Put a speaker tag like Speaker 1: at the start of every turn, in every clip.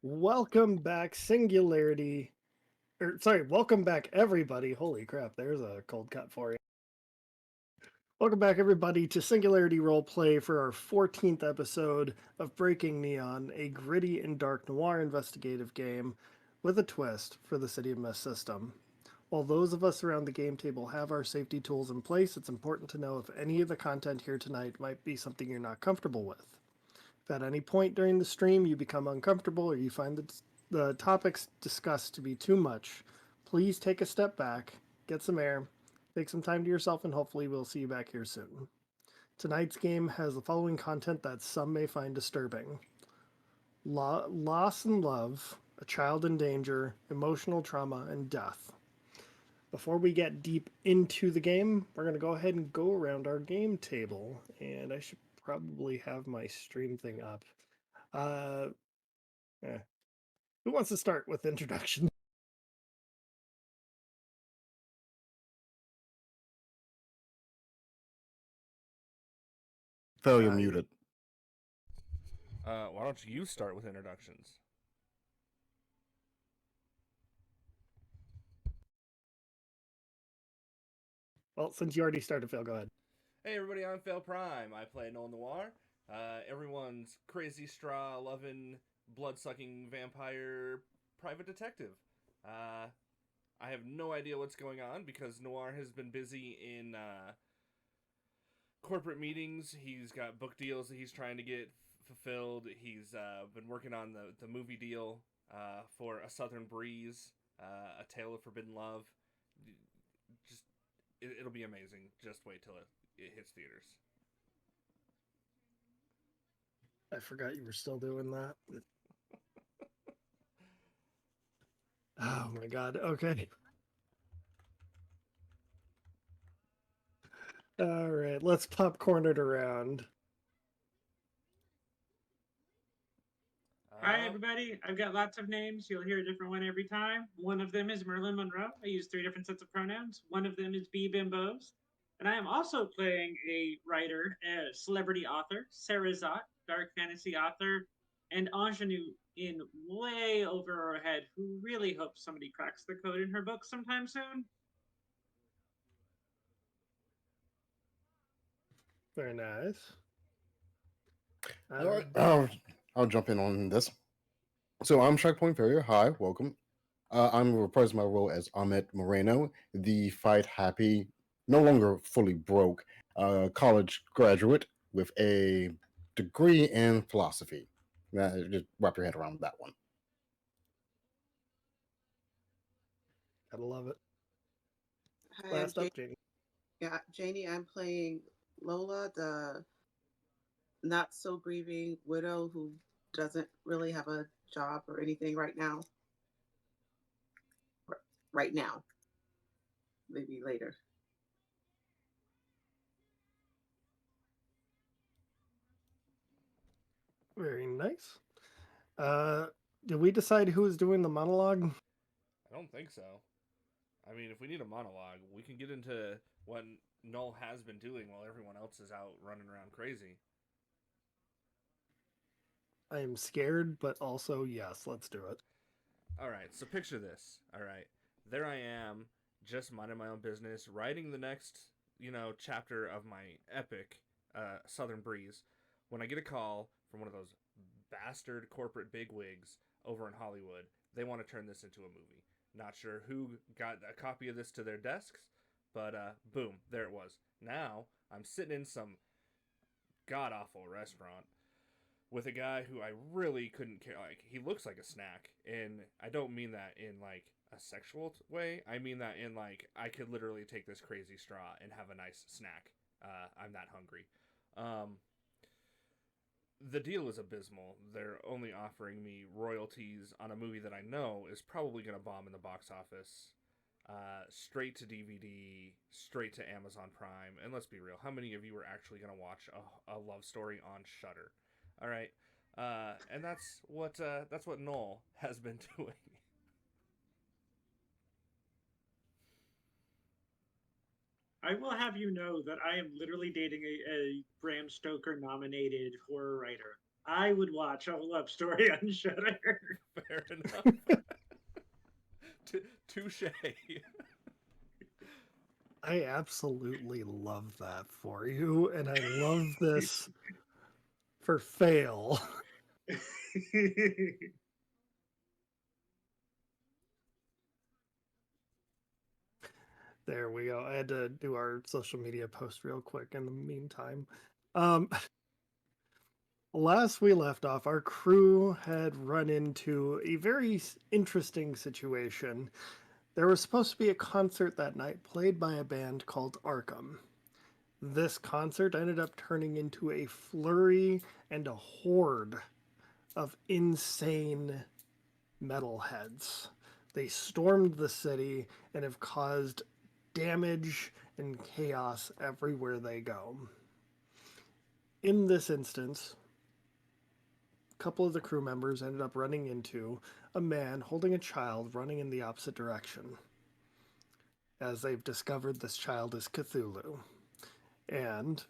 Speaker 1: Welcome back, Singularity. Welcome back, everybody. Holy crap, there's a cold cut for you. Welcome back, everybody, to Singularity Roleplay for our 14th episode of Breaking Neon, a gritty and dark noir investigative game with a twist for the City of Mist system. While those of us around the game table have our safety tools in place, it's important to know if any of the content here tonight might be something you're not comfortable with. If at any point during the stream you become uncomfortable or you find the topics discussed to be too much, please take a step back, get some air, take some time to yourself, and hopefully we'll see you back here soon. Tonight's game has the following content that some may find disturbing: loss and love, a child in danger, emotional trauma, and death. Before we get deep into the game, we're going to go ahead and go around our game table. And I should probably have my stream thing up. Uh, eh. Who wants to start with introduction?
Speaker 2: Phil, you're muted.
Speaker 3: Why don't you start with introductions?
Speaker 1: Well, since you already started, Phil, go ahead.
Speaker 3: Hey everybody, I'm Phil Prime. I play Noel Noir, everyone's crazy straw loving, blood sucking vampire private detective. Uh, I have no idea what's going on because Noir has been busy in corporate meetings. He's got book deals that he's trying to get fulfilled. He's been working on the movie deal for A Southern Breeze, A Tale of Forbidden Love. Just it'll be amazing. Just wait till it hits theaters.
Speaker 1: I forgot you were still doing that. Oh my god. Okay. All right. Let's popcorn it around.
Speaker 4: Hi, everybody. I've got lots of names. You'll hear a different one every time. One of them is Merlin Monroe. I use 3 different sets of pronouns. One of them is B. Bimbos. And I am also playing a writer, a celebrity author, Sarah Zott, dark fantasy author, and ingenue in way over her head, who really hopes somebody cracks the code in her book sometime soon.
Speaker 1: Very nice.
Speaker 2: All right, I'll jump in on this. So I'm Shark Point Farrier. Hi, welcome. I'm reprising my role as Ahmed Moreno, the fight happy, no longer fully broke, college graduate with a degree in philosophy. Just wrap your head around that one.
Speaker 1: Gotta love it.
Speaker 5: Hi,
Speaker 1: Last up, Janie.
Speaker 5: Janie. I'm playing Lola, the not so grieving widow who doesn't really have a job or anything right now. Right now, maybe later.
Speaker 1: Very nice. Did we decide who is doing the monologue?
Speaker 3: I don't think so. I mean, if we need a monologue, we can get into what Null has been doing while everyone else is out running around crazy.
Speaker 1: I am scared, but also, yes, let's do it.
Speaker 3: All right, so picture this. All right, there I am, just minding my own business, writing the next, chapter of my epic, Southern Breeze, when I get a call from one of those bastard corporate bigwigs over in Hollywood. They want to turn this into a movie. Not sure who got a copy of this to their desks, but boom, there it was. Now I'm sitting in some god awful restaurant with a guy who I really couldn't care. Like, he looks like a snack, and I don't mean that in like a sexual way. I mean that in like I could literally take this crazy straw and have a nice snack. I'm that hungry. Um, the deal is abysmal. They're only offering me royalties on a movie that I know is probably going to bomb in the box office. Straight to DVD, straight to Amazon Prime. And let's be real, how many of you are actually going to watch a love story on Shudder? All right, and that's what Noel has been doing.
Speaker 4: I will have you know that I am literally dating a Bram Stoker nominated horror writer. I would watch a love story on Shudder.
Speaker 3: Fair enough. Touche.
Speaker 1: I absolutely love that for you, and I love this for fail. There we go. I had to do our social media post real quick in the meantime. Um, last we left off, our crew had run into a very interesting situation. There was supposed to be a concert that night played by a band called Arkham. This concert ended up turning into a flurry and a horde of insane metalheads. They stormed the city and have caused damage and chaos everywhere they go. In this instance, a couple of the crew members ended up running into a man holding a child running in the opposite direction, as they've discovered this child is Cthulhu. And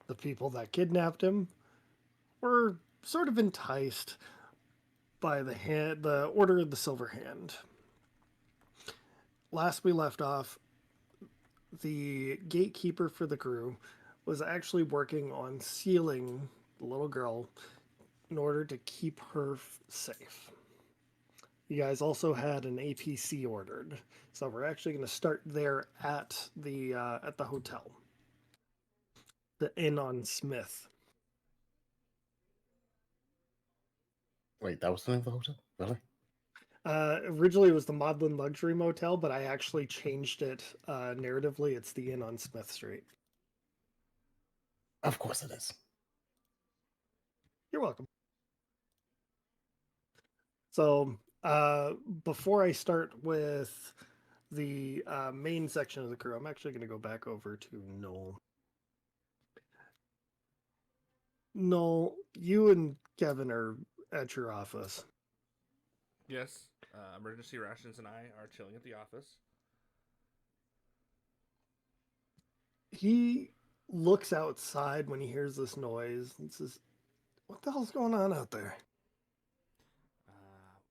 Speaker 1: the people that kidnapped him were sort of enticed by the Order of the Silver Hand. Last we left off, the gatekeeper for the crew was actually working on sealing the little girl in order to keep her safe. You guys also had an APC ordered, so we're actually going to start there at the hotel, the Inn on Smith.
Speaker 2: Wait, that was the name of the hotel? Really?
Speaker 1: Originally, it was the Maudlin Luxury Motel, but I actually changed it narratively. It's the Inn on Smith Street.
Speaker 2: Of course it is.
Speaker 1: You're welcome. So, before I start with the main section of the crew, I'm actually going to go back over to Noel. Noel, you and Kevin are at your office.
Speaker 3: Yes, Emergency Rations and I are chilling at the office.
Speaker 1: He looks outside when he hears this noise and says, "What the hell's going on out there?"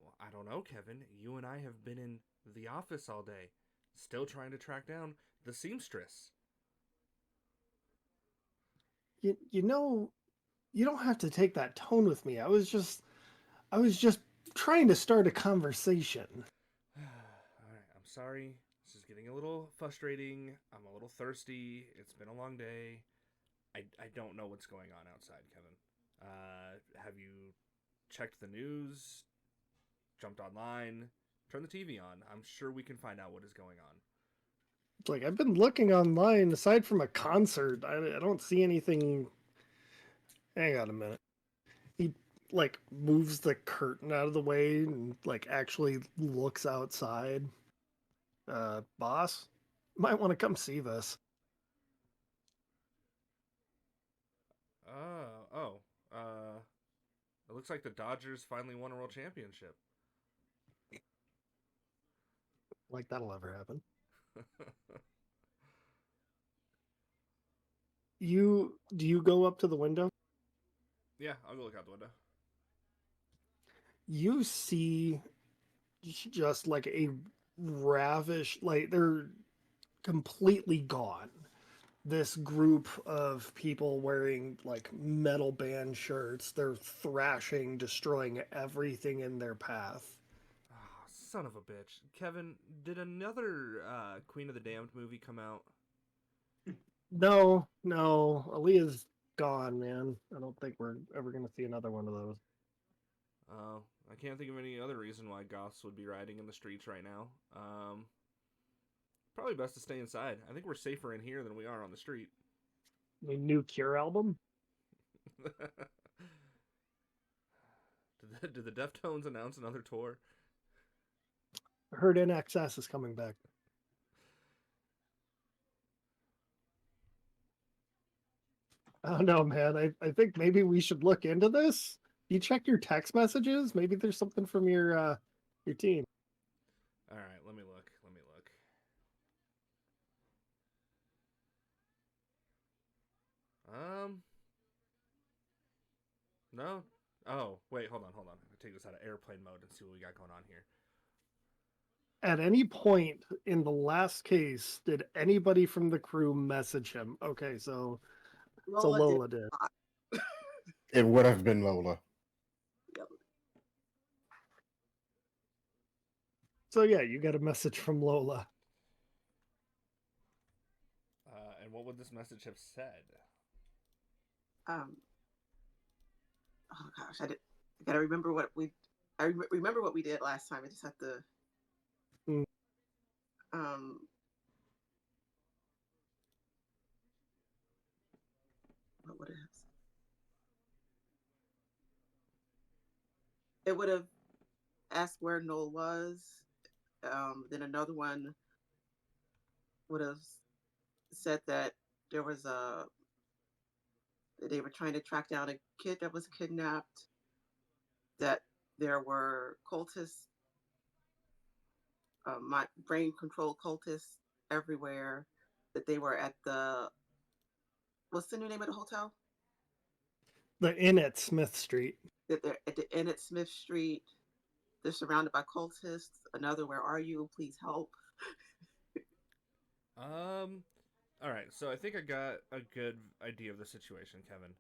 Speaker 3: Well, I don't know, Kevin. You and I have been in the office all day, still trying to track down the seamstress.
Speaker 1: You know, you don't have to take that tone with me. I was just trying to start a conversation.
Speaker 3: Alright, I'm sorry. This is getting a little frustrating. I'm a little thirsty. It's been a long day. I don't know what's going on outside, Kevin. Have you checked the news? Jumped online? Turn the TV on. I'm sure we can find out what is going on.
Speaker 1: Like, I've been looking online. Aside from a concert, I don't see anything. Hang on a minute. He like moves the curtain out of the way and like actually looks outside. Boss, might want to come see this.
Speaker 3: Oh, it looks like the Dodgers finally won a world championship.
Speaker 1: Like that'll ever happen. Do you go up to the window?
Speaker 3: Yeah, I'll go look out the window.
Speaker 1: You see just like a ravish, like they're completely gone. This group of people wearing like metal band shirts, they're thrashing, destroying everything in their path.
Speaker 3: Oh, son of a bitch. Kevin, did another Queen of the Damned movie come out?
Speaker 1: No, Aaliyah's gone, man. I don't think we're ever gonna see another one of those.
Speaker 3: Oh, I can't think of any other reason why goths would be riding in the streets right now. Probably best to stay inside. I think we're safer in here than we are on the street.
Speaker 1: The new Cure album?
Speaker 3: Did the Deftones announce another tour?
Speaker 1: I heard NXS is coming back. I don't know, man. I think maybe we should look into this. You check your text messages. Maybe there's something from your team.
Speaker 3: All right, let me look. Let me look. No, Oh, wait, hold on. I'm gonna take this out of airplane mode and see what we got going on here.
Speaker 1: At any point in the last case, did anybody from the crew message him? Okay, so Lola did.
Speaker 5: not.
Speaker 2: It would have been Lola.
Speaker 5: Yep.
Speaker 1: So yeah, you got a message from Lola.
Speaker 3: And what would this message have said?
Speaker 5: Oh gosh, I gotta remember what we. Remember what we did last time. I just have to.
Speaker 1: Mm.
Speaker 5: What would it have? It would have asked where Noel was. Then another one would have said that there was they were trying to track down a kid that was kidnapped. That there were cultists, my brain control cultists everywhere. That they were at the what's the new name of the hotel?
Speaker 1: The inn at Smith Street.
Speaker 5: That they're at the inn at Smith Street. They're surrounded by cultists. Another, where are you? Please help.
Speaker 3: All right. So I think I got a good idea of the situation, Kevin.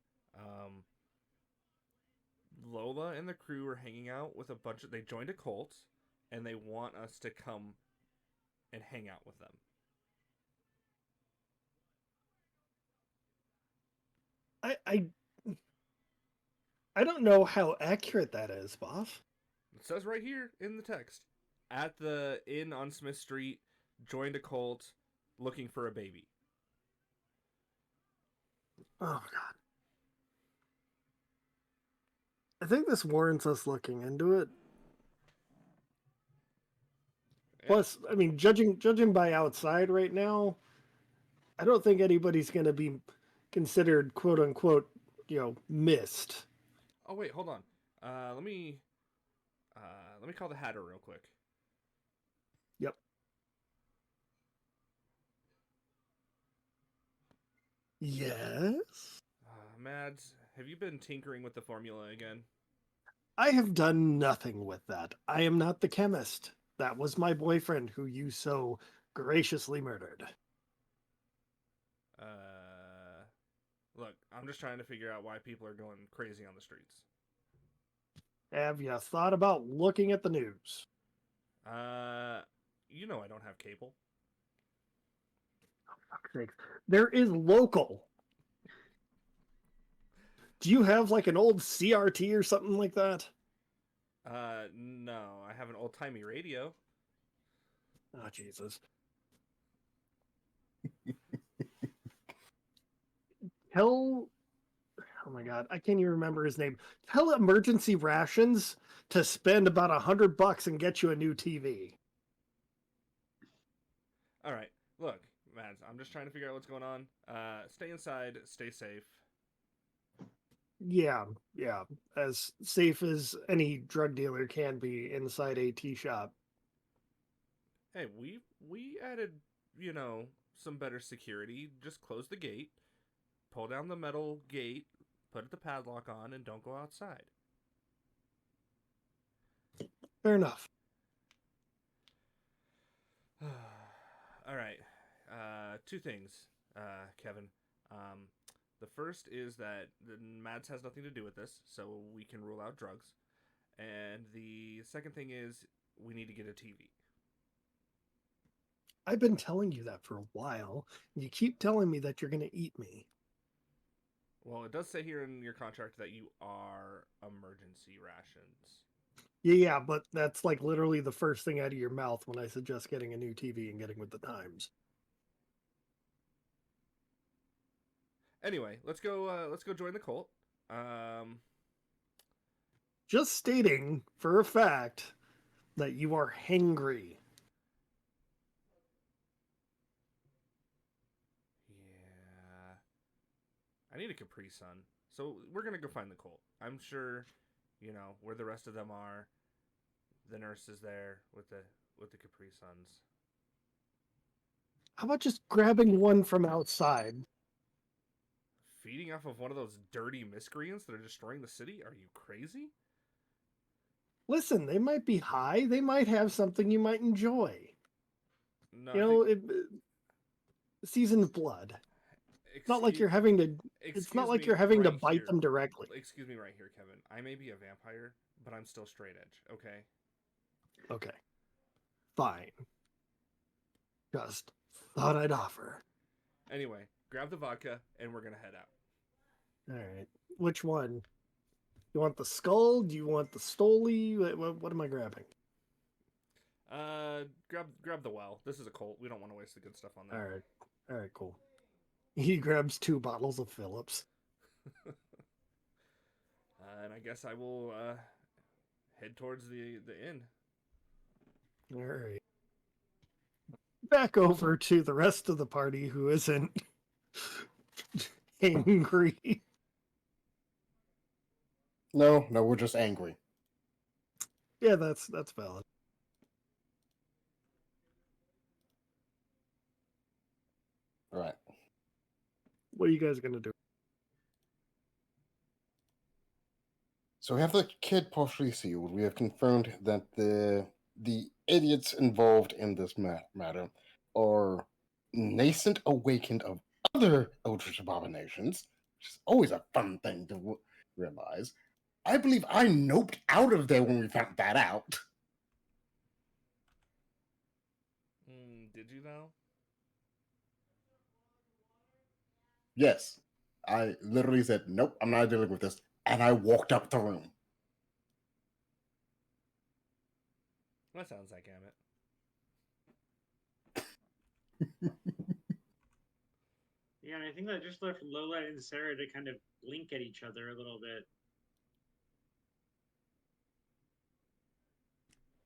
Speaker 3: Lola and the crew are hanging out with a bunch of. They joined a cult, and they want us to come and hang out with them.
Speaker 1: I don't know how accurate that is, Boff.
Speaker 3: It says right here in the text. At the inn on Smith Street, joined a cult, looking for a baby.
Speaker 1: Oh god. I think this warrants us looking into it. Plus, I mean, judging by outside right now, I don't think anybody's going to be considered "quote unquote" missed.
Speaker 3: Oh wait, hold on. Let me call the Hatter real quick.
Speaker 1: Yep. Yes.
Speaker 3: Mads, have you been tinkering with the formula again?
Speaker 1: I have done nothing with that. I am not the chemist. That was my boyfriend who you so graciously murdered.
Speaker 3: Look, I'm just trying to figure out why people are going crazy on the streets.
Speaker 1: Have you thought about looking at the news?
Speaker 3: You know I don't have cable.
Speaker 1: Oh, fuck's sakes. There is local. Do you have like an old CRT or something like that?
Speaker 3: No, I have an old-timey radio.
Speaker 1: Oh, Jesus. Tell... Oh my god, I can't even remember his name. Tell Emergency Rations to spend about $100 and get you a new TV.
Speaker 3: All right, look, Mads, I'm just trying to figure out what's going on. Stay inside, stay safe.
Speaker 1: Yeah. As safe as any drug dealer can be inside a tea shop.
Speaker 3: Hey, we added, some better security. Just close the gate, pull down the metal gate, put the padlock on, and don't go outside.
Speaker 1: Fair enough.
Speaker 3: All right. Two things, Kevin. The first is that Mads has nothing to do with this, so we can rule out drugs. And the second thing is we need to get a TV.
Speaker 1: I've been telling you that for a while. And you keep telling me that you're going to eat me.
Speaker 3: Well, it does say here in your contract that you are emergency rations.
Speaker 1: Yeah, but that's like literally the first thing out of your mouth when I suggest getting a new TV and getting with the times.
Speaker 3: Anyway, let's go join the cult.
Speaker 1: Just stating for a fact that you are hangry.
Speaker 3: Yeah. I need a Capri Sun. So we're going to go find the cult. I'm sure, where the rest of them are. The nurse is there with the Capri Suns.
Speaker 1: How about just grabbing one from outside?
Speaker 3: feeding off of one of those dirty miscreants that are destroying the city? Are you crazy?
Speaker 1: Listen, they might be high. They might have something you might enjoy.
Speaker 3: No,
Speaker 1: You
Speaker 3: I
Speaker 1: know,
Speaker 3: think.
Speaker 1: seasoned blood. It's not like
Speaker 3: Excuse,
Speaker 1: you're having to. It's not
Speaker 3: excuse
Speaker 1: like
Speaker 3: me
Speaker 1: you're having to
Speaker 3: right
Speaker 1: bite
Speaker 3: here.
Speaker 1: them directly.
Speaker 3: Excuse me right here, Kevin. I may be a vampire, but I'm still straight edge, okay?
Speaker 1: Okay, fine. Just thought I'd offer.
Speaker 3: Anyway, grab the vodka, and we're gonna head out.
Speaker 1: All right, which one? You want the skull? Do you want the stoli? What am I grabbing?
Speaker 3: Grab the well. This is a cult. We don't want to waste the good stuff on that.
Speaker 1: All right, cool. He grabs 2 bottles of Phillips.
Speaker 3: And I guess I will head towards the inn.
Speaker 1: All right. Back over to the rest of the party who isn't angry.
Speaker 2: No, we're just angry.
Speaker 1: Yeah, that's valid.
Speaker 2: All right.
Speaker 1: What are you guys gonna do?
Speaker 2: So we have the kid partially sealed. We have confirmed that the idiots involved in this matter are nascent awakened of other eldritch abominations, which is always a fun thing to realize. I believe I noped out of there when we found that out.
Speaker 3: Did you though?
Speaker 2: Yes, I literally said, nope, I'm not dealing with this. And I walked up the room.
Speaker 3: That sounds like Emmett.
Speaker 4: Yeah, and I think that just left Lola and Sarah to kind of blink at each other a little bit.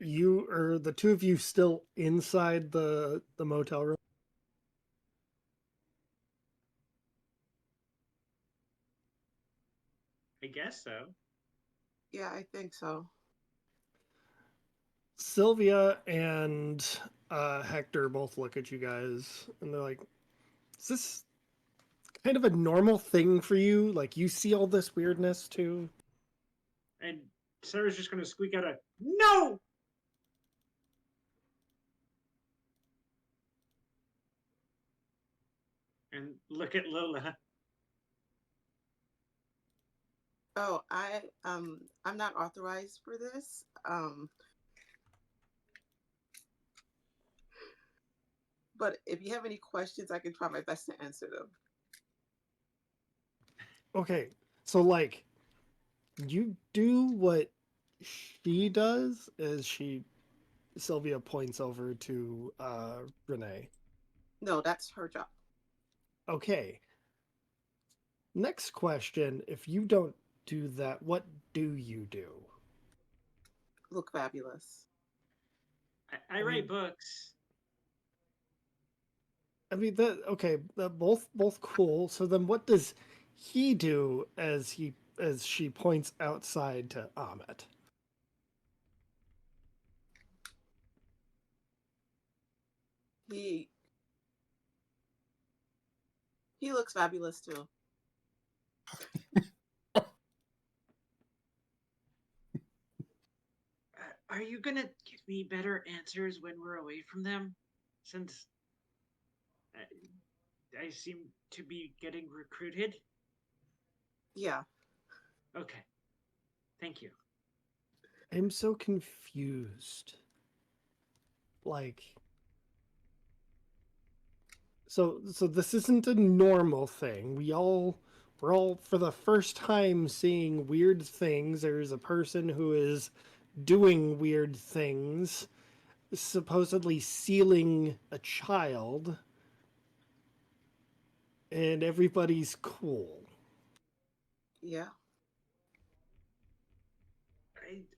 Speaker 1: You or the 2 of you still inside the motel room?
Speaker 4: I guess so.
Speaker 5: Yeah, I think so.
Speaker 1: Sylvia and Hector both look at you guys and they're like, is this kind of a normal thing for you? Like, you see all this weirdness too?
Speaker 4: And Sarah's just going to squeak out a no! And look at Lola.
Speaker 5: Oh, I'm not authorized for this. But if you have any questions, I can try my best to answer them.
Speaker 1: Okay, so like, you do what she does as Sylvia points over to Renee.
Speaker 5: No, that's her job.
Speaker 1: Okay. Next question, if you don't do that, what do you do?
Speaker 5: Look fabulous.
Speaker 4: I write books.
Speaker 1: I mean, both cool. So then, what does he do as she points outside to Ahmet?
Speaker 5: He looks fabulous too.
Speaker 4: Are you going to give me better answers when we're away from them? Since I seem to be getting recruited?
Speaker 5: Yeah.
Speaker 4: Okay. Thank you.
Speaker 1: I'm so confused. Like, so this isn't a normal thing. We're all for the first time seeing weird things. There's a person who is doing weird things, supposedly sealing a child, and everybody's cool.
Speaker 5: Yeah.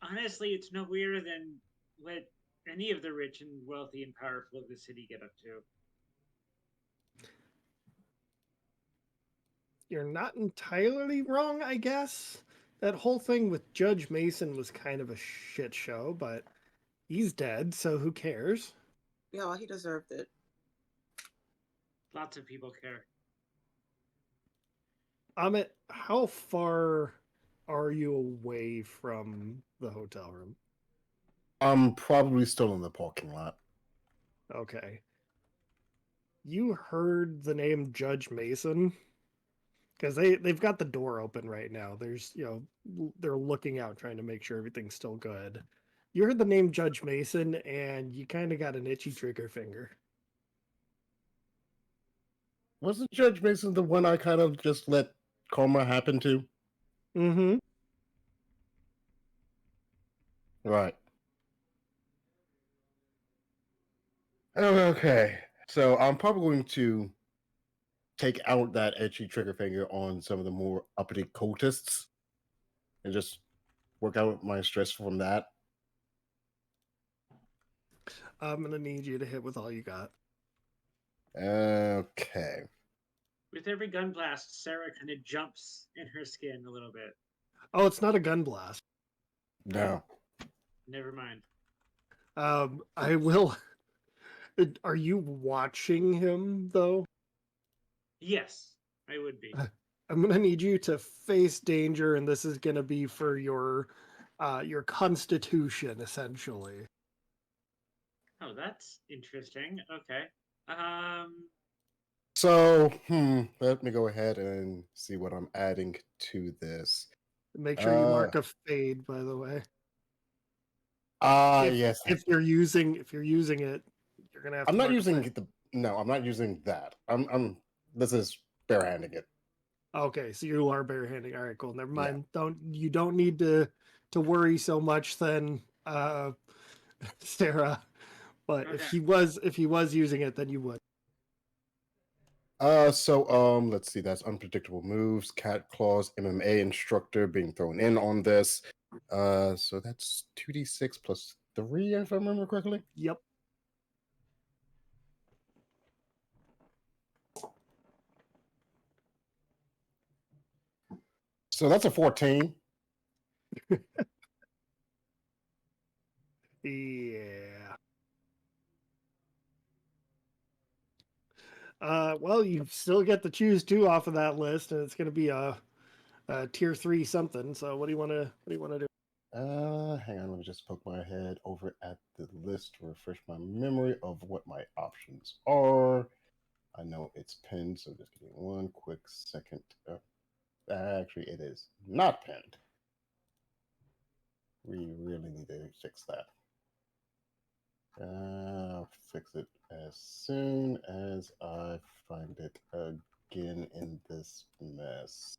Speaker 4: Honestly, it's no weirder than what any of the rich and wealthy and powerful of the city get up to.
Speaker 1: You're not entirely wrong, I guess. That whole thing with Judge Mason was kind of a shit show, but he's dead, so who cares?
Speaker 5: Yeah, well, he deserved it.
Speaker 4: Lots of people care.
Speaker 1: Amit, how far are you away from the hotel room?
Speaker 2: I'm probably still in the parking lot.
Speaker 1: Okay. You heard the name Judge Mason? Because they've got the door open right now. There's, they're looking out trying to make sure everything's still good. You heard the name Judge Mason and you kind of got an itchy trigger finger.
Speaker 2: Wasn't Judge Mason the one I kind of just let karma happen to?
Speaker 1: Mm-hmm.
Speaker 2: Right. Okay. So I'm probably going to take out that etchy trigger finger on some of the more uppity cultists and just work out my stress from that.
Speaker 1: I'm gonna need you to hit with all you got.
Speaker 2: Okay.
Speaker 4: With every gun blast, Sarah kind of jumps in her skin a little bit.
Speaker 1: Oh, it's not a gun blast.
Speaker 2: No.
Speaker 4: Never mind.
Speaker 1: I will. Are you watching him though?
Speaker 4: Yes, I would be.
Speaker 1: I'm gonna need you to face danger, and this is gonna be for your constitution, essentially.
Speaker 4: Oh, that's interesting. Okay.
Speaker 2: So, let me go ahead and see what I'm adding to this.
Speaker 1: Make sure you mark a fade, by the way.
Speaker 2: Yes.
Speaker 1: If you're using it, you're gonna have
Speaker 2: I'm
Speaker 1: to
Speaker 2: not
Speaker 1: mark a
Speaker 2: using
Speaker 1: fade.
Speaker 2: no, I'm not using that. This is barehanding it.
Speaker 1: Okay, so you are barehanding. All right, cool. Never
Speaker 2: Yeah.
Speaker 1: mind. You don't need to worry so much then, Sarah. But
Speaker 4: Okay.
Speaker 1: if he was using it, then you would.
Speaker 2: Let's see, that's unpredictable moves, cat claws, MMA instructor being thrown in on this. So that's 2d6 plus 3, if I remember correctly.
Speaker 1: Yep.
Speaker 2: So that's a 14.
Speaker 1: Yeah. Well, you still get to choose two off of that list, and it's going to be a tier 3 something. So what do you want to do?
Speaker 2: Hang on, let me just poke my head over at the list to refresh my memory of what my options are. I know it's pinned, so just give me one quick second. Actually, it is not pinned. We really need to fix that. Fix it as soon as I find it again in this mess.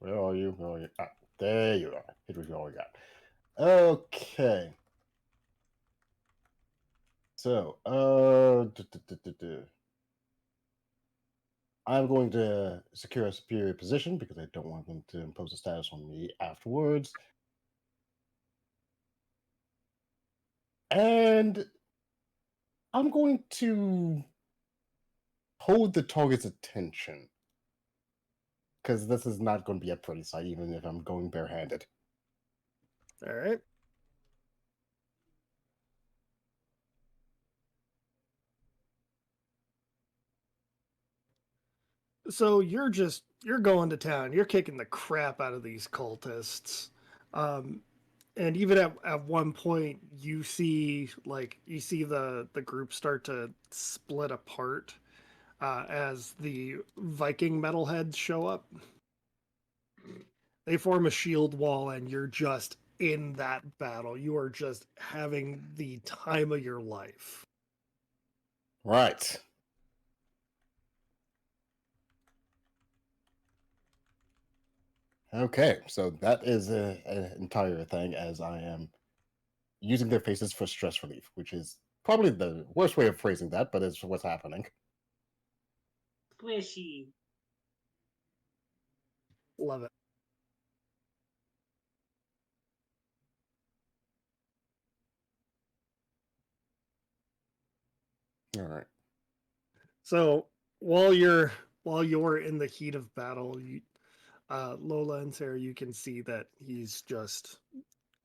Speaker 2: Where are you? Where are you? Ah, there you are. Here we go. We got. Okay. So, I'm going to secure a superior position because I don't want them to impose a status on me afterwards. And I'm going to hold the target's attention because this is not going to be a pretty sight, even if I'm going barehanded.
Speaker 1: All right. So you're going to town. You're kicking the crap out of these cultists. And even at one point you see the group start to split apart as the Viking metalheads show up. They form a shield wall, and you're just in that battle. You are just having the time of your life.
Speaker 2: Right. Okay, so that is an entire thing as I am using their faces for stress relief, which is probably the worst way of phrasing that, but it's what's happening.
Speaker 4: Squishy.
Speaker 1: Love it.
Speaker 2: All right.
Speaker 1: So while you're in the heat of battle, Lola and Sarah, you can see that he's just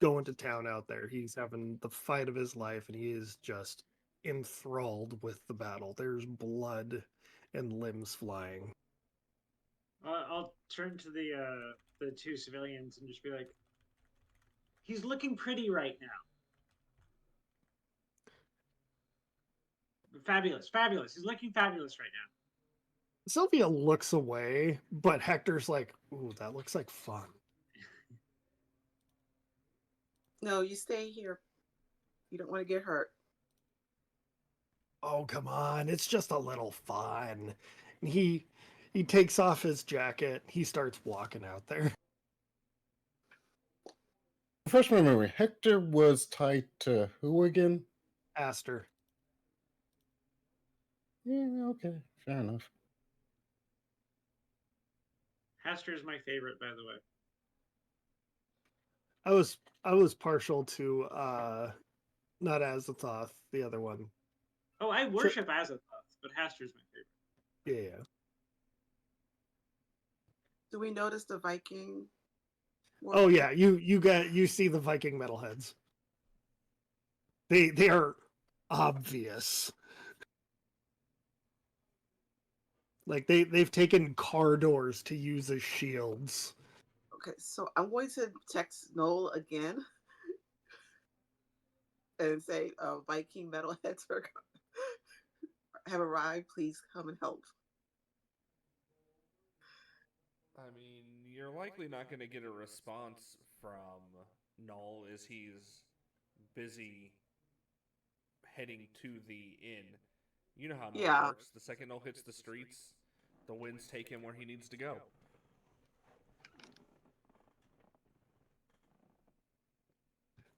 Speaker 1: going to town out there. He's having the fight of his life, and he is just enthralled with the battle. There's blood and limbs flying.
Speaker 4: I'll turn to the two civilians and just be like, "He's looking pretty right now. Fabulous, fabulous. He's looking fabulous right now."
Speaker 1: Sylvia looks away, but Hector's like, "Ooh, that looks like fun."
Speaker 5: No, you stay here. You don't want to get hurt.
Speaker 1: Oh, come on, it's just a little fun. And he takes off his jacket. He starts walking out there.
Speaker 2: Refresh my memory. Hector was tied to who again?
Speaker 1: Aster.
Speaker 2: Yeah, okay. Fair enough.
Speaker 4: Haster is my favorite, by the way.
Speaker 1: I was partial to not Azathoth, the other one.
Speaker 4: Oh, I worship Azathoth, but Haster's my favorite.
Speaker 1: Yeah.
Speaker 5: Do we notice the Viking?
Speaker 1: Oh yeah, you see the Viking metalheads. They are obvious. Like they've taken car doors to use as shields.
Speaker 5: Okay, so I'm going to text Noel again and say, Viking metalheads have arrived. Please come and help.
Speaker 3: I mean, you're likely not going to get a response from Null as he's busy heading to the inn. You know how Null
Speaker 5: Yeah.
Speaker 3: works. The second Null hits the streets, the winds take him where he needs to go.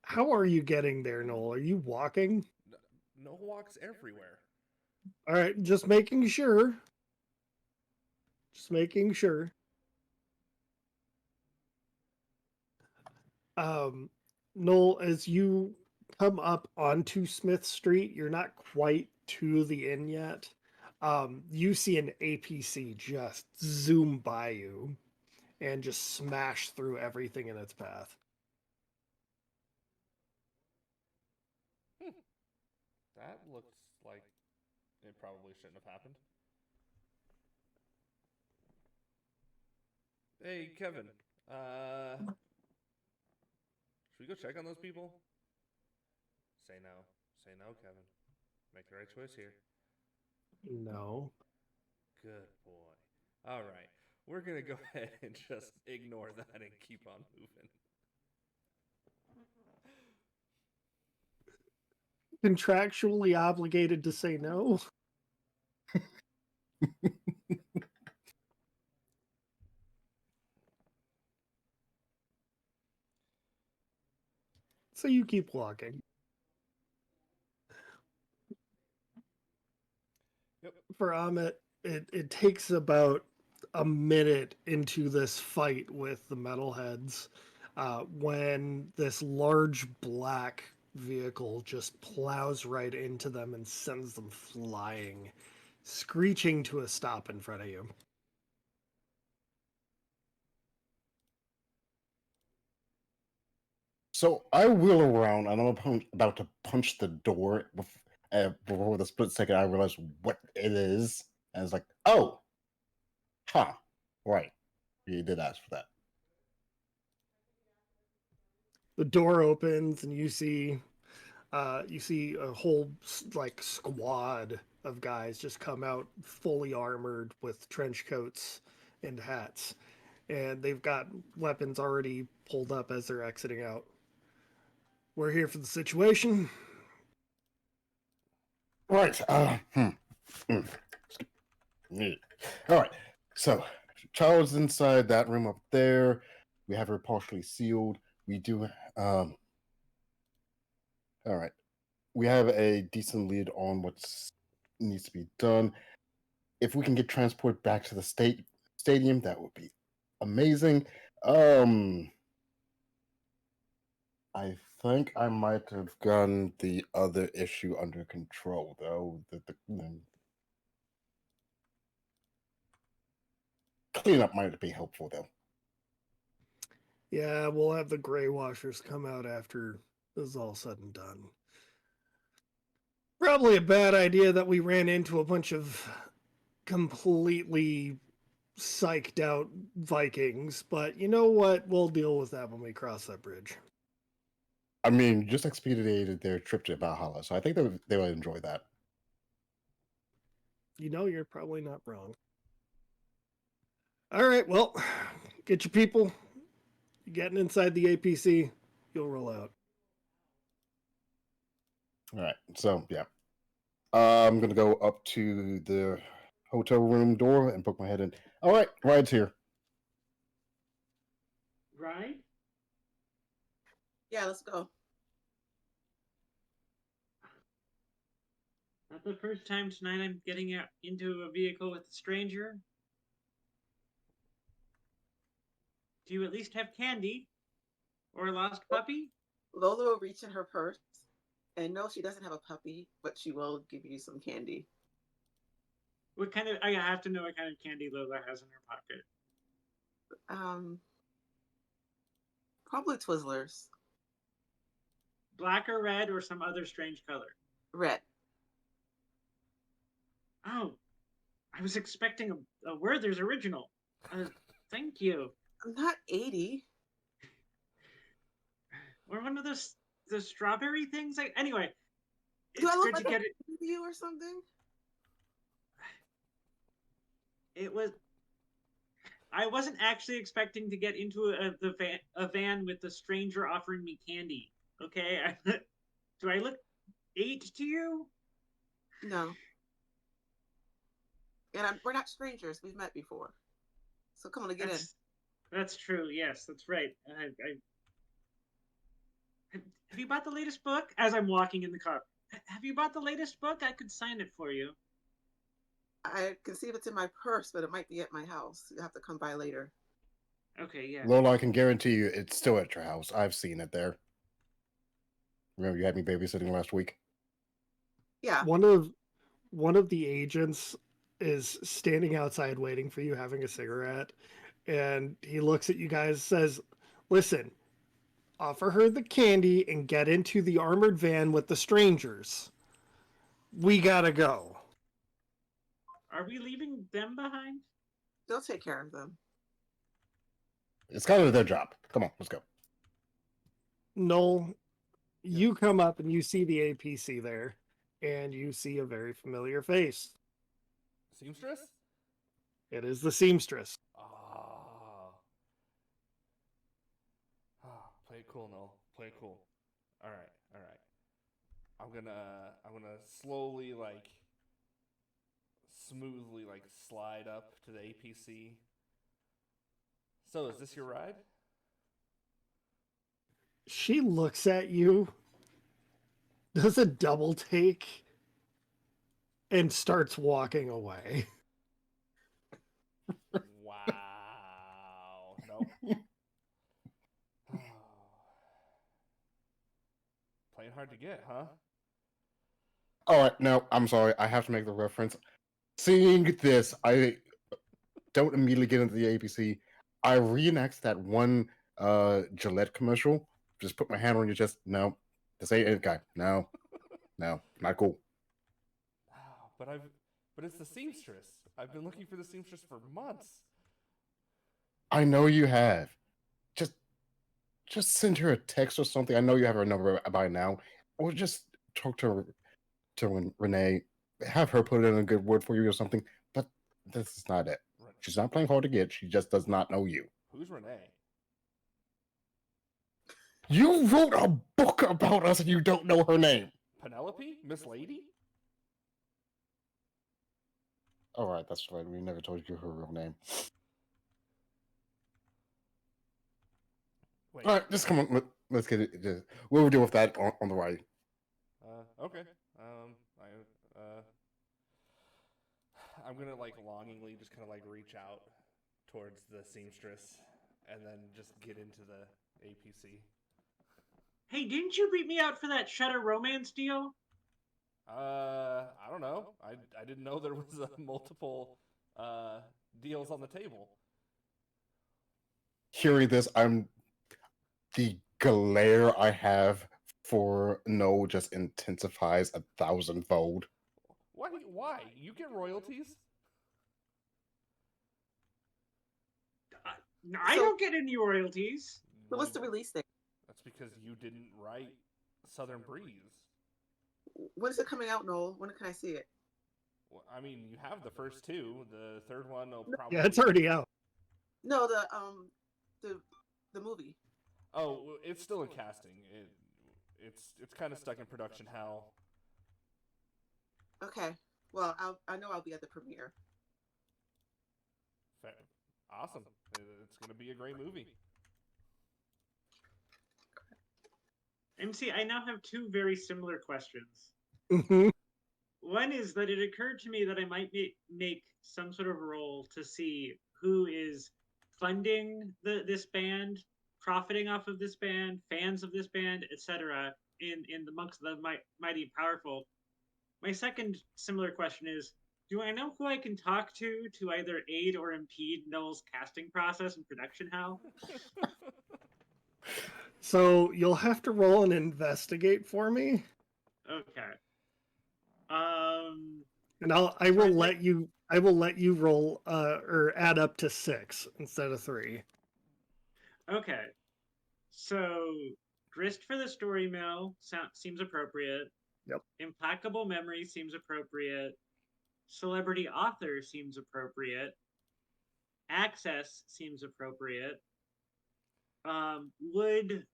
Speaker 1: How are you getting there, Noel? Are you walking?
Speaker 3: Null walks everywhere.
Speaker 1: All right, just making sure. Just making sure. Noel, as you come up onto Smith Street, you're not quite to the inn yet. You see an APC just zoom by you and just smash through everything in its path.
Speaker 3: That looks like it probably shouldn't have happened. Hey, Kevin. Should we go check on those people? Say no. Say no, Kevin. Make the right choice here.
Speaker 1: No.
Speaker 3: Good boy. All right. We're going to go ahead and just ignore that and keep on moving.
Speaker 1: Contractually obligated to say no. So you keep walking.
Speaker 3: Yep.
Speaker 1: For Amit, it takes about a minute into this fight with the metalheads when this large black vehicle just plows right into them and sends them flying, screeching to a stop in front of you.
Speaker 2: So I wheel around and I'm about to punch the door before the split second I realize what it is. And it's like, oh, right. You did ask for that.
Speaker 1: The door opens and you see a whole like squad of guys just come out fully armored with trench coats and hats, and they've got weapons already pulled up as they're exiting out. We're here for the situation.
Speaker 2: Right. All right. So, Child's inside that room up there. We have her partially sealed. We do. All right. We have a decent lead on what needs to be done. If we can get transport back to the stadium, that would be amazing. I think I might have gotten the other issue under control, though. Cleanup might be helpful, though.
Speaker 1: Yeah, we'll have the gray washers come out after this is all said and done. Probably a bad idea that we ran into a bunch of completely psyched out Vikings, but you know what? We'll deal with that when we cross that bridge.
Speaker 2: I mean, just expedited their trip to Valhalla, so I think they would enjoy that.
Speaker 1: You know, you're probably not wrong. All right, well, get your people. Getting inside the APC, you'll roll out.
Speaker 2: All right, so yeah. I'm going to go up to the hotel room door and poke my head in. All right, ride's here.
Speaker 4: Right?
Speaker 5: Yeah, let's go.
Speaker 4: Not the first time tonight I'm getting out into a vehicle with a stranger. Do you at least have candy? Or a lost puppy?
Speaker 5: Lola will reach in her purse, and no, she doesn't have a puppy, but she will give you some candy.
Speaker 4: What kind of? I have to know what kind of candy Lola has in her pocket.
Speaker 5: Probably Twizzlers.
Speaker 4: Black or red or some other strange color?
Speaker 5: Red.
Speaker 4: Oh, I was expecting a Werther's original. Thank you.
Speaker 5: I'm not 80.
Speaker 4: Or one of those the strawberry things. Anyway,
Speaker 5: Do I
Speaker 4: it's
Speaker 5: look
Speaker 4: good
Speaker 5: like
Speaker 4: to get it.
Speaker 5: you or something?
Speaker 4: It was. I wasn't actually expecting to get into a van with a stranger offering me candy. Okay, do I look 8 to you?
Speaker 5: No. And we're not strangers. We've met before. So come on, get in.
Speaker 4: That's true. Yes, that's right. Have you bought the latest book? As I'm walking in the car, have you bought the latest book? I could sign it for you.
Speaker 5: I can see if it's in my purse, but it might be at my house. You have to come by later.
Speaker 4: Okay, yeah.
Speaker 2: Lola, I can guarantee you it's still at your house. I've seen it there. Remember, you had me babysitting last week?
Speaker 5: Yeah.
Speaker 1: One of the agents is standing outside waiting for you, having a cigarette, and he looks at you guys, says, "Listen, offer her the candy and get into the armored van with the strangers. We gotta go."
Speaker 4: Are we leaving them behind?
Speaker 5: They'll take care of them.
Speaker 2: It's kind of their job. Come on, let's go.
Speaker 1: Noel, you come up and you see the APC there, and you see a very familiar face.
Speaker 3: Seamstress?
Speaker 1: It is the seamstress.
Speaker 3: Play it cool, Noel. Play it cool. All right. I'm gonna slowly, like, smoothly, like, slide up to the APC. So, is this your ride?
Speaker 1: She looks at you, does a double take, and starts walking away.
Speaker 3: Wow. Nope. Playing hard to get, huh?
Speaker 2: All right, now, I'm sorry. I have to make the reference. Seeing this, I don't immediately get into the APC. I reenact that one Gillette commercial. Just put my hand on your chest. No, this ain't it, guy. No, not cool.
Speaker 3: But it's the seamstress. I've been looking for the seamstress for months.
Speaker 2: I know you have. Just send her a text or something. I know you have her number by now, or just talk to Renee. Have her put in a good word for you or something. But this is not it. She's not playing hard to get. She just does not know you.
Speaker 3: Who's Renee?
Speaker 2: You wrote a book about us and you don't know her name.
Speaker 3: Penelope? Miss Lady?
Speaker 2: All right, that's right. We never told you her real name.
Speaker 3: Wait.
Speaker 2: All right, just come on. Let's get it. We'll deal with that on the ride.
Speaker 3: Okay. I'm gonna, like, longingly just kind of, like, reach out towards the seamstress and then just get into the APC.
Speaker 4: Hey, didn't you beat me out for that Shutter romance deal?
Speaker 3: I don't know. I didn't know there was multiple deals on the table.
Speaker 2: Hearing this, the glare I have for no just intensifies 1,000-fold.
Speaker 3: Why? Why? You get royalties?
Speaker 4: I
Speaker 5: So-
Speaker 4: don't get any royalties.
Speaker 5: So what's the release date?
Speaker 3: That's because you didn't write Southern Breeze.
Speaker 5: When is it coming out, Noel? When can I see it?
Speaker 3: Well, I mean, you have the first two. The third one will
Speaker 5: No.
Speaker 3: probably.
Speaker 1: Yeah, it's already out.
Speaker 5: No, the movie.
Speaker 3: Oh, it's still in casting. It's kind of stuck in production hell.
Speaker 5: Okay. Well, I know I'll be at the premiere.
Speaker 3: Awesome. It's gonna be a great movie.
Speaker 4: MC, I now have two very similar questions.
Speaker 1: Mhm.
Speaker 4: One is that it occurred to me that I might make some sort of role to see who is funding this band, profiting off of this band, fans of this band, etc. In the Monks of the Mighty and Powerful. My second similar question is, do I know who I can talk to either aid or impede Noel's casting process and production hell?
Speaker 1: So you'll have to roll and investigate for me,
Speaker 4: Okay.
Speaker 1: and I will let you roll or add up to 6 instead of 3.
Speaker 4: Okay. So, grist for the story mill seems appropriate.
Speaker 1: Yep.
Speaker 4: Implacable memory seems appropriate. Celebrity author seems appropriate. Access seems appropriate. Would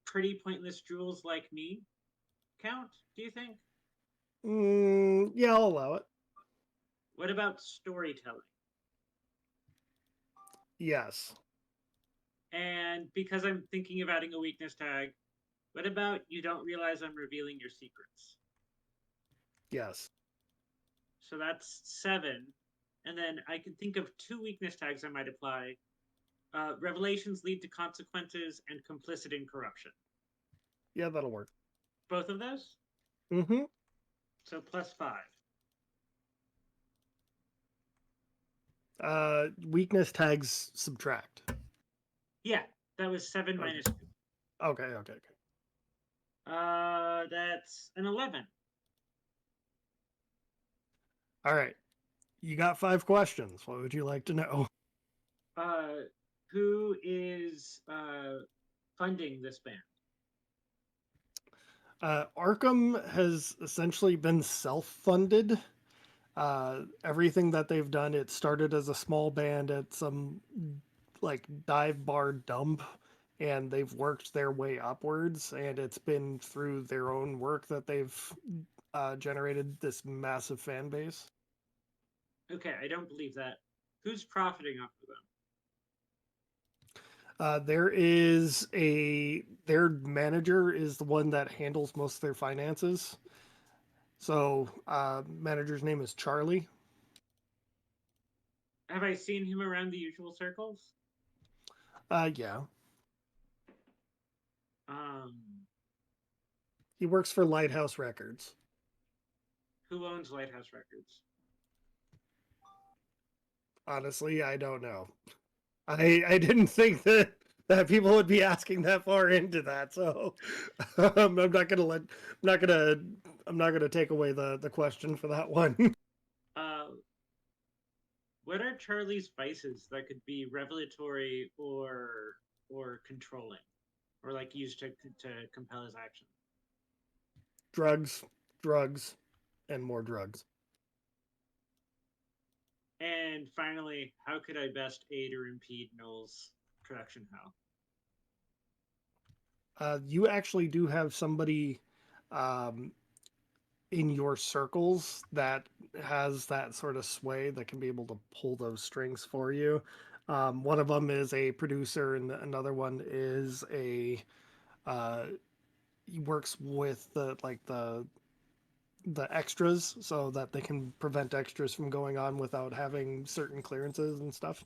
Speaker 4: pretty pointless jewels like me count, do you think?
Speaker 1: Yeah, I'll allow it.
Speaker 4: What about storytelling?
Speaker 1: Yes.
Speaker 4: And because I'm thinking of adding a weakness tag, what about you don't realize I'm revealing your secrets?
Speaker 1: Yes.
Speaker 4: So that's 7. And then I can think of 2 weakness tags I might apply. Revelations lead to consequences and complicit in corruption.
Speaker 1: Yeah, that'll work.
Speaker 4: Both of those?
Speaker 1: Mm-hmm.
Speaker 4: So +5.
Speaker 1: Weakness tags subtract.
Speaker 4: Yeah, that was 7
Speaker 1: Okay.
Speaker 4: minus 2.
Speaker 1: Okay.
Speaker 4: That's an 11.
Speaker 1: All right. You got 5 questions. What would you like to know?
Speaker 4: Who is funding this band?
Speaker 1: Arkham has essentially been self-funded. Everything that they've done, it started as a small band at some like dive bar dump, and they've worked their way upwards, and it's been through their own work that they've generated this massive fan base.
Speaker 4: Okay, I don't believe that. Who's profiting off of them?
Speaker 1: Their manager is the one that handles most of their finances. So manager's name is Charlie.
Speaker 4: Have I seen him around the usual circles?
Speaker 1: Yeah.
Speaker 4: Um,
Speaker 1: He works for Lighthouse Records.
Speaker 4: who owns Lighthouse Records?
Speaker 1: Honestly, I don't know. I didn't think that people would be asking that far into that, so I'm not gonna take away the question for that one.
Speaker 4: What are Charlie's vices that could be revelatory or controlling, or like used to compel his action?
Speaker 1: drugs, and more drugs.
Speaker 4: And finally, how could I best aid or impede Noel's production hell?
Speaker 1: You actually do have somebody um, in your circles that has that sort of sway that can be able to pull those strings for you. One of them is a producer, and another one is he works with the extras so that they can prevent extras from going on without having certain clearances and stuff.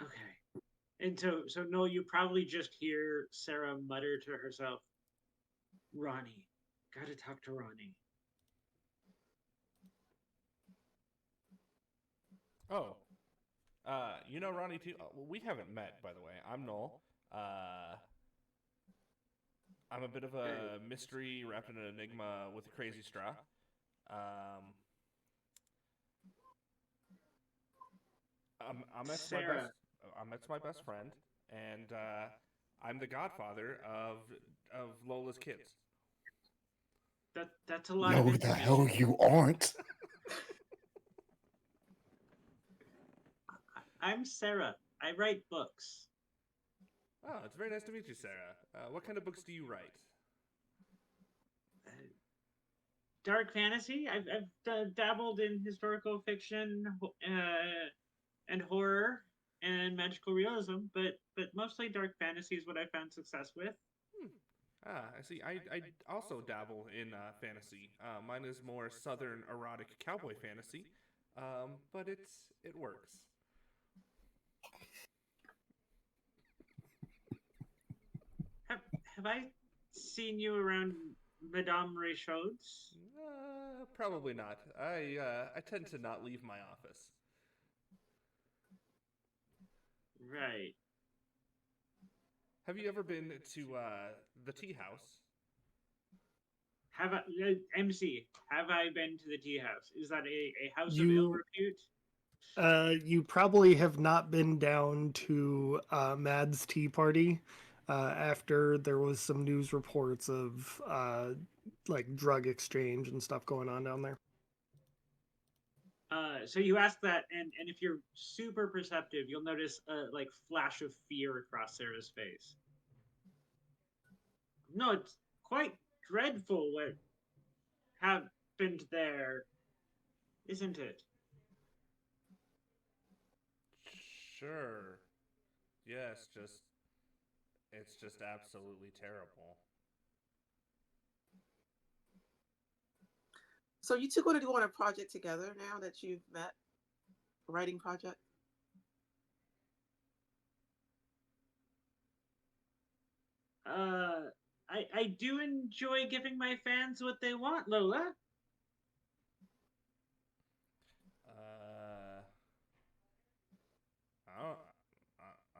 Speaker 4: Okay. And so no, you probably just hear Sarah mutter to herself, Ronnie, gotta talk to Ronnie.
Speaker 3: Oh, you know Ronnie too. Well, we haven't met, by the way. I'm Noel. Uh, I'm a bit of a mystery wrapped in an enigma with a crazy straw. Um, Amit's my best.
Speaker 4: Sarah,
Speaker 3: Amit's my best friend, and I'm the godfather of Lola's kids.
Speaker 4: that's a lot of
Speaker 2: No, the hell
Speaker 4: information.
Speaker 2: you aren't.
Speaker 4: I'm Sarah. I write books.
Speaker 3: Oh, it's very nice to meet you, Sarah. What kind of books do you write?
Speaker 4: Uh, Dark fantasy. I've dabbled in historical fiction and horror and magical realism, but mostly dark fantasy is what I found success with.
Speaker 3: Hmm. I see. I also dabble in fantasy. Mine is more southern erotic cowboy fantasy, but it works.
Speaker 4: Have have I seen you around Madame Raychaud's?
Speaker 3: Probably not. I tend to not leave my office.
Speaker 4: Right.
Speaker 3: Have you ever been to the tea house?
Speaker 4: Have I, MC? Have I been to the tea house? Is that a house of ill
Speaker 1: You
Speaker 4: repute?
Speaker 1: you probably have not been down to Mad's Tea Party after there was some news reports of like drug exchange and stuff going on down there.
Speaker 4: So you ask that, and if you're super perceptive, you'll notice a like flash of fear across Sarah's face. No, it's quite dreadful what happened there, isn't it?
Speaker 3: Sure. Yes, just it's just absolutely terrible.
Speaker 5: So you two going to go on a project together now that you've met? A writing project?
Speaker 4: Uh, I do enjoy giving my fans what they want, Lola.
Speaker 3: Uh, I don't,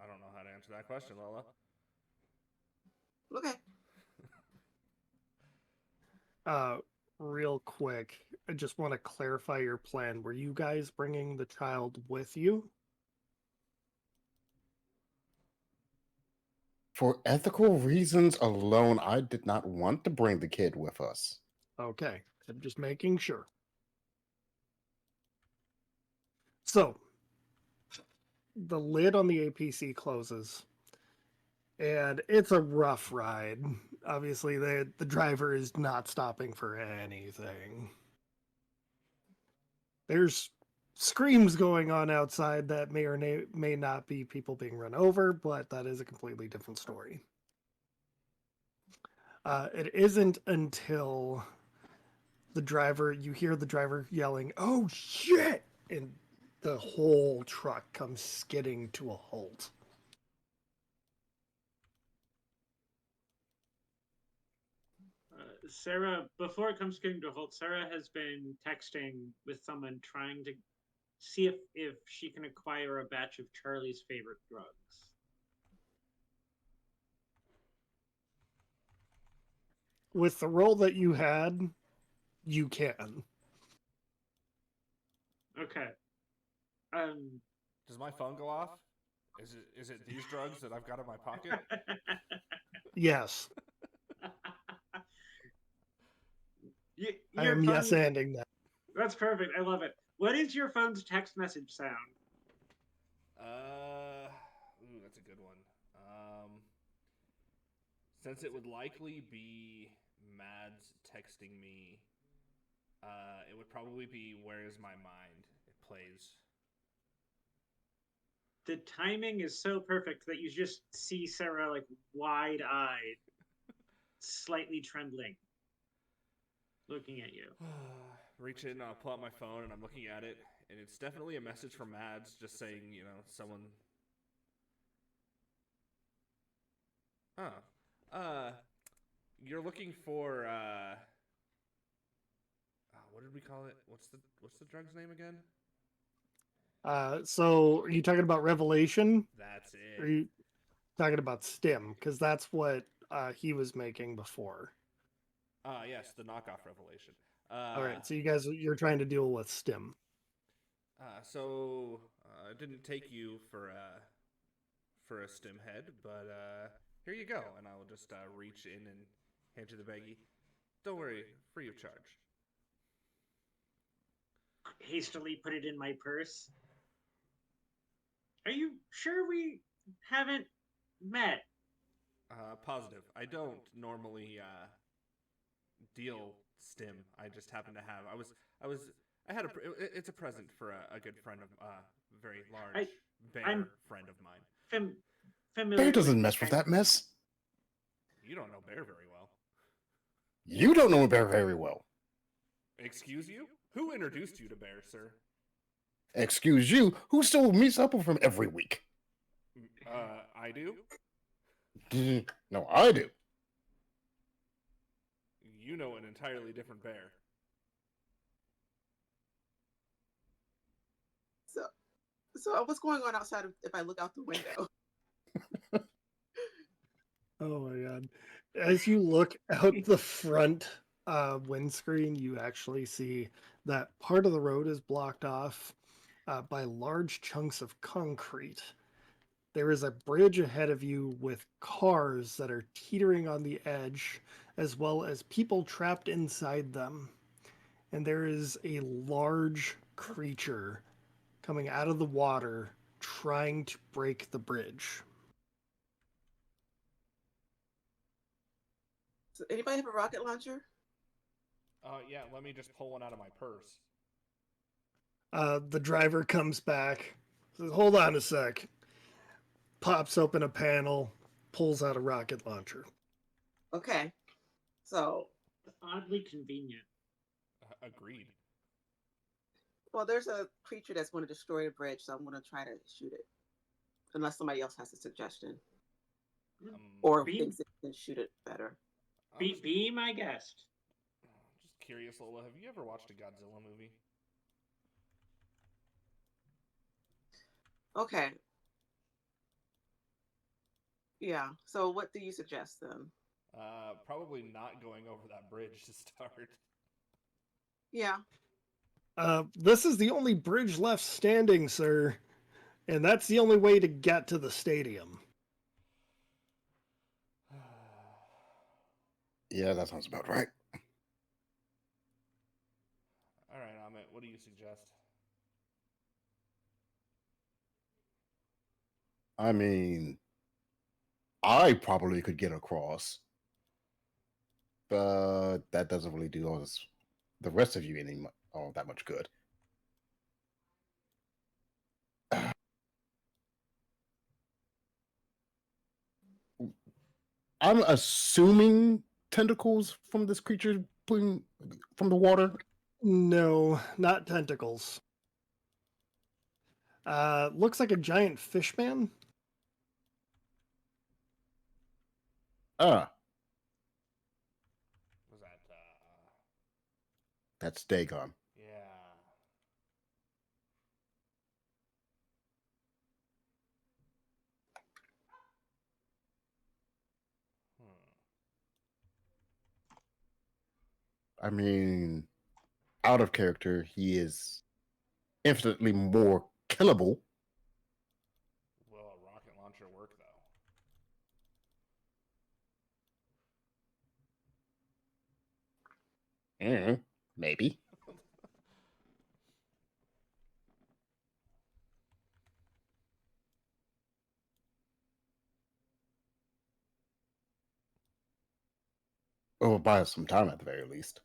Speaker 3: I don't know how to answer that question, Lola.
Speaker 5: Okay.
Speaker 1: Uh, Real quick, I just want to clarify your plan. Were you guys bringing the child with you?
Speaker 2: For ethical reasons alone, I did not want to bring the kid with us.
Speaker 1: Okay, I'm just making sure. So, the lid on the APC closes, and it's a rough ride. Obviously, the driver is not stopping for anything. There's screams going on outside that may or may not be people being run over, but that is a completely different story. It isn't until you hear the driver yelling, "Oh shit!" and the whole truck comes skidding to a halt.
Speaker 4: Sarah, before it comes getting to a halt, Sarah has been texting with someone trying to see if she can acquire a batch of Charlie's favorite drugs.
Speaker 1: With the role that you had, you can.
Speaker 4: Okay.
Speaker 3: Does my phone go off? Is it these drugs that I've got in my pocket?
Speaker 1: Yes, I
Speaker 4: your
Speaker 1: am yes
Speaker 4: phone.
Speaker 1: anding that.
Speaker 4: That's perfect. I love it. What is your phone's text message sound?
Speaker 3: That's a good one. Since it would likely be Mads texting me, it would probably be "Where is my mind?" It plays.
Speaker 4: The timing is so perfect that you just see Sarah like wide-eyed, slightly trembling, looking at you.
Speaker 3: Reach in, I'll pull out my phone, and I'm looking at it, and it's definitely a message from Mads, just saying, someone Oh. You're looking for what did we call it? What's the drug's name again?
Speaker 1: So are you talking about Revelation?
Speaker 3: That's
Speaker 1: Or are
Speaker 3: it.
Speaker 1: you talking about Stim? Because that's what he was making before.
Speaker 3: Yes, the knockoff Revelation.
Speaker 1: All right, so you're trying to deal with Stim.
Speaker 3: It didn't take you for a stim head, but here you go, and I will just reach in and hand you the baggie. Don't worry, free of charge.
Speaker 4: Hastily put it in my purse. Are you sure we haven't met?
Speaker 3: Positive. I don't normally deal stim. I just happen to have. I was. I had a. It's a present for a good friend of, very large
Speaker 4: I'm
Speaker 3: bear friend of mine.
Speaker 4: Familiar
Speaker 2: Bear
Speaker 4: with
Speaker 2: doesn't
Speaker 4: the
Speaker 2: mess with
Speaker 4: kind-
Speaker 2: that mess.
Speaker 3: You don't know bear very well.
Speaker 2: You don't know Bear very well.
Speaker 3: Excuse you? Who introduced you to bear, sir?
Speaker 2: Excuse you, who stole me supper from every week?
Speaker 3: I do.
Speaker 2: No, I do.
Speaker 3: You know an entirely different bear.
Speaker 5: So what's going on outside if I look out the window?
Speaker 1: Oh my god. As you look out the front windscreen, you actually see that part of the road is blocked off by large chunks of concrete. There is a bridge ahead of you with cars that are teetering on the edge, as well as people trapped inside them. And there is a large creature coming out of the water trying to break the bridge.
Speaker 5: So anybody have a rocket launcher?
Speaker 3: Yeah, let me just pull one out of my purse.
Speaker 1: The driver comes back, says, "Hold on a sec." Pops open a panel, pulls out a rocket launcher.
Speaker 5: Okay. So,
Speaker 4: Oddly convenient.
Speaker 3: Agreed.
Speaker 5: well, there's a creature that's going to destroy a bridge, so I'm going to try to shoot it. Unless somebody else has a suggestion. Or
Speaker 4: Be-
Speaker 5: thinks it can shoot it better.
Speaker 4: Be my guest.
Speaker 3: Just curious, Lola, have you ever watched a Godzilla movie?
Speaker 5: Okay. Yeah. So what do you suggest then?
Speaker 3: Probably not going over that bridge to start.
Speaker 5: Yeah.
Speaker 1: This is the only bridge left standing, sir. And that's the only way to get to the stadium.
Speaker 2: Yeah, that sounds about right.
Speaker 3: All right, Amit, what do you suggest?
Speaker 2: I mean, I probably could get across, but that doesn't really do the rest of you all that much good. I'm assuming tentacles from this creature pulling from the water.
Speaker 1: No, not tentacles. Looks like a giant fish man.
Speaker 2: Ah,
Speaker 3: Was that,
Speaker 2: that's Dagon.
Speaker 3: yeah.
Speaker 2: I mean, out of character, he is infinitely more killable.
Speaker 3: Will a rocket launcher work, though?
Speaker 2: Maybe. Or buy us some time at the very least.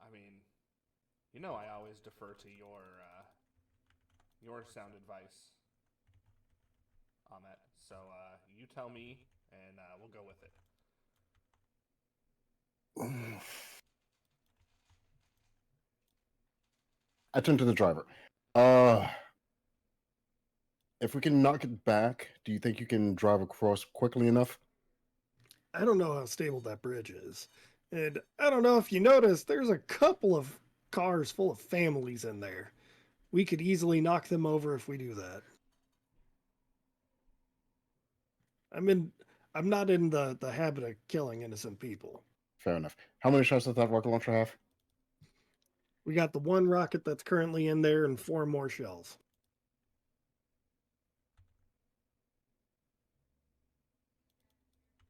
Speaker 3: I mean, you know I always defer to your sound advice, Ahmet. So you tell me, and we'll go with it.
Speaker 2: I turn to the driver. if we can knock it back, do you think you can drive across quickly enough?
Speaker 1: I don't know how stable that bridge is. And I don't know if you noticed, there's a couple of cars full of families in there. We could easily knock them over if we do that. I'm not in the habit of killing innocent people.
Speaker 2: Fair enough. How many shots does that rocket launcher have?
Speaker 1: We got the one rocket that's currently in there and 4 more shells.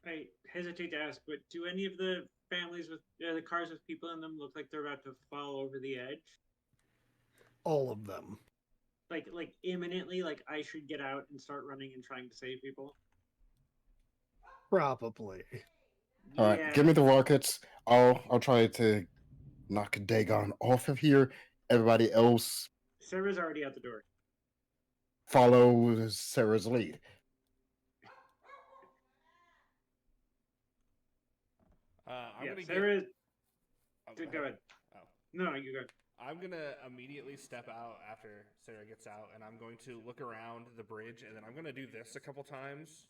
Speaker 4: I hesitate to ask, but do any of the families with the cars with people in them look like they're about to fall over the edge?
Speaker 1: All of them.
Speaker 4: Like imminently, like I should get out and start running and trying to save people?
Speaker 1: Probably.
Speaker 2: All right, give me the rockets. I'll try to knock Dagon off of here. Everybody else
Speaker 4: Sarah's already out the door.
Speaker 2: follow Sarah's lead.
Speaker 3: I'm
Speaker 4: Yeah,
Speaker 3: gonna
Speaker 4: Sarah.
Speaker 3: get. Oh,
Speaker 4: Go ahead.
Speaker 3: Oh.
Speaker 4: No, you go.
Speaker 3: I'm gonna immediately step out after Sarah gets out, and I'm going to look around the bridge, and then I'm gonna do this a couple times.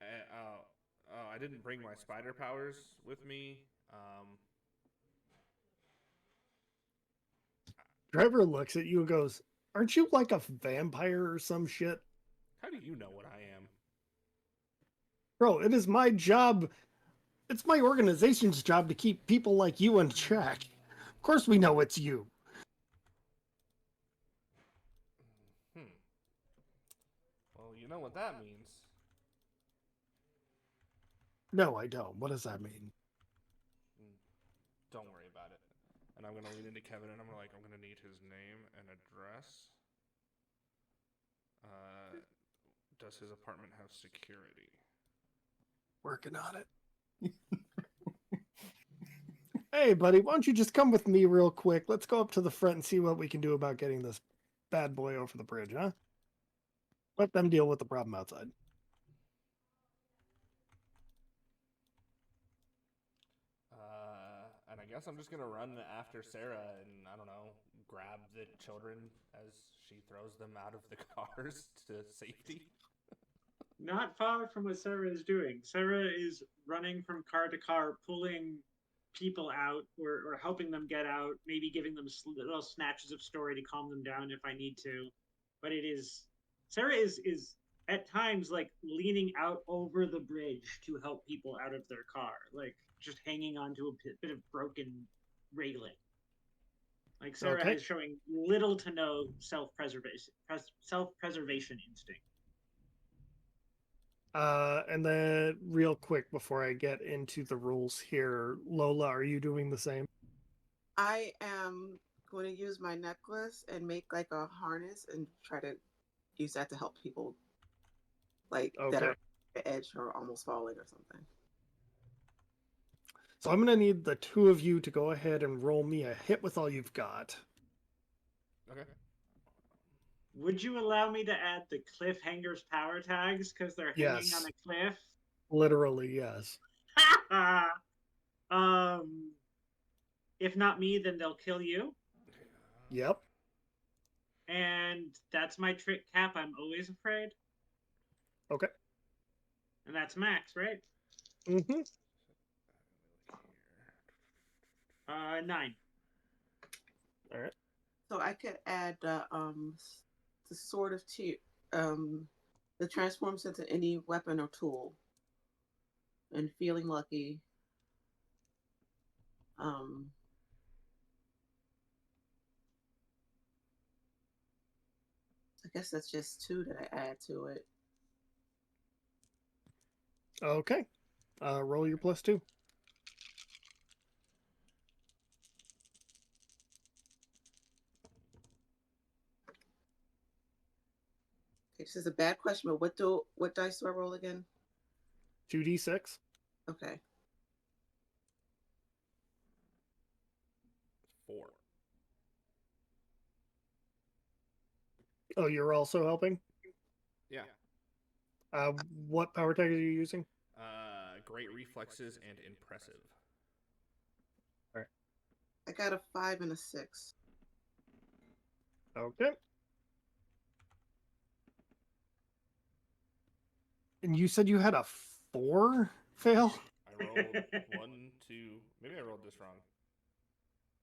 Speaker 3: I didn't bring my spider powers with me.
Speaker 1: Driver looks at you and goes, "Aren't you like a vampire or some shit?"
Speaker 3: How do you know what I am?
Speaker 1: Bro, it is my job. It's my organization's job to keep people like you in check. Of course we know it's you.
Speaker 3: Well, you know what that means.
Speaker 1: No, I don't. What does that mean?
Speaker 3: Don't worry about it. And I'm gonna lean into Kevin, and I'm gonna need his name and address. Does his apartment have security?
Speaker 1: Working on it. Hey, buddy, why don't you just come with me real quick? Let's go up to the front and see what we can do about getting this bad boy over the bridge, huh? Let them deal with the problem outside.
Speaker 3: And I guess I'm just gonna run after Sarah and, I don't know, grab the children as she throws them out of the cars to safety.
Speaker 4: Not far from what Sarah is doing. Sarah is running from car to car, pulling people out or helping them get out, maybe giving them little snatches of story to calm them down if I need to. But Sarah is at times like leaning out over the bridge to help people out of their car, like just hanging onto a bit of broken railing. Like Sarah
Speaker 1: Okay.
Speaker 4: is showing little to no self-preservation instinct.
Speaker 1: And then real quick before I get into the rules here, Lola, are you doing the same?
Speaker 5: I am going to use my necklace and make like a harness and try to use that to help people like that
Speaker 1: Okay.
Speaker 5: are at the edge or almost falling or something.
Speaker 1: So I'm going to need the two of you to go ahead and roll me a hit with all you've got.
Speaker 3: Okay.
Speaker 4: Would you allow me to add the cliffhangers power tags because they're hanging
Speaker 1: Yes.
Speaker 4: on a cliff?
Speaker 1: Literally, yes.
Speaker 4: If not me, then they'll kill you.
Speaker 1: Yep.
Speaker 4: And that's my trick cap. I'm always afraid.
Speaker 1: Okay.
Speaker 4: And that's max, right?
Speaker 1: Mm-hmm.
Speaker 4: 9.
Speaker 1: All right.
Speaker 5: So I could add the sword of that transforms into any weapon or tool. And feeling lucky. I guess that's just 2 that I add to it.
Speaker 1: Okay. Roll your +2.
Speaker 5: Okay, this is a bad question, but what dice do I roll again?
Speaker 1: 2d6.
Speaker 5: Okay.
Speaker 3: 4.
Speaker 1: Oh, you're also helping?
Speaker 3: Yeah.
Speaker 1: What power tag are you using?
Speaker 3: Great reflexes and impressive.
Speaker 1: All right.
Speaker 5: I got a 5 and a 6.
Speaker 1: Okay. And you said you had a 4 fail?
Speaker 3: I rolled 1, 2. Maybe I rolled this wrong.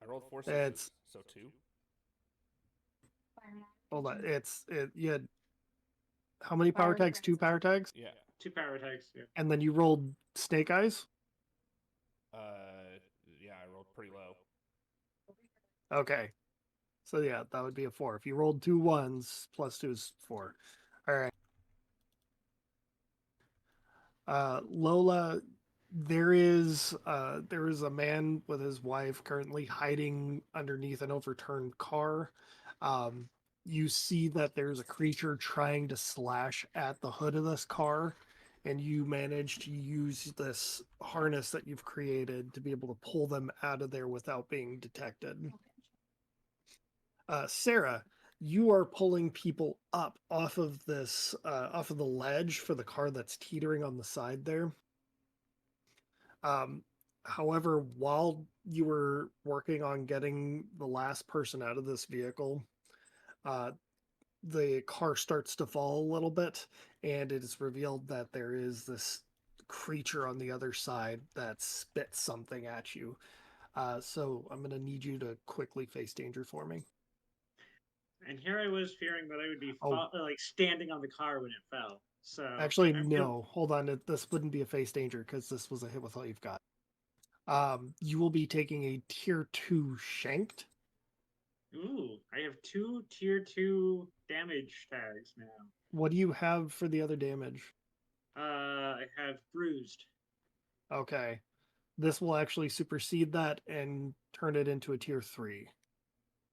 Speaker 3: I rolled 4 sixes,
Speaker 1: It's
Speaker 3: so 2.
Speaker 1: hold on. You had how many power tags? 2 power tags?
Speaker 3: Yeah.
Speaker 4: 2 power tags. Yeah.
Speaker 1: And then you rolled snake eyes?
Speaker 3: Yeah, I rolled pretty low.
Speaker 1: Okay. So yeah, that would be a 4. If you rolled 2 1s, plus 2 is 4. All right. Lola, there is a man with his wife currently hiding underneath an overturned car. You see that there's a creature trying to slash at the hood of this car, and you manage to use this harness that you've created to be able to pull them out of there without being detected. Sarah, you are pulling people up off of off of the ledge for the car that's teetering on the side there. However, while you were working on getting the last person out of this vehicle, uh, the car starts to fall a little bit, and it is revealed that there is this creature on the other side that spits something at you. So I'm going to need you to quickly face danger for me.
Speaker 4: And here I was fearing that I would be
Speaker 1: Oh.
Speaker 4: like standing on the car when it fell. So
Speaker 1: Actually,
Speaker 4: I'm
Speaker 1: no. Hold on. This wouldn't be a face danger because this was a hit with all you've got. You will be taking a tier 2 shanked.
Speaker 4: Ooh, I have 2 tier 2 damage tags now.
Speaker 1: What do you have for the other damage?
Speaker 4: I have bruised.
Speaker 1: Okay. This will actually supersede that and turn it into a tier 3.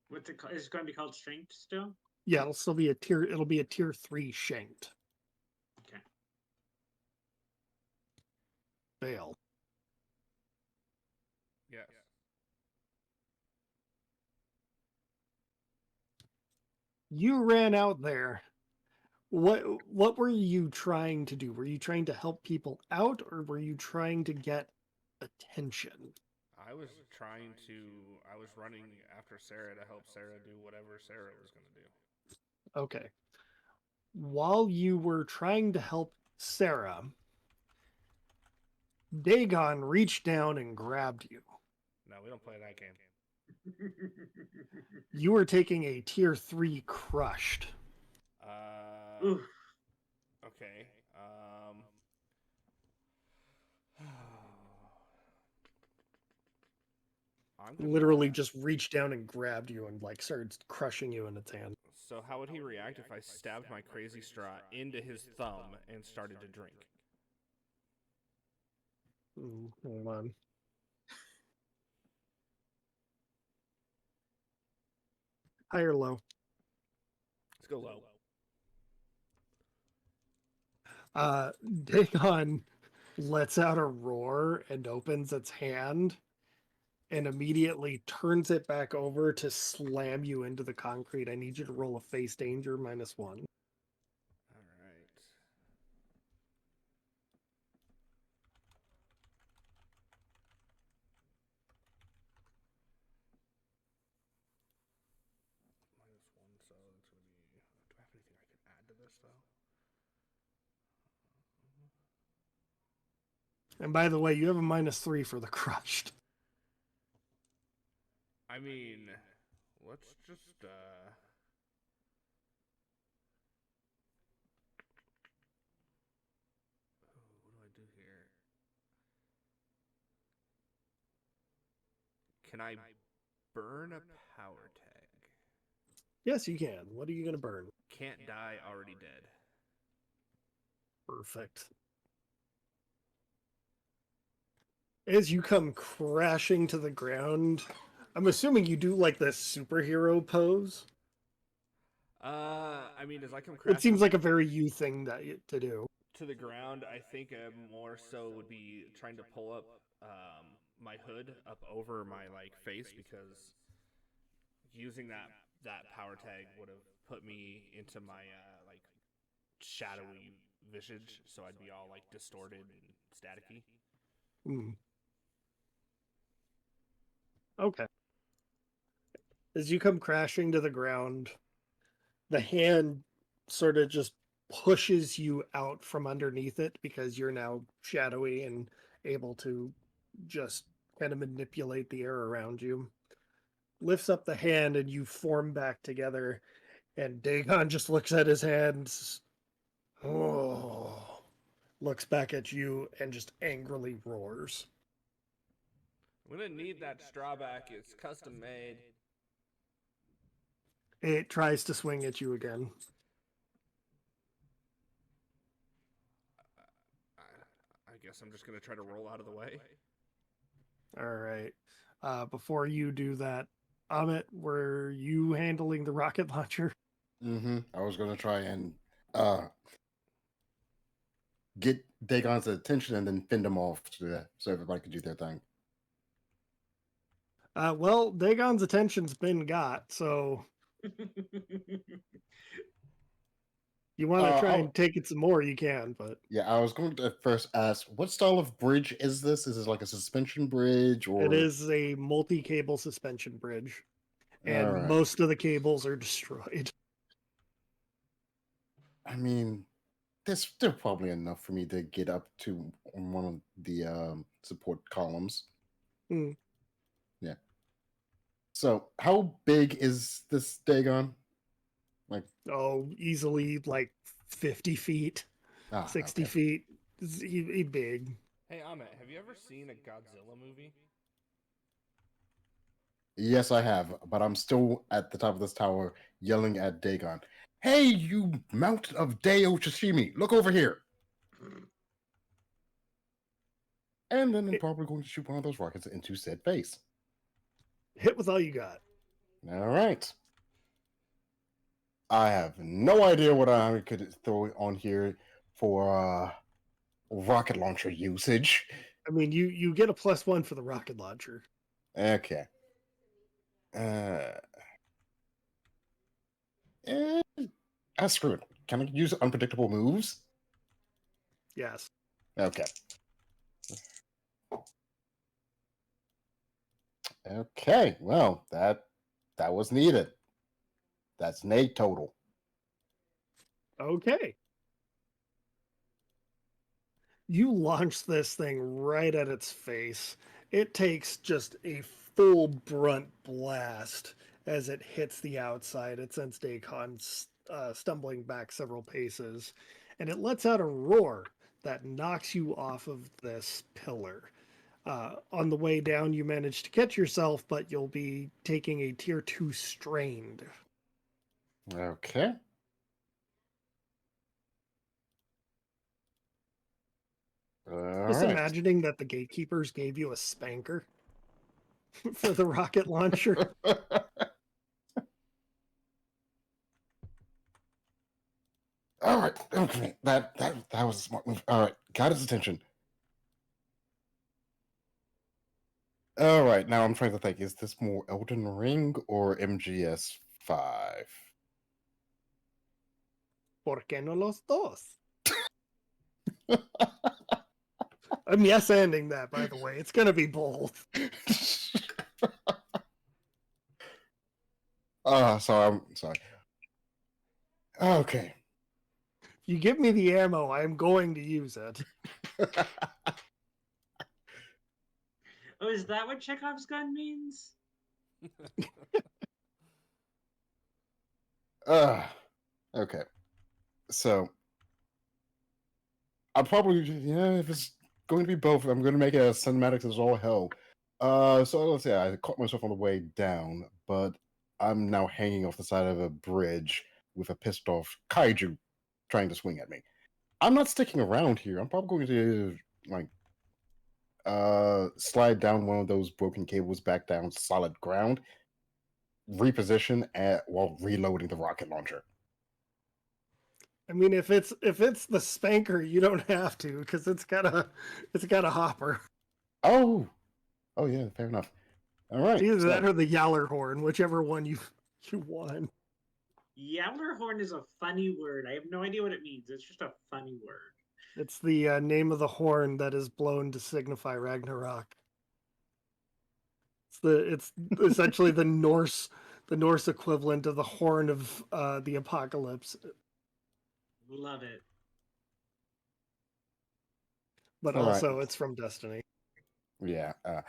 Speaker 4: What's it called? Is it going to be called strength still?
Speaker 1: Yeah, it'll still be a tier 3 shanked.
Speaker 4: Okay.
Speaker 1: Fail.
Speaker 3: Yes.
Speaker 1: You ran out there. What were you trying to do? Were you trying to help people out, or were you trying to get attention?
Speaker 3: I was running after Sarah to help Sarah do whatever Sarah was going to do.
Speaker 1: Okay. While you were trying to help Sarah, Dagon reached down and grabbed you.
Speaker 3: No, we don't play that game.
Speaker 1: You were taking a tier 3 crushed.
Speaker 4: Oof.
Speaker 3: Okay. I'm gonna...
Speaker 1: Literally just reached down and grabbed you and like started crushing you in its hand.
Speaker 3: So how would he react if I stabbed my crazy straw into his thumb and started to drink?
Speaker 1: Hold on. High or low?
Speaker 3: Let's go low.
Speaker 1: Dagon lets out a roar and opens its hand and immediately turns it back over to slam you into the concrete. I need you to roll a face danger -1.
Speaker 3: All right. -1, so it's going to be... Do I have anything I can add to this, though?
Speaker 1: And by the way, you have a -3 for the crushed.
Speaker 3: I mean, let's just, what do I do here? Can I burn a power tag?
Speaker 1: Yes, you can. What are you going to burn?
Speaker 3: Can't die, already dead.
Speaker 1: Perfect. As you come crashing to the ground, I'm assuming you do like this superhero pose.
Speaker 3: I mean, as I come crashing...
Speaker 1: It seems like a very you thing to do.
Speaker 3: To the ground, I think more so would be trying to pull up my hood up over my like face, because using that power tag would have put me into my like shadowy visage, so I'd be all like distorted and staticky.
Speaker 1: Okay. As you come crashing to the ground, the hand sort of just pushes you out from underneath it because you're now shadowy and able to just kind of manipulate the air around you. Lifts up the hand and you form back together, and Dagon just looks at his hands. Oh, looks back at you and just angrily roars.
Speaker 3: I'm gonna need that straw back. It's custom made.
Speaker 1: It tries to swing at you again.
Speaker 3: I guess I'm just gonna try to roll out of the way.
Speaker 1: All right. Before you do that, Amit, were you handling the rocket launcher?
Speaker 2: I was gonna try and get Dagon's attention and then fend him off so everybody could do their thing.
Speaker 1: Well, Dagon's attention's been got, so you want to try and take it some more, you can, but...
Speaker 2: Yeah, I was going to first ask, what style of bridge is this? Is this like a suspension bridge or...
Speaker 1: It is a multi-cable suspension bridge, and
Speaker 2: right.
Speaker 1: most of the cables are destroyed.
Speaker 2: I mean, there's still probably enough for me to get up to one of the support columns.
Speaker 1: Hmm.
Speaker 2: Yeah. So, how big is this Dagon? Like,
Speaker 1: Oh, easily like 50 feet, 60
Speaker 2: okay.
Speaker 1: feet. He's big.
Speaker 3: Hey, Amit, have you ever seen a Godzilla movie?
Speaker 2: Yes, I have, but I'm still at the top of this tower yelling at Dagon. Hey, you mountain of Deo Shishimi, look over here. And then I'm probably going to shoot one of those rockets into said face.
Speaker 1: Hit with all you got.
Speaker 2: All right. I have no idea what I could throw on here for rocket launcher usage.
Speaker 1: I mean, you get a +1 for the rocket launcher.
Speaker 2: Okay. Screw it. Can I use unpredictable moves?
Speaker 1: Yes.
Speaker 2: Okay. Okay. Well, that was needed. That's an 8 total.
Speaker 1: Okay. You launch this thing right at its face. It takes just a full brunt blast as it hits the outside. It sends Dagon stumbling back several paces, and it lets out a roar that knocks you off of this pillar. On the way down, you manage to catch yourself, but you'll be taking a tier 2 strained.
Speaker 2: Okay.
Speaker 1: Just imagining that the gatekeepers gave you a spanker for the rocket launcher.
Speaker 2: All right. Okay. That was a smart move. All right. Got his attention. All right. Now I'm trying to think. Is this more Elden Ring or MGS 5?
Speaker 1: ¿Por qué no los dos? I'm yes-anding that, by the way. It's going to be both.
Speaker 2: Sorry. I'm sorry. Okay.
Speaker 1: If you give me the ammo, I'm going to use it.
Speaker 4: Oh, is that what Chekhov's gun means?
Speaker 2: Okay. So, I'll probably, if it's going to be both, I'm going to make it as cinematic as all hell. So let's say I caught myself on the way down, but I'm now hanging off the side of a bridge with a pissed off kaiju trying to swing at me. I'm not sticking around here. I'm probably going to slide down one of those broken cables back down solid ground, reposition while reloading the rocket launcher.
Speaker 1: I mean, if it's the spanker, you don't have to because it's got a hopper.
Speaker 2: Oh yeah, fair enough. All right,
Speaker 1: Either that or the Yowler horn, whichever one you want.
Speaker 4: Yowlerhorn is a funny word. I have no idea what it means. It's just a funny word.
Speaker 1: It's the name of the horn that is blown to signify Ragnarok. It's essentially the Norse equivalent of the horn of the apocalypse.
Speaker 4: Love it.
Speaker 1: But
Speaker 2: All right.
Speaker 1: also it's from Destiny.
Speaker 2: Yeah.
Speaker 4: I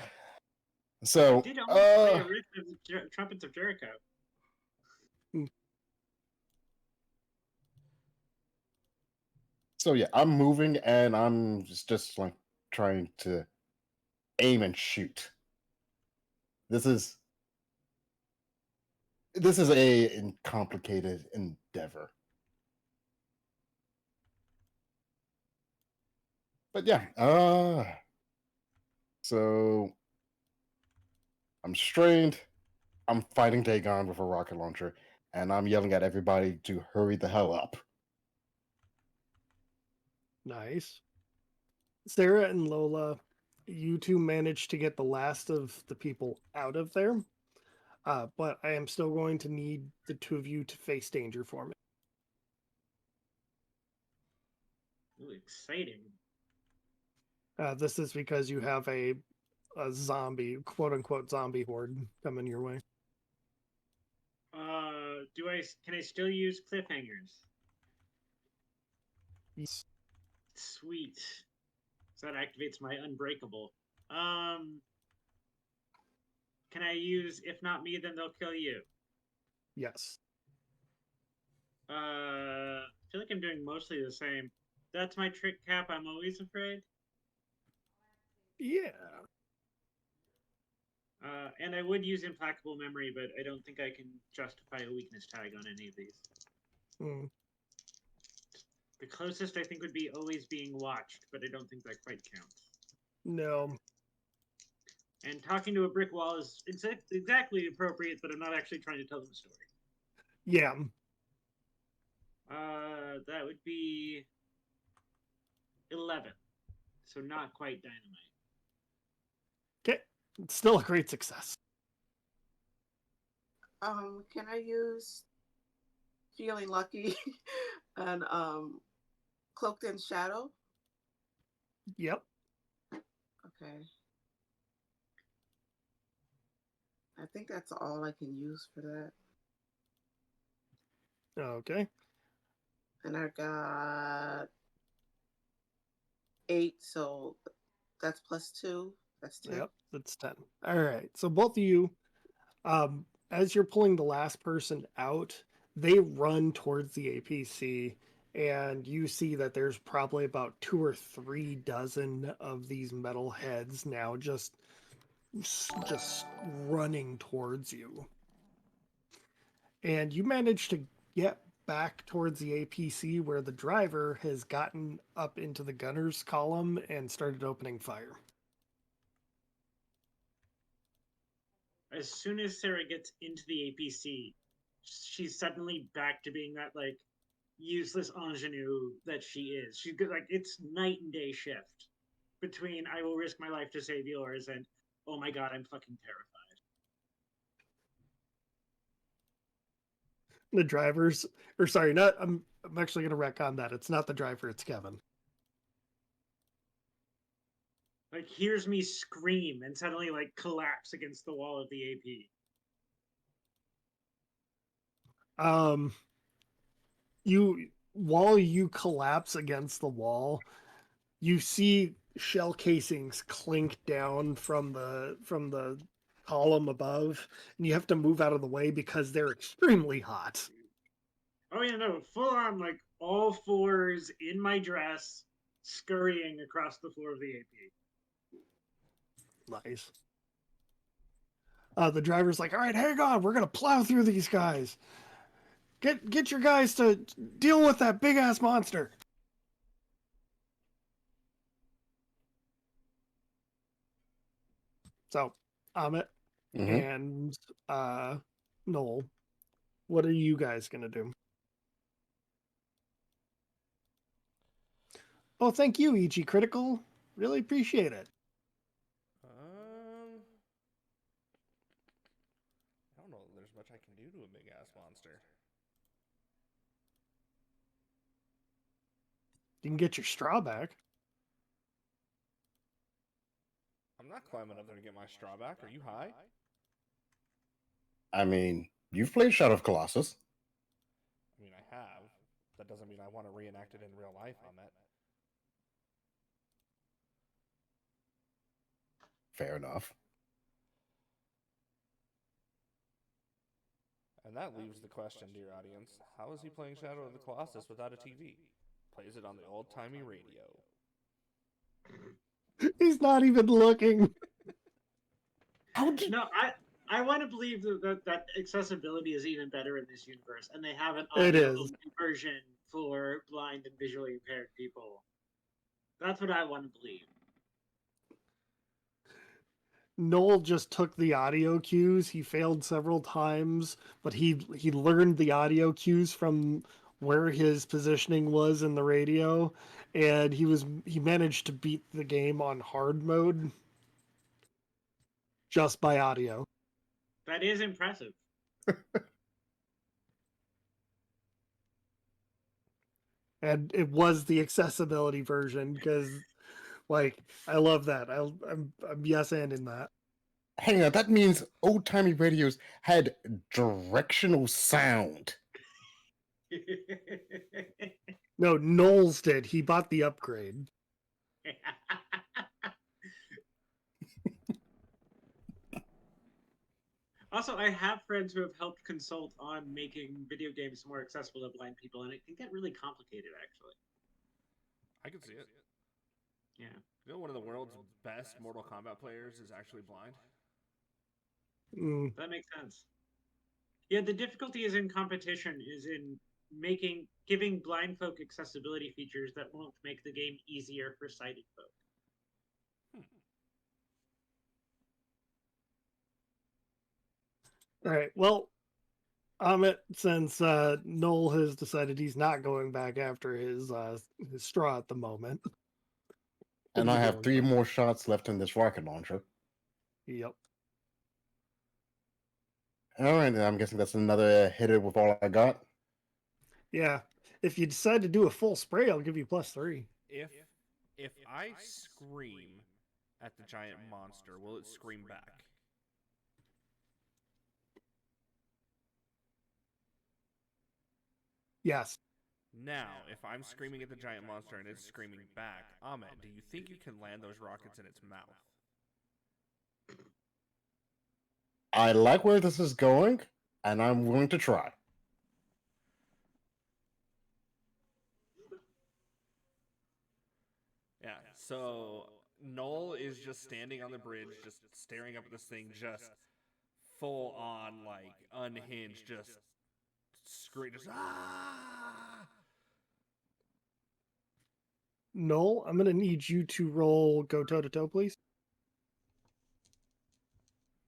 Speaker 2: So,
Speaker 4: did almost play a riff of the Trumpets of Jericho.
Speaker 2: so yeah, I'm moving and I'm just like trying to aim and shoot. This is a complicated endeavor. But yeah, so I'm strained. I'm fighting Dagon with a rocket launcher, and I'm yelling at everybody to hurry the hell up.
Speaker 1: Nice. Sarah and Lola, you two managed to get the last of the people out of there. But I am still going to need the two of you to face danger for me.
Speaker 4: Ooh, exciting.
Speaker 1: This is because you have a zombie, quote unquote, zombie horde coming your way.
Speaker 4: Can I still use cliffhangers?
Speaker 1: Yes.
Speaker 4: Sweet. So that activates my unbreakable. Can I use if not me, then they'll kill you?
Speaker 1: Yes.
Speaker 4: I feel like I'm doing mostly the same. That's my trick cap. I'm always afraid.
Speaker 1: Yeah.
Speaker 4: And I would use implacable memory, but I don't think I can justify a weakness tag on any of these.
Speaker 1: Mm.
Speaker 4: The closest I think would be always being watched, but I don't think that quite counts.
Speaker 1: No.
Speaker 4: And talking to a brick wall is exactly appropriate, but I'm not actually trying to tell them a story.
Speaker 1: Yeah.
Speaker 4: That would be 11. So not quite dynamite.
Speaker 1: Okay. It's still a great success.
Speaker 5: Can I use feeling lucky and cloaked in shadow?
Speaker 1: Yep.
Speaker 5: Okay. I think that's all I can use for that.
Speaker 1: Okay.
Speaker 5: And I got 8, so that's +2. That's 10.
Speaker 1: Yep. That's 10. All right. So both of you, as you're pulling the last person out, they run towards the APC, and you see that there's probably about 2 or 3 dozen of these metal heads now just running towards you. And you manage to get back towards the APC where the driver has gotten up into the gunner's column and started opening fire.
Speaker 4: As soon as Sarah gets into the APC, she's suddenly back to being that like useless ingenue that she is. She's like, it's night and day shift between I will risk my life to save yours and oh my god, I'm fucking terrified.
Speaker 1: The drivers, or sorry, not. I'm actually going to retcon that. It's not the driver. It's Kevin.
Speaker 4: Like hears me scream and suddenly like collapse against the wall of the AP.
Speaker 1: You while you collapse against the wall, you see shell casings clink down from the column above, and you have to move out of the way because they're extremely hot.
Speaker 4: Oh yeah, no, full on like all fours in my dress, scurrying across the floor of the AP.
Speaker 1: Nice. The driver's like, all right, hang on, we're gonna plow through these guys. Get your guys to deal with that big ass monster. So, Amit and Noel, what are you guys gonna do? Oh, thank you, EG Critical. Really appreciate it.
Speaker 3: I don't know if there's much I can do to a big ass monster.
Speaker 1: You can get your straw back.
Speaker 3: I'm not climbing up there to get my straw back. Are you high?
Speaker 2: I mean, you've played Shadow of Colossus.
Speaker 3: I mean, I have. that doesn't mean I want to reenact it in real life, Ahmet.
Speaker 2: Fair enough.
Speaker 3: And that leaves the question, dear audience, how is he playing Shadow of the Colossus without a TV? Plays it on the old-timey radio.
Speaker 1: He's not even looking.
Speaker 4: No, I want to believe that accessibility is even better in this universe, and they have an
Speaker 1: It
Speaker 4: audio
Speaker 1: is.
Speaker 4: version for blind and visually impaired people. That's what I want to believe.
Speaker 1: Noel just took the audio cues. He failed several times, but he learned the audio cues from where his positioning was in the radio, and he managed to beat the game on hard mode just by audio.
Speaker 4: That is impressive.
Speaker 1: And it was the accessibility version because, like, I love that. I'm yes and in that.
Speaker 2: Hang on, that means old-timey radios had directional sound.
Speaker 1: No, Knowles did. He bought the upgrade.
Speaker 4: Also, I have friends who have helped consult on making video games more accessible to blind people, and it can get really complicated, actually.
Speaker 3: I can see it.
Speaker 4: Yeah.
Speaker 3: You know, one of the world's best Mortal Kombat players is actually blind.
Speaker 4: That makes sense. Yeah, the difficulty is in competition, is in giving blind folk accessibility features that won't make the game easier for sighted folk.
Speaker 1: All right. Well, Amit, since Noel has decided he's not going back after his straw at the moment.
Speaker 2: And I have 3 more shots left in this rocket launcher.
Speaker 1: Yep.
Speaker 2: All right, I'm guessing that's another hitter with all I got.
Speaker 1: Yeah. If you decide to do a full spray, I'll give you +3.
Speaker 3: If I scream at the giant monster, will it scream back?
Speaker 1: Yes.
Speaker 3: Now, if I'm screaming at the giant monster and it's screaming back, Ahmet, do you think you can land those rockets in its mouth?
Speaker 2: I like where this is going, and I'm willing to try.
Speaker 3: Yeah, so Noel is just standing on the bridge, just staring up at this thing, just full on, like, unhinged, just scream, just ah!
Speaker 1: Noel, I'm going to need you to roll go toe-to-toe, please.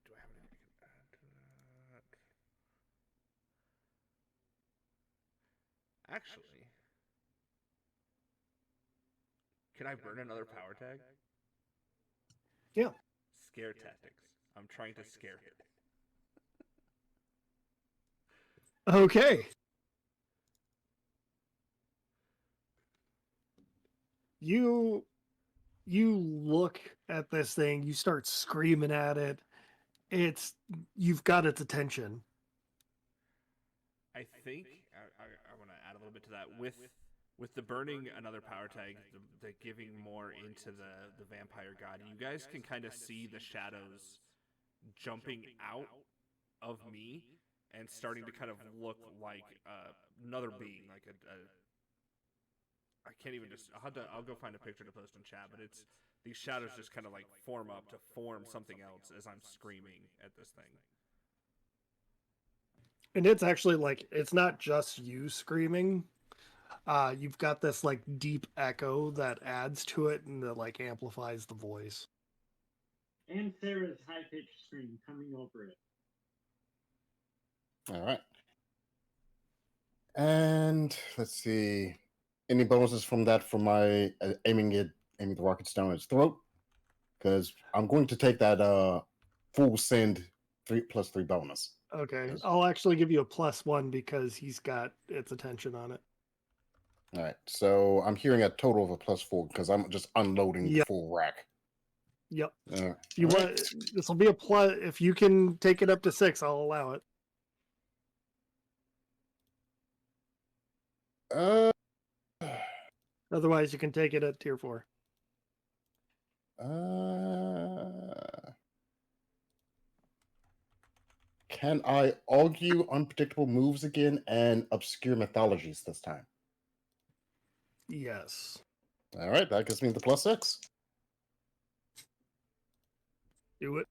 Speaker 3: Do I have anything I can add to that? Actually, can I burn another power tag?
Speaker 1: Yeah.
Speaker 3: Scare tactics. I'm trying to scare it.
Speaker 1: Okay. You look at this thing, you start screaming at it. You've got its attention.
Speaker 3: I think I want to add a little bit to that with the burning another power tag, the giving more into the vampire god. You guys can kind of see the shadows jumping out of me and starting to kind of look like another being, like a I can't even just. I'll go find a picture to post in chat, but it's these shadows just kind of like form up to form something else as I'm screaming at this thing.
Speaker 1: And it's actually like, it's not just you screaming. You've got this like deep echo that adds to it and that like amplifies the voice.
Speaker 4: And Sarah's high-pitched scream coming over it.
Speaker 2: All right. And let's see. Any bonuses from that for my aiming the rockets down its throat? Because I'm going to take that full send 3+3 bonus.
Speaker 1: Okay. I'll actually give you a +1 because he's got its attention on it.
Speaker 2: All right. So I'm hearing a total of a +4 because I'm just unloading the full rack.
Speaker 1: Yep.
Speaker 2: If
Speaker 1: you want this will be a plus. If you can take it up to 6, I'll allow it.
Speaker 2: Uh,
Speaker 1: Otherwise, you can take it at tier 4.
Speaker 2: Can I argue unpredictable moves again and obscure mythologies this time?
Speaker 1: Yes.
Speaker 2: All right, that gives me the +6.
Speaker 1: Do it.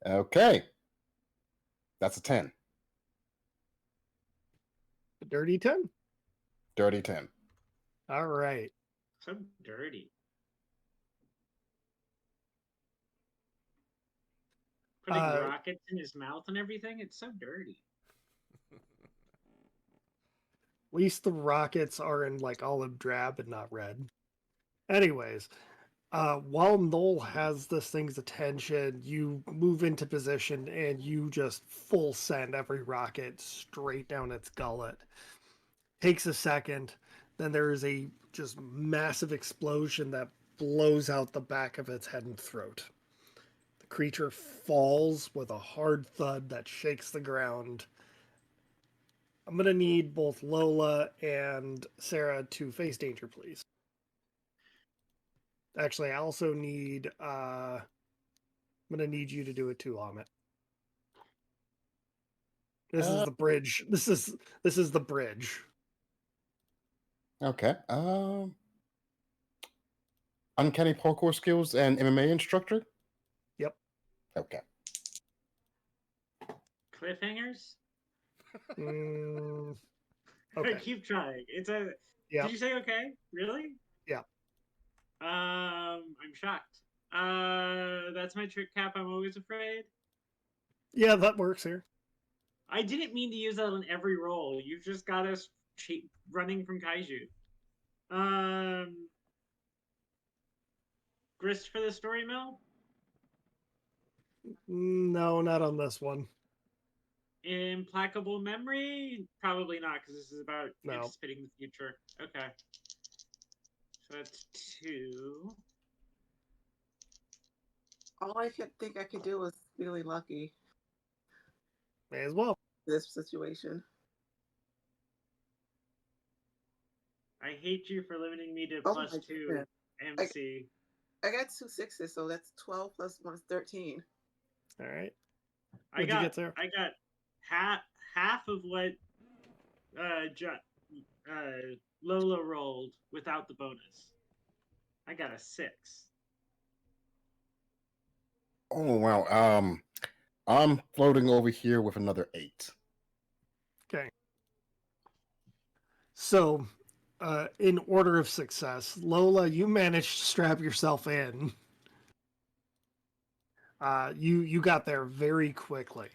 Speaker 2: Okay, that's a 10.
Speaker 1: A dirty 10.
Speaker 2: Dirty 10.
Speaker 1: All right.
Speaker 4: So dirty. Putting rockets in his mouth and everything. It's so dirty.
Speaker 1: At least the rockets are in like olive drab and not red. Anyways, while Noel has this thing's attention, you move into position and you just full send every rocket straight down its gullet. Takes a second, then there is a just massive explosion that blows out the back of its head and throat. The creature falls with a hard thud that shakes the ground. I'm gonna need both Lola and Sarah to face danger, please. Actually, I also need I'm gonna need you to do it too, Amit. This is the bridge. This is the bridge.
Speaker 2: Okay. Uncanny parkour skills and MMA instructor?
Speaker 1: Yep.
Speaker 2: Okay.
Speaker 4: Cliffhangers?
Speaker 1: Mm, okay.
Speaker 4: Keep trying. It's a.
Speaker 1: Yeah.
Speaker 4: Did you say okay? Really?
Speaker 1: Yeah.
Speaker 4: I'm shocked. That's my trick cap. I'm always afraid.
Speaker 1: Yeah, that works here.
Speaker 4: I didn't mean to use that on every roll. You've just got us running from kaiju. Grist for the story mill?
Speaker 1: No, not on this one.
Speaker 4: Implacable memory? Probably not, because this is about
Speaker 1: No.
Speaker 4: anticipating the future. Okay. So that's 2.
Speaker 5: All I could think I could do was really lucky
Speaker 1: May as well.
Speaker 5: in this situation.
Speaker 4: I hate you for limiting me to
Speaker 5: Oh my
Speaker 4: +2
Speaker 5: goodness.
Speaker 4: MC.
Speaker 5: I got 2 6s, so that's 12 plus 1 is 13.
Speaker 1: All right.
Speaker 4: I
Speaker 1: What'd you get, Sarah?
Speaker 4: got half of what Lola rolled without the bonus. I got a 6.
Speaker 2: Oh wow. I'm floating over here with another 8.
Speaker 1: Okay. So, in order of success, Lola, you managed to strap yourself in. You got there very quickly.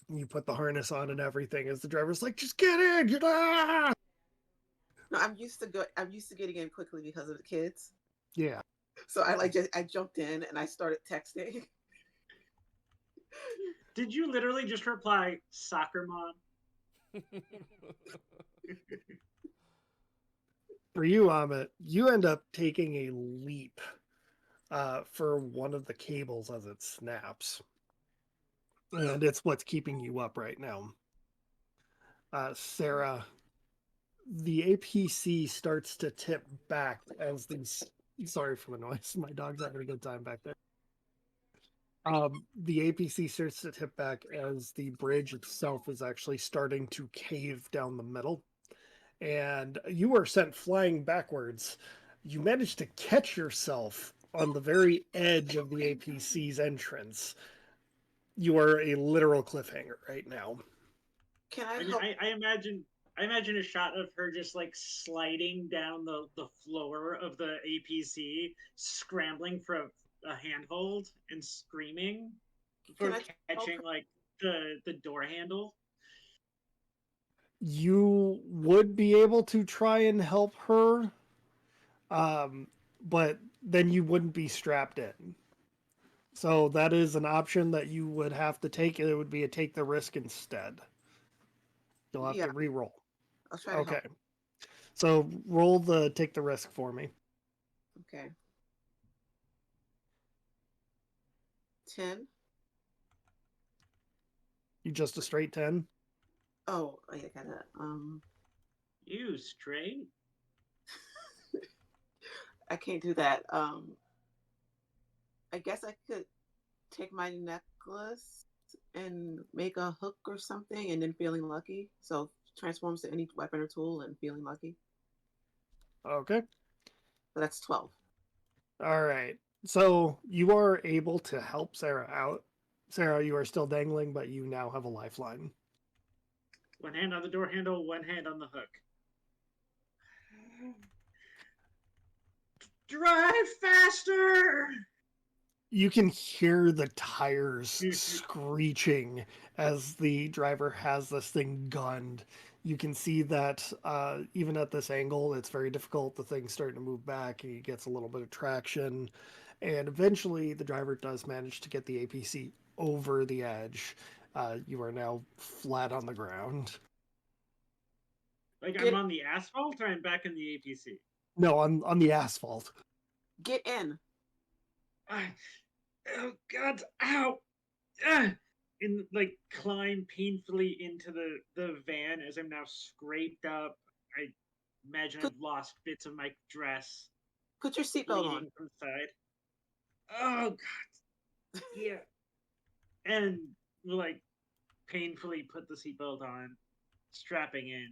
Speaker 1: You put the harness on and everything as the driver's like, just get in, get out!
Speaker 5: No, I'm used to getting in quickly because of the kids.
Speaker 1: Yeah.
Speaker 5: So I jumped in and I started texting.
Speaker 4: Did you literally just reply soccer mom?
Speaker 1: For you, Amit, you end up taking a leap for one of the cables as it snaps. And it's what's keeping you up right now. Sarah, the APC starts to tip back as these. Sorry for the noise. My dog's having a good time back there. The APC starts to tip back as the bridge itself is actually starting to cave down the middle. And you are sent flying backwards. You manage to catch yourself on the very edge of the APC's entrance. You are a literal cliffhanger right now.
Speaker 5: Can I help?
Speaker 4: I imagine a shot of her just like sliding down the floor of the APC, scrambling for a handhold and screaming for catching like the door handle.
Speaker 1: You would be able to try and help her, but then you wouldn't be strapped in. So that is an option that you would have to take. It would be a take the risk instead. You'll have to re-roll.
Speaker 5: I'll try to help.
Speaker 1: So roll the take the risk for me.
Speaker 5: Okay. 10.
Speaker 1: You just a straight 10?
Speaker 5: Oh, I gotta.
Speaker 4: You straight?
Speaker 5: I can't do that. I guess I could take my necklace and make a hook or something, and then feeling lucky. So transforms to any weapon or tool and feeling lucky.
Speaker 1: Okay.
Speaker 5: So that's 12.
Speaker 1: All right. So you are able to help Sarah out. Sarah, you are still dangling, but you now have a lifeline.
Speaker 4: One hand on the door handle, one hand on the hook. Drive faster!
Speaker 1: You can hear the tires screeching as the driver has this thing gunned. You can see that even at this angle, it's very difficult. The thing's starting to move back. He gets a little bit of traction. And eventually, the driver does manage to get the APC over the edge. You are now flat on the ground.
Speaker 4: Like
Speaker 5: Get
Speaker 4: I'm on the asphalt or I'm back in the APC?
Speaker 1: No, on the asphalt.
Speaker 5: get in.
Speaker 4: Oh God! Ow! Ah! And like climb painfully into the van as I'm now scraped up. I imagine
Speaker 5: Put
Speaker 4: I've lost bits of my dress,
Speaker 5: put your seatbelt on.
Speaker 4: bleeding from the side. Oh God! Yeah. And like painfully put the seatbelt on, strapping in.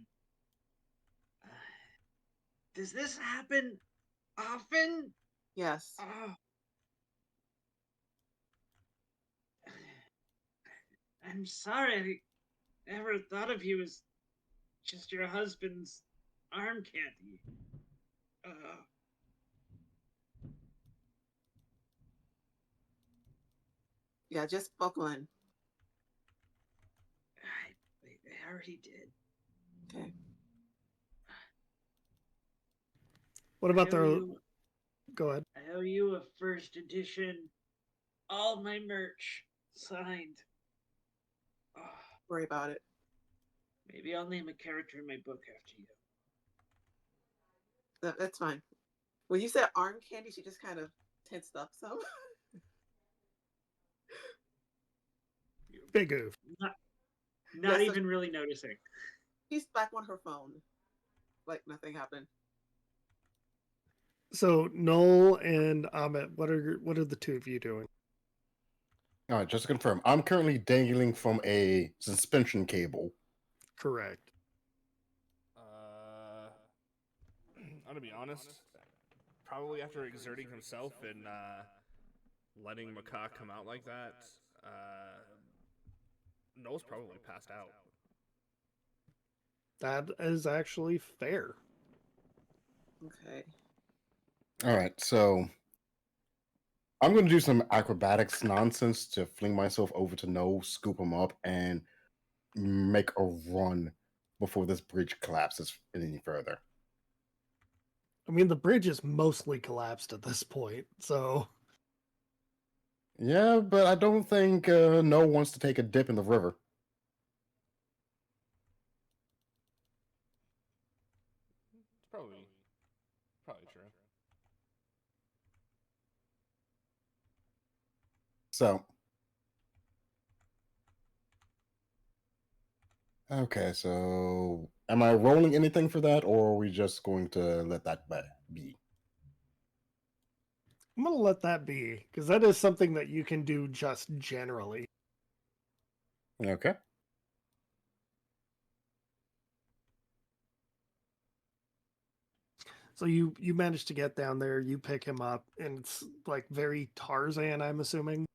Speaker 4: Does this happen often?
Speaker 5: Yes.
Speaker 4: Oh, I'm sorry. I never thought of you as just your husband's arm candy. Uh,
Speaker 5: Yeah, just buckle in.
Speaker 4: I already did.
Speaker 5: Okay.
Speaker 1: What about
Speaker 4: I owe
Speaker 1: the?
Speaker 4: you.
Speaker 1: Go ahead.
Speaker 4: I owe you a first edition, all my merch signed. Oh,
Speaker 5: Worry about it.
Speaker 4: maybe I'll name a character in my book after you.
Speaker 5: That's fine. When you said arm candy, she just kind of tensed up some.
Speaker 1: Big oof.
Speaker 4: Not,
Speaker 5: Yeah,
Speaker 4: not
Speaker 5: so
Speaker 4: even really noticing.
Speaker 5: she's back on her phone, like nothing happened.
Speaker 1: So Noel and Amit, what are the two of you doing?
Speaker 2: All right, just to confirm, I'm currently dangling from a suspension cable.
Speaker 1: Correct.
Speaker 3: I'm gonna be honest. Probably after exerting himself and letting Macaw come out like that, Noel's probably passed out.
Speaker 1: That is actually fair.
Speaker 5: Okay.
Speaker 2: All right, so I'm going to do some acrobatics nonsense to fling myself over to Noel, scoop him up, and make a run before this bridge collapses any further.
Speaker 1: I mean, the bridge is mostly collapsed at this point, so
Speaker 2: Yeah, but I don't think Noel wants to take a dip in the river.
Speaker 3: It's probably true.
Speaker 2: So, okay, so am I rolling anything for that, or are we just going to let that be?
Speaker 1: I'm gonna let that be because that is something that you can do just generally.
Speaker 2: Okay.
Speaker 1: So you manage to get down there, you pick him up, and it's like very Tarzan, I'm assuming.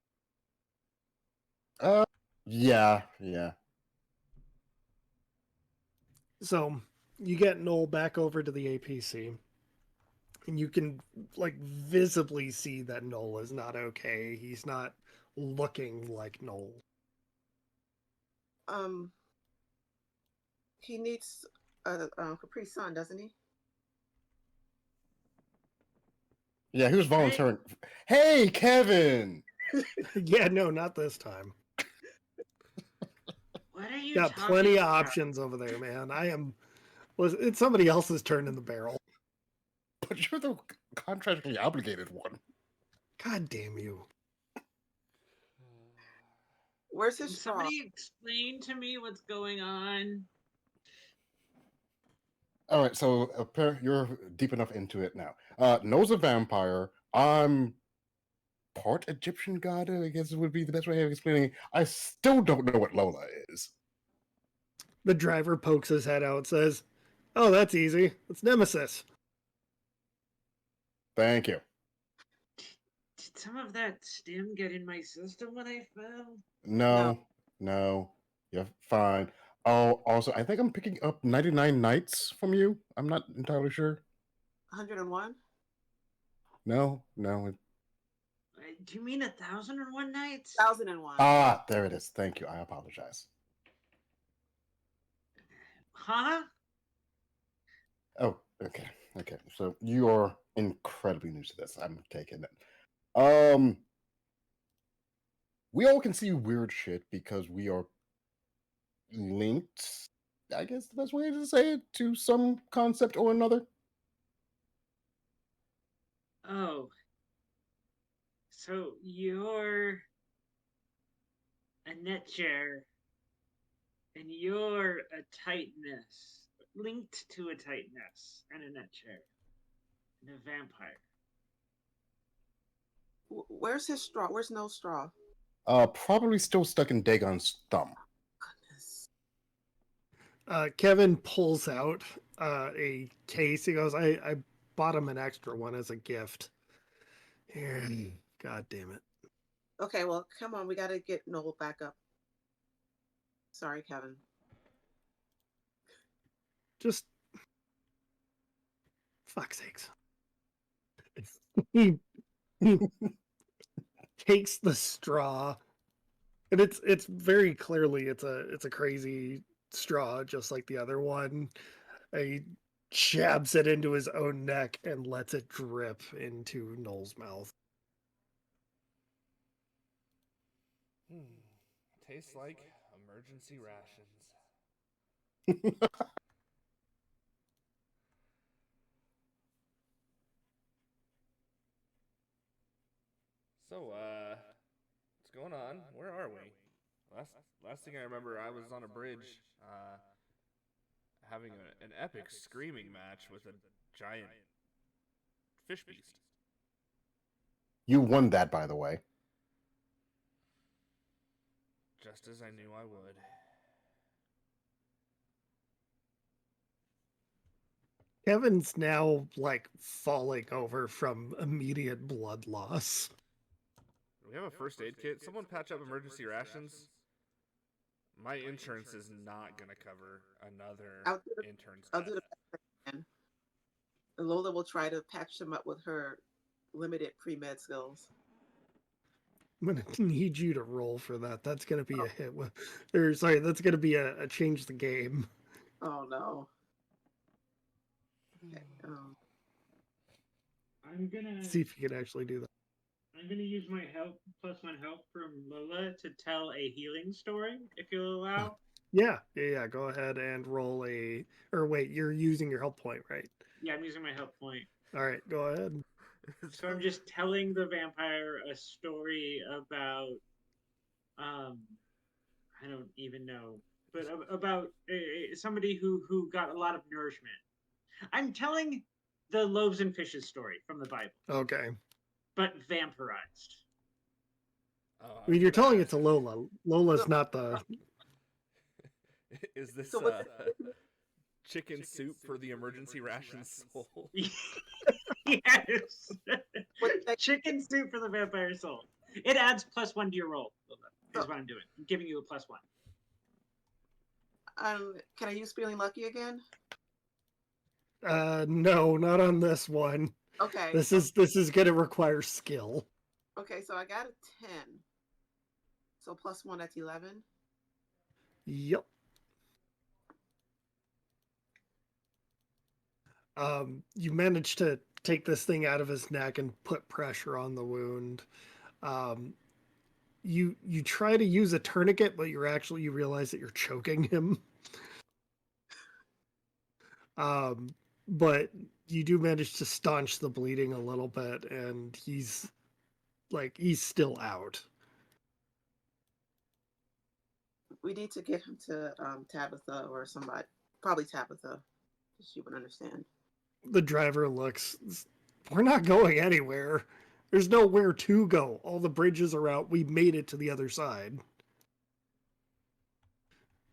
Speaker 2: Yeah.
Speaker 1: So you get Noel back over to the APC, and you can like visibly see that Noel is not okay. He's not looking like Noel.
Speaker 5: Um, he needs a Capri Sun, doesn't he?
Speaker 2: Yeah, he was volunteering. Hey, Kevin!
Speaker 1: Yeah, no, not this time.
Speaker 4: What are you
Speaker 1: Got
Speaker 4: talking
Speaker 1: plenty of
Speaker 4: about?
Speaker 1: options over there, man. It's somebody else's turn in the barrel.
Speaker 2: But you're the contractually obligated one.
Speaker 1: God damn you.
Speaker 5: Where's
Speaker 4: Can
Speaker 5: his straw?
Speaker 4: somebody explain to me what's going on?
Speaker 2: All right, so you're deep enough into it now. No's a vampire. I'm part Egyptian god, I guess would be the best way of explaining it. I still don't know what Lola is.
Speaker 1: The driver pokes his head out and says, "Oh, that's easy. It's Nemesis."
Speaker 2: Thank you.
Speaker 4: Did some of that stim get in my system when I fell?
Speaker 2: No, you're fine. Oh, also, I think I'm picking up 99 Nights from you. I'm not entirely sure.
Speaker 5: 101?
Speaker 2: No.
Speaker 4: Do you mean 1,001 nights?
Speaker 5: 1001.
Speaker 2: There it is. Thank you. I apologize.
Speaker 4: Huh?
Speaker 2: Oh, okay. So you are incredibly new to this. I'm taking it. We all can see weird shit because we are linked, I guess the best way to say it, to some concept or another.
Speaker 4: Oh. So you're a netcher, and you're a tightness, linked to a tightness, and a netcher, and a vampire.
Speaker 5: Where's his straw? Where's no straw?
Speaker 2: Probably still stuck in Dagon's thumb.
Speaker 5: Goodness.
Speaker 1: Kevin pulls out a case. He goes, I bought him an extra one as a gift. Here. God damn it.
Speaker 5: Okay, well, come on. We got to get Noel back up. Sorry, Kevin.
Speaker 1: Just fuck's sakes. he takes the straw, and it's very clearly it's a crazy straw, just like the other one. He jabs it into his own neck and lets it drip into Noel's mouth.
Speaker 3: Tastes like emergency rations. So, what's going on? Where are we? Last thing I remember, I was on a bridge, having an epic screaming match with a giant fish beast.
Speaker 2: You won that, by the way.
Speaker 3: Just as I knew I would.
Speaker 1: Kevin's now like falling over from immediate blood loss.
Speaker 3: Do we have a first aid kit? Someone patch up emergency rations. My insurance is not going to cover another intern's
Speaker 5: I'll
Speaker 3: death.
Speaker 5: do the best I can. Lola will try to patch him up with her limited pre-med skills.
Speaker 1: I'm gonna need you to roll for that. That's gonna be a hit with, or sorry, that's gonna be a change the game.
Speaker 5: Oh no. Okay.
Speaker 4: I'm gonna
Speaker 1: See if you can actually do that.
Speaker 4: I'm gonna use my help +1 help from Lola to tell a healing story, if you'll allow.
Speaker 1: Yeah. Go ahead and roll a, or wait, you're using your help point, right?
Speaker 4: Yeah, I'm using my help point.
Speaker 1: All right, go ahead.
Speaker 4: So I'm just telling the vampire a story about, I don't even know, but about somebody who got a lot of nourishment. I'm telling the loaves and fishes story from the Bible,
Speaker 1: Okay.
Speaker 4: but vampirized.
Speaker 1: I mean, you're telling it to Lola. Lola's not the.
Speaker 3: Is this
Speaker 5: So
Speaker 3: chicken soup for the emergency rations soul?
Speaker 4: Yes. Chicken soup for the vampire soul. It adds +1 to your roll, Lola, is what I'm doing. I'm giving you a +1.
Speaker 5: Can I use feeling lucky again?
Speaker 1: No, not on this one.
Speaker 5: Okay.
Speaker 1: This is gonna require skill.
Speaker 5: Okay, so I got a 10. So +1, that's 11.
Speaker 1: Yep. You managed to take this thing out of his neck and put pressure on the wound. You try to use a tourniquet, but you realize that you're choking him. But you do manage to staunch the bleeding a little bit, and he's still out.
Speaker 5: We need to get him to Tabitha or somebody. Probably Tabitha. She would understand.
Speaker 1: The driver looks. We're not going anywhere. There's nowhere to go. All the bridges are out. We made it to the other side.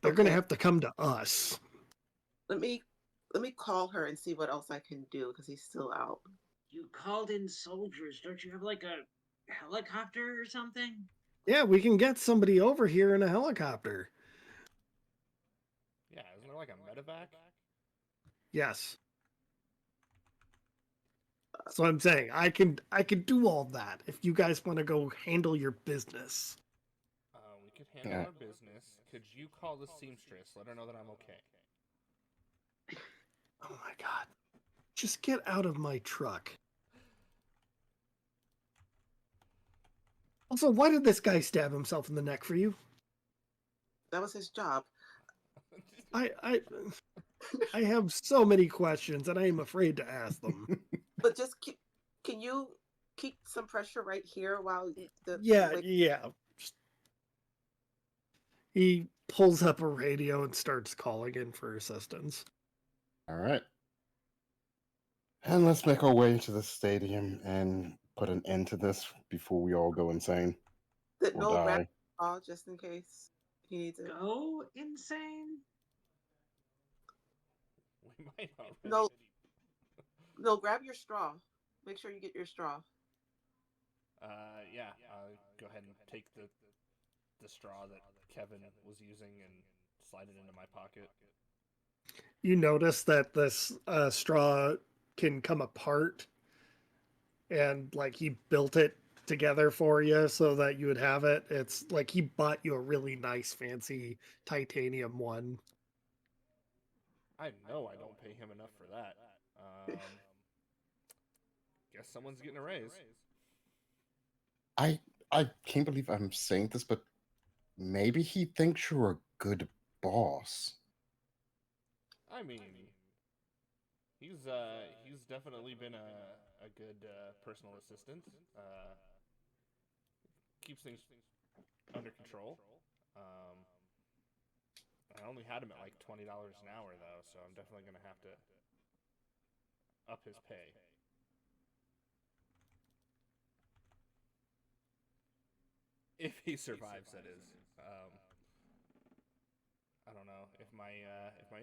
Speaker 1: They're going to
Speaker 5: Okay.
Speaker 1: have to come to us.
Speaker 5: Let me call her and see what else I can do because he's still out.
Speaker 4: You called in soldiers. Don't you have like a helicopter or something?
Speaker 1: Yeah, we can get somebody over here in a helicopter.
Speaker 3: Yeah, isn't there like a medevac?
Speaker 1: Yes. So I'm saying I can do all that if you guys want to go handle your business.
Speaker 3: We could handle our business. Could you call the seamstress? Let her know that I'm okay.
Speaker 1: Oh my god. Just get out of my truck. Also, why did this guy stab himself in the neck for you?
Speaker 5: That was his job.
Speaker 1: I have so many questions and I am afraid to ask them.
Speaker 5: But just can you keep some pressure right here while the
Speaker 1: Yeah. He pulls up a radio and starts calling in for assistance.
Speaker 2: All right. And let's make our way to the stadium and put an end to this before we all go insane
Speaker 5: That
Speaker 2: or
Speaker 5: no
Speaker 2: die.
Speaker 5: rap call just in case he needs it.
Speaker 4: Go insane?
Speaker 3: We might already.
Speaker 5: No, grab your straw. Make sure you get your straw.
Speaker 3: Yeah. I'll go ahead and take the straw that Kevin was using and slide it into my pocket.
Speaker 1: You notice that this straw can come apart, and like he built it together for you so that you would have it. It's like he bought you a really nice fancy titanium one.
Speaker 3: I know I don't pay him enough for that. Guess someone's getting a raise.
Speaker 2: I can't believe I'm saying this, but maybe he thinks you're a good boss.
Speaker 3: I mean, he's definitely been a good personal assistant. Keeps things under control. I only had him at like $20 an hour though, so I'm definitely gonna have to up his pay. If he survives, that is. I don't know if my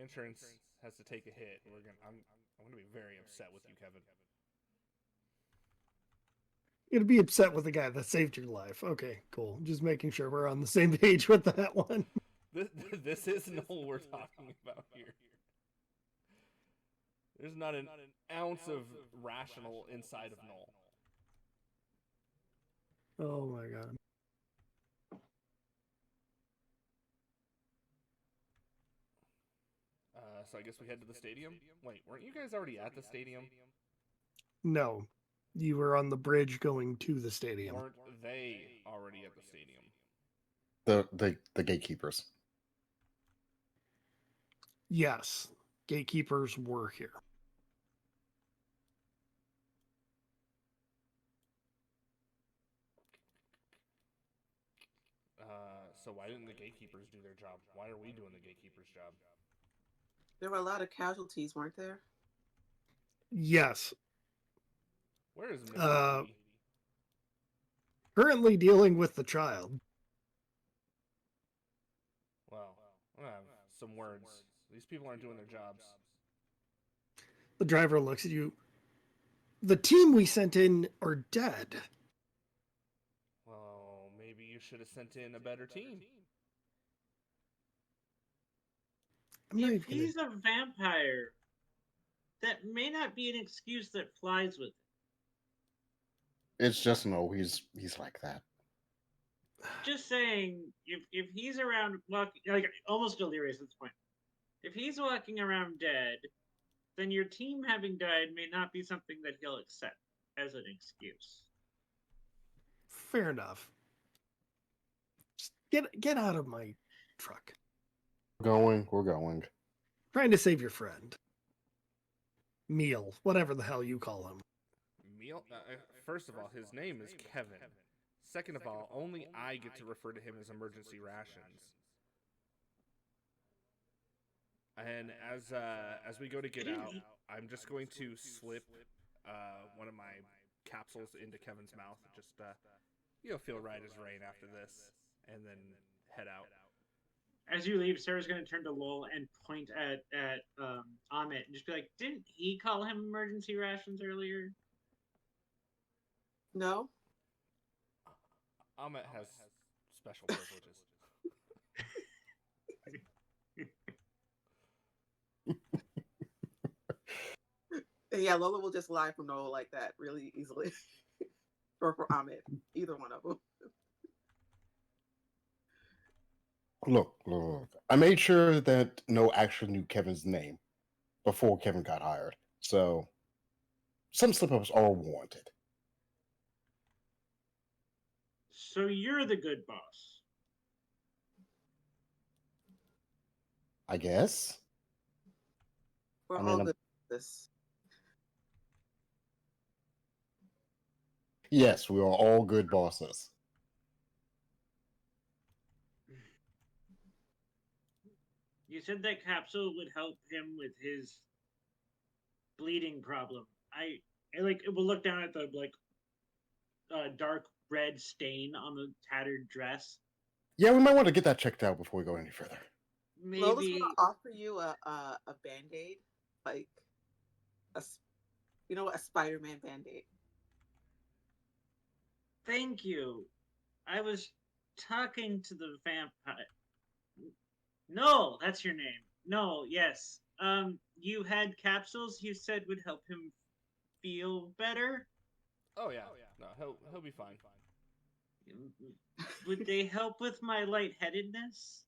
Speaker 3: insurance has to take a hit. I'm gonna be very upset with you, Kevin.
Speaker 1: You'd be upset with the guy that saved your life. Okay, cool. Just making sure we're on the same page with that one.
Speaker 3: This is Noel we're talking about here. There's not an ounce of rational inside of Noel.
Speaker 1: Oh my god.
Speaker 3: So I guess we head to the stadium? Wait, weren't you guys already at the stadium?
Speaker 1: No. You were on the bridge going to the stadium.
Speaker 3: Weren't they already at the stadium?
Speaker 2: The gatekeepers.
Speaker 1: Yes. Gatekeepers were here.
Speaker 3: So why didn't the gatekeepers do their job? Why are we doing the gatekeepers' job?
Speaker 5: There were a lot of casualties, weren't there?
Speaker 1: Yes.
Speaker 3: Where is Miss Lady?
Speaker 1: Currently dealing with the child.
Speaker 3: Well, I'm gonna have some words. These people aren't doing their jobs.
Speaker 1: The driver looks at you. The team we sent in are dead.
Speaker 3: Well, maybe you should have sent in a better team.
Speaker 4: If he's a vampire, that may not be an excuse that flies with it.
Speaker 2: It's just no, he's like that.
Speaker 4: Just saying, if he's around walking, like almost delirious at this point, if he's walking around dead, then your team having died may not be something that he'll accept as an excuse.
Speaker 1: Fair enough. Just get out of my truck.
Speaker 2: We're going.
Speaker 1: Trying to save your friend. Meal, whatever the hell you call him.
Speaker 3: Meal? First of all, his name is Kevin. Second of all, only I get to refer to him as emergency rations. And as we go to get out, I'm just going to slip one of my capsules into Kevin's mouth. Just feel right as rain after this, and then head out.
Speaker 4: As you leave, Sarah's going to turn to Lowell and point at Amit and just be like, "Didn't he call him emergency rations earlier?"
Speaker 5: No?
Speaker 3: Ahmet has special privileges.
Speaker 5: And yeah, Lola will just lie for Noel like that really easily. Or for Ahmed. Either one of them.
Speaker 2: Look. I made sure that no actually knew Kevin's name before Kevin got hired. So some slip-ups are warranted.
Speaker 4: So you're the good boss.
Speaker 2: I guess.
Speaker 5: We're
Speaker 2: I mean,
Speaker 5: all
Speaker 2: I'm-
Speaker 5: good at this.
Speaker 2: Yes, we are all good bosses.
Speaker 4: You said that capsule would help him with his bleeding problem. I like will look down at the dark red stain on the tattered dress.
Speaker 2: Yeah, we might want to get that checked out before we go any further.
Speaker 5: Lola's
Speaker 4: Maybe
Speaker 5: gonna offer you a band-aid, like a Spider-Man band-aid.
Speaker 4: thank you. I was talking to the vampire. No, that's your name. No, yes. You had capsules you said would help him feel better.
Speaker 3: Oh yeah, no, he'll be fine.
Speaker 4: Would they help with my lightheadedness?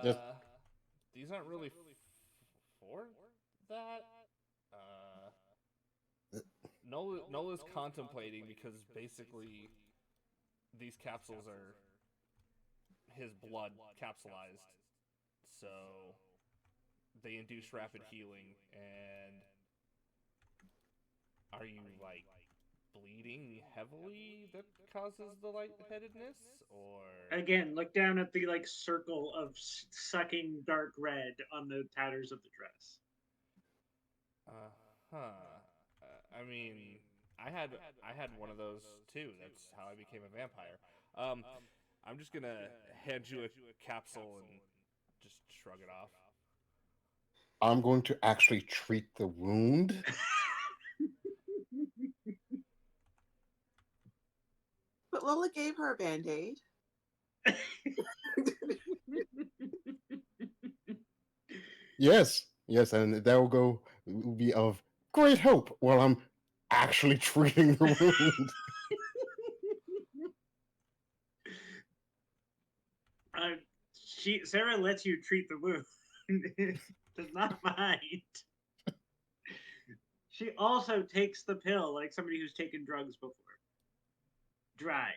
Speaker 2: Just-
Speaker 3: These aren't really for that. Nola's contemplating because basically these capsules are his blood capsulized, so they induce rapid healing. And are you like bleeding heavily that causes the lightheadedness, or
Speaker 4: Again, look down at the circle of sucking dark red on the tatters of the dress.
Speaker 3: I mean, I had one of those too. That's how I became a vampire. I'm just gonna hand you a capsule and just shrug it off.
Speaker 2: I'm going to actually treat the wound.
Speaker 5: But Lola gave her a band-aid.
Speaker 2: Yes, and that will be of great help while I'm actually treating the wound.
Speaker 4: Sarah lets you treat the wound. Does not mind. She also takes the pill like somebody who's taken drugs before. Dry.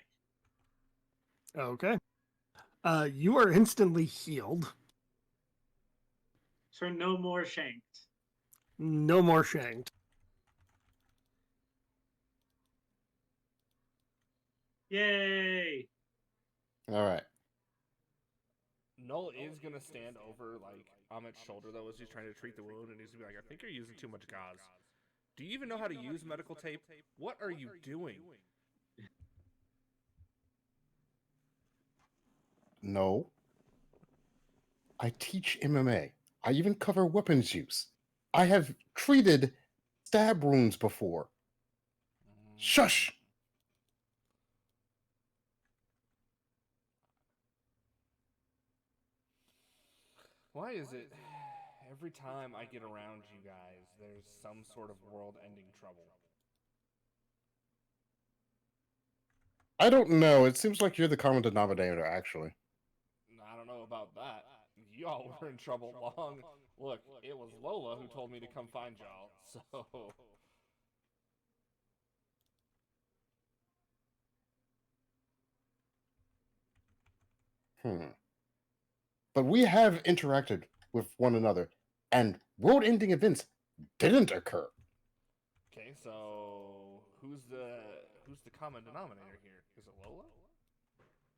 Speaker 1: Okay. You are instantly healed.
Speaker 4: So no more shanked.
Speaker 1: No more shanked.
Speaker 4: Yay!
Speaker 2: All right.
Speaker 3: Null is gonna stand over like Amit's shoulder though as he's trying to treat the wound, and he's gonna be like, "I think you're using too much gauze. Do you even know how to use medical tape? What are you doing?"
Speaker 2: No. I teach MMA. I even cover weapons use. I have treated stab wounds before. Shush!
Speaker 3: Why is it every time I get around you guys, there's some sort of world-ending trouble?
Speaker 2: I don't know. It seems like you're the common denominator, actually.
Speaker 3: I don't know about that. Y'all were in trouble long. Look, it was Lola who told me to come find y'all, so...
Speaker 2: But we have interacted with one another, and world-ending events didn't occur.
Speaker 3: Okay, so who's the common denominator here? Is it Lola?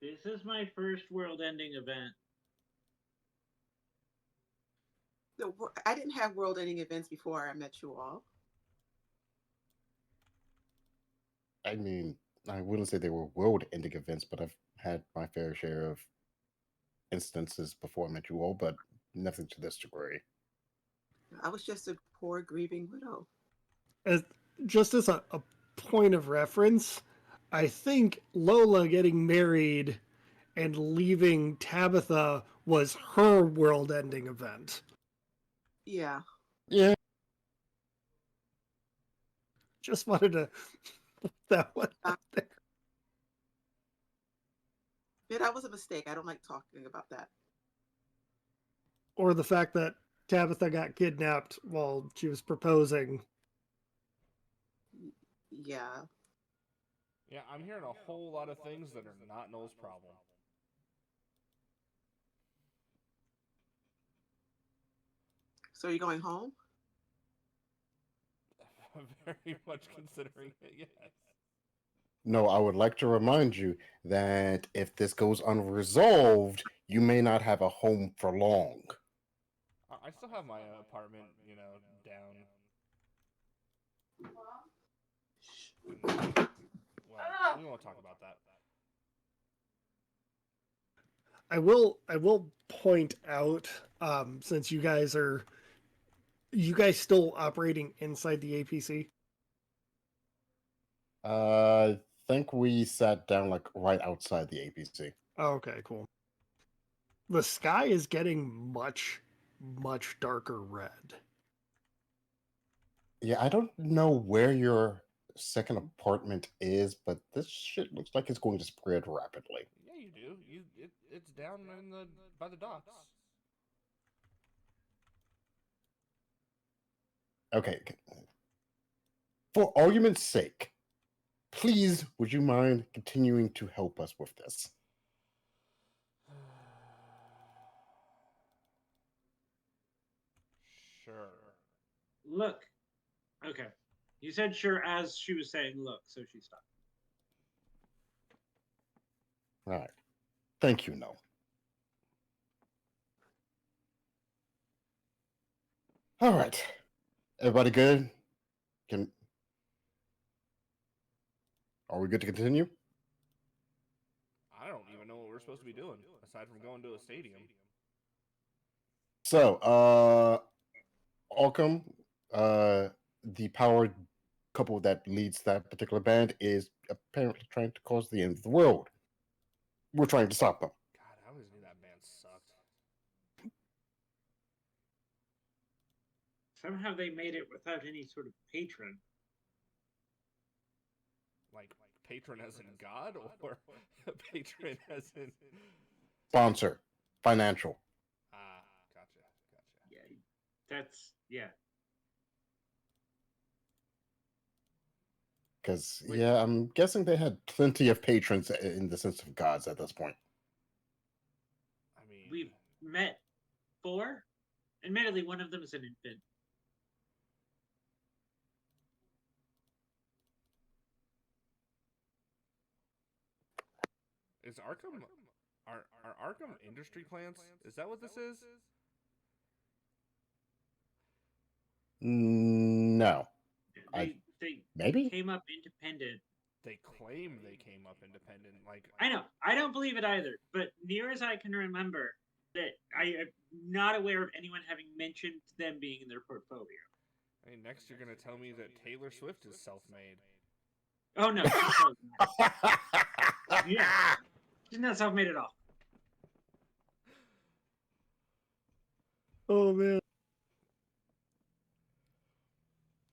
Speaker 4: This is my first world-ending event.
Speaker 5: I didn't have world-ending events before I met you all.
Speaker 2: I mean, I wouldn't say they were world-ending events, but I've had my fair share of instances before I met you all, but nothing to this degree.
Speaker 5: I was just a poor grieving widow.
Speaker 1: As just as a point of reference, I think Lola getting married and leaving Tabitha was her world-ending event.
Speaker 5: Yeah.
Speaker 2: Yeah,
Speaker 1: Just wanted to put that one out there.
Speaker 5: Yeah, that was a mistake. I don't like talking about that.
Speaker 1: Or the fact that Tabitha got kidnapped while she was proposing.
Speaker 5: Yeah.
Speaker 3: Yeah, I'm hearing a whole lot of things that are not Noel's problem.
Speaker 5: So are you going home?
Speaker 3: Very much considering it, yes.
Speaker 2: no, I would like to remind you that if this goes unresolved, you may not have a home for long.
Speaker 3: I still have my apartment, down. Well, we won't talk about that.
Speaker 1: I will point out, since you guys still operating inside the APC?
Speaker 2: I think we sat down like right outside the APC.
Speaker 1: Oh, okay, cool. The sky is getting much, much darker red.
Speaker 2: Yeah, I don't know where your second apartment is, but this shit looks like it's going to spread rapidly.
Speaker 3: Yeah, you do. It's down by the docks.
Speaker 2: Okay. For argument's sake, please, would you mind continuing to help us with this?
Speaker 3: Sure.
Speaker 4: Look. Okay. You said sure as she was saying look, so she stopped.
Speaker 2: All right. Thank you, no. All right. Everybody good? Are we good to continue?
Speaker 3: I don't even know what we're supposed to be doing, aside from going to a stadium.
Speaker 2: So, Alcom, the power couple that leads that particular band is apparently trying to cause the end of the world. We're trying to stop them.
Speaker 3: God, I always knew that band sucked.
Speaker 4: Somehow they made it without any sort of patron.
Speaker 3: Like patron as in God, or patron as in
Speaker 2: Sponsor, financial.
Speaker 3: Ah, gotcha.
Speaker 4: Yeah, that's yeah.
Speaker 2: Because,
Speaker 4: Wait.
Speaker 2: yeah, I'm guessing they had plenty of patrons in the sense of gods at this point.
Speaker 3: I mean,
Speaker 4: We've met 4. Admittedly, one of them is an infant.
Speaker 3: is Arkham are Arkham industry plants? Is that what this is?
Speaker 2: No.
Speaker 4: They
Speaker 2: Maybe?
Speaker 4: came up independent.
Speaker 3: They claim they came up independent. Like
Speaker 4: I know. I don't believe it either. But near as I can remember, that I am not aware of anyone having mentioned them being in their portfolio.
Speaker 3: I mean, next you're gonna tell me that Taylor Swift is self-made.
Speaker 4: Oh no, she's self-made. Yeah, she's not self-made at all.
Speaker 1: Oh man.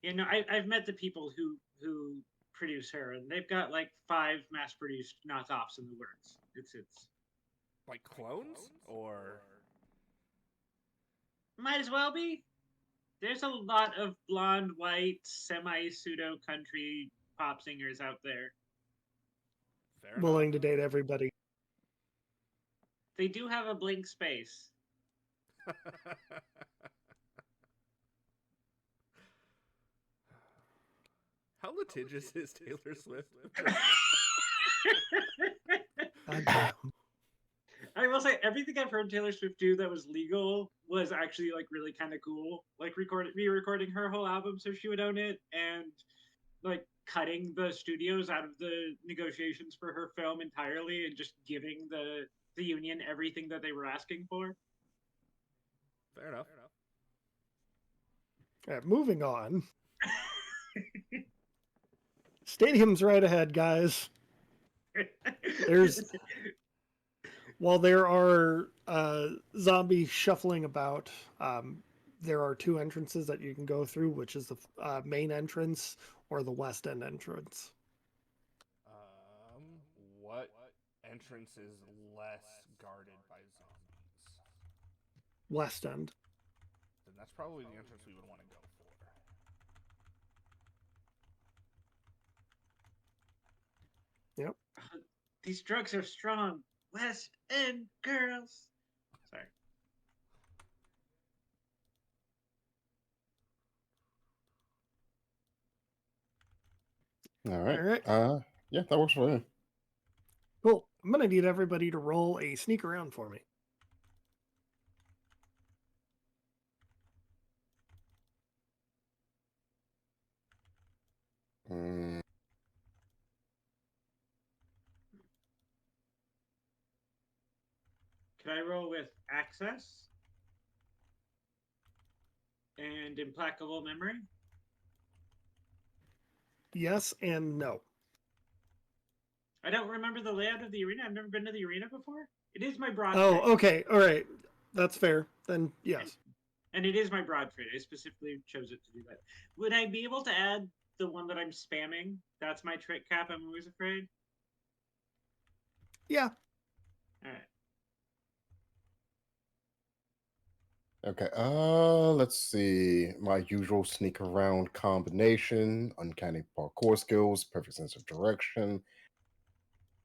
Speaker 4: Yeah, no, I've met the people who produce her, and they've got like 5 mass-produced knockoffs in the works. It's
Speaker 3: Like clones, or
Speaker 4: might as well be. There's a lot of blonde, white, semi-pseudo country pop singers out there.
Speaker 3: fair
Speaker 1: Willing
Speaker 3: enough.
Speaker 1: to date everybody.
Speaker 4: They do have a blank space.
Speaker 3: How litigious is Taylor Swift?
Speaker 1: God damn.
Speaker 4: I will say everything I've heard Taylor Swift do that was legal was actually like really kind of cool. Like re-recording her whole album so she would own it, and like cutting the studios out of the negotiations for her film entirely and just giving the union everything that they were asking for.
Speaker 3: Fair enough.
Speaker 1: All right, moving on. Stadium's right ahead, guys. There's while there are zombies shuffling about, there are two entrances that you can go through, which is the main entrance or the west end entrance.
Speaker 3: What entrance is less guarded by zombies?
Speaker 1: West end.
Speaker 3: Then that's probably the entrance we would want to go for.
Speaker 1: Yep.
Speaker 4: These drugs are strong. West End girls. Sorry.
Speaker 2: All right.
Speaker 1: All right.
Speaker 2: Yeah, that works for me.
Speaker 1: Cool. I'm gonna need everybody to roll a sneak around for me.
Speaker 2: Mm,
Speaker 4: Can I roll with access and implacable memory?
Speaker 1: Yes and no.
Speaker 4: I don't remember the layout of the arena. I've never been to the arena before. It is my broad.
Speaker 1: Oh,
Speaker 4: trade,
Speaker 1: okay. All right. That's fair. Then yes.
Speaker 4: and it is my broad trade. I specifically chose it to do that. Would I be able to add the one that I'm spamming? That's my trick cap. I'm always afraid.
Speaker 1: Yeah.
Speaker 4: All right.
Speaker 2: okay. Let's see. My usual sneak around combination, uncanny parkour skills, perfect sense of direction.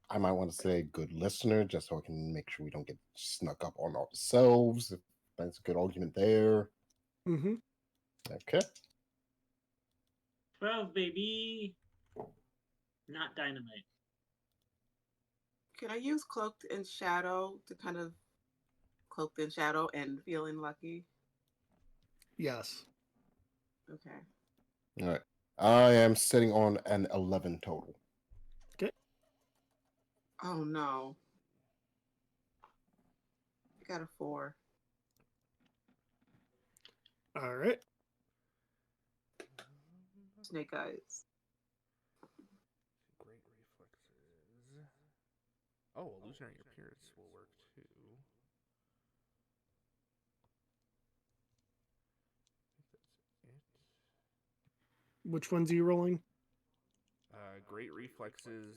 Speaker 2: I might want to say good listener, just so I can make sure we don't get snuck up on ourselves. If that's a good argument there.
Speaker 1: Mm-hmm.
Speaker 2: Okay.
Speaker 4: 12, baby. Not dynamite.
Speaker 5: Can I use cloaked in shadow to kind of cloaked in shadow and feeling lucky?
Speaker 1: Yes.
Speaker 5: Okay.
Speaker 2: All right. I am sitting on an 11 total.
Speaker 1: Okay.
Speaker 5: Oh no. I got a 4.
Speaker 1: All right.
Speaker 5: Snake eyes.
Speaker 3: Great reflexes. Oh, illusionary appearance will work too. I think that's it.
Speaker 1: Which ones are you rolling?
Speaker 3: Great reflexes